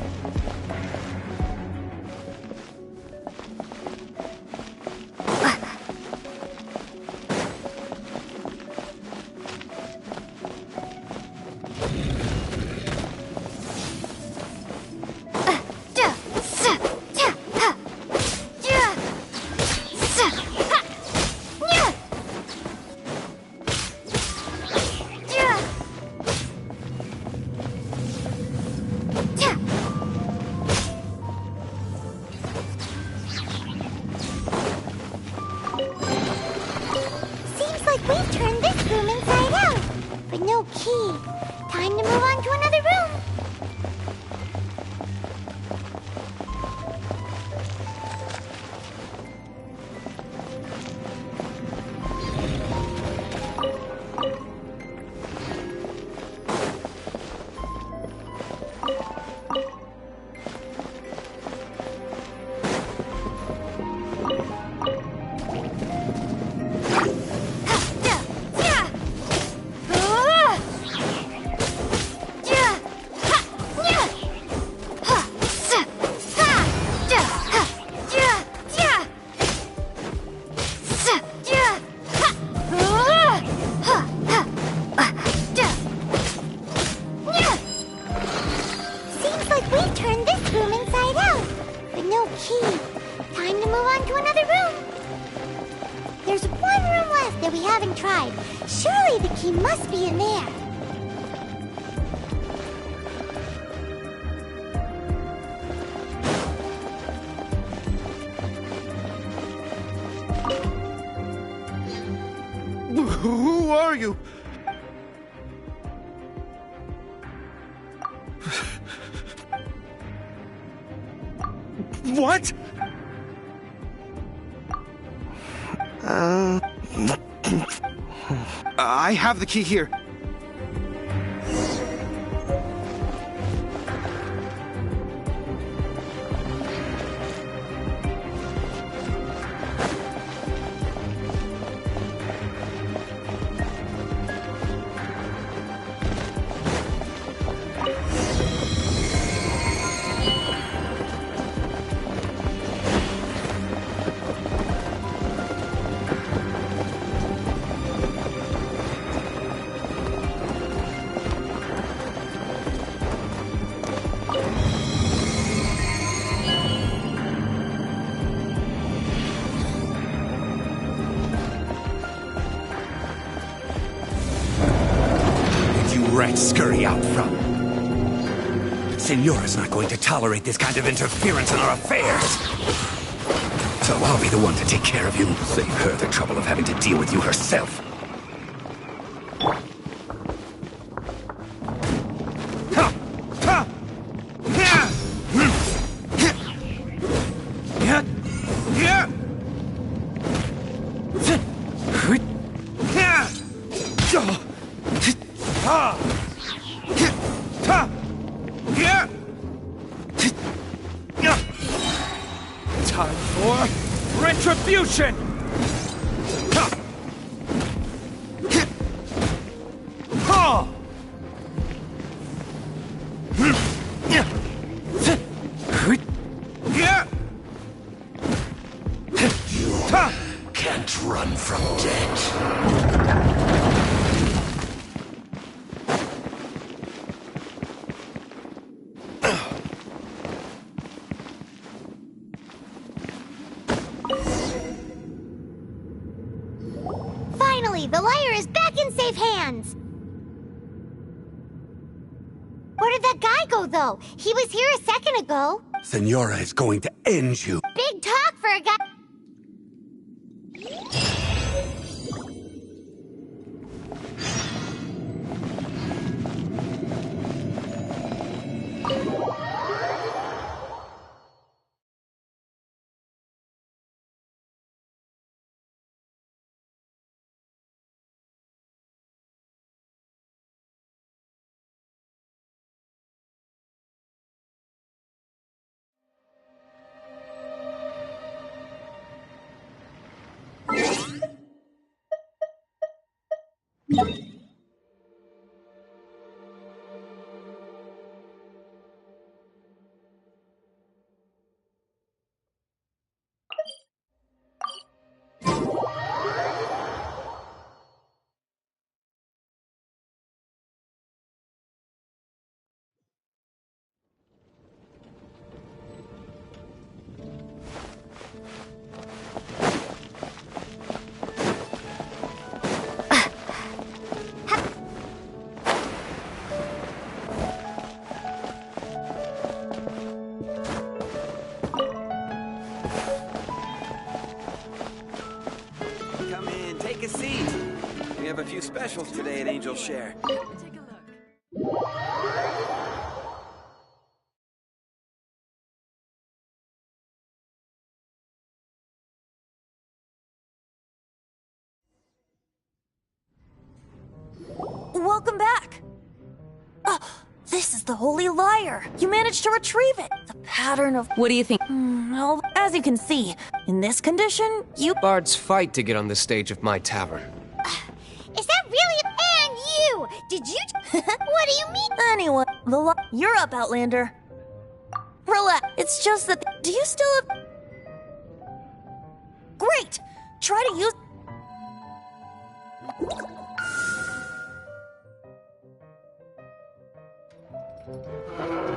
We've turned this room inside out, but no key. Time to move on to another room. Surely the key must be in there. Who are you? What? I have the key here. Rats scurry out from. Senora's not going to tolerate this kind of interference in our affairs. So I'll be the one to take care of you. Save her the trouble of having to deal with you herself. Time for retribution! Can't run from death. Finally, the liar is back in safe hands! Where did that guy go, though? He was here a second ago. Senora is going to end you. Big talk for a guy... Come in, take a seat. We have a few specials today at Angel Share. Take a look. Welcome back. This is the Holy Liar. You managed to retrieve it. The pattern of... What do you think? Well, as you can see, in this condition, you... Bards fight to get on the stage of my tavern. Is that really... And you! Did you... What do you mean? Anyway, you're up, Outlander. Relax. It's just that... Do you still have... Great! Try to use...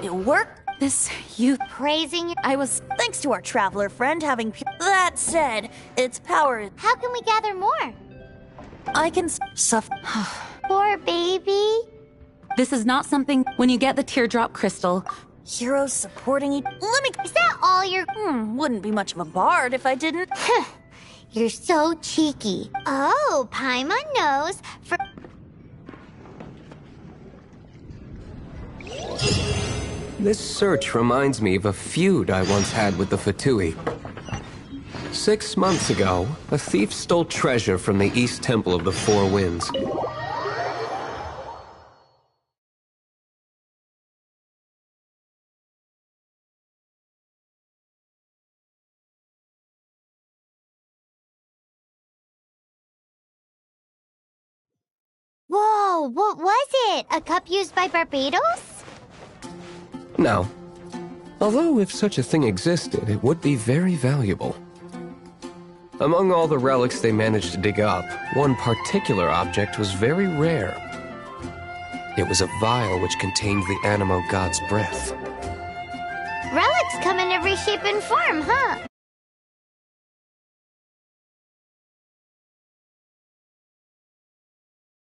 It worked. You praising you. I was... Thanks to our traveler friend having... That said, its power... How can we gather more? I can... Suffer... Poor baby. This is not something... When you get the teardrop crystal... Heroes supporting each... Let me... Is that all you're... Wouldn't be much of a bard if I didn't... You're so cheeky. Oh, Paimon knows. For... This search reminds me of a feud I once had with the Fatui. 6 months ago, a thief stole treasure from the East Temple of the Four Winds. Whoa, what was it? A cup used by Barbados? No. Although if such a thing existed, it would be very valuable. Among all the relics they managed to dig up, one particular object was very rare. It was a vial which contained the Animo god's breath. Relics come in every shape and form, huh?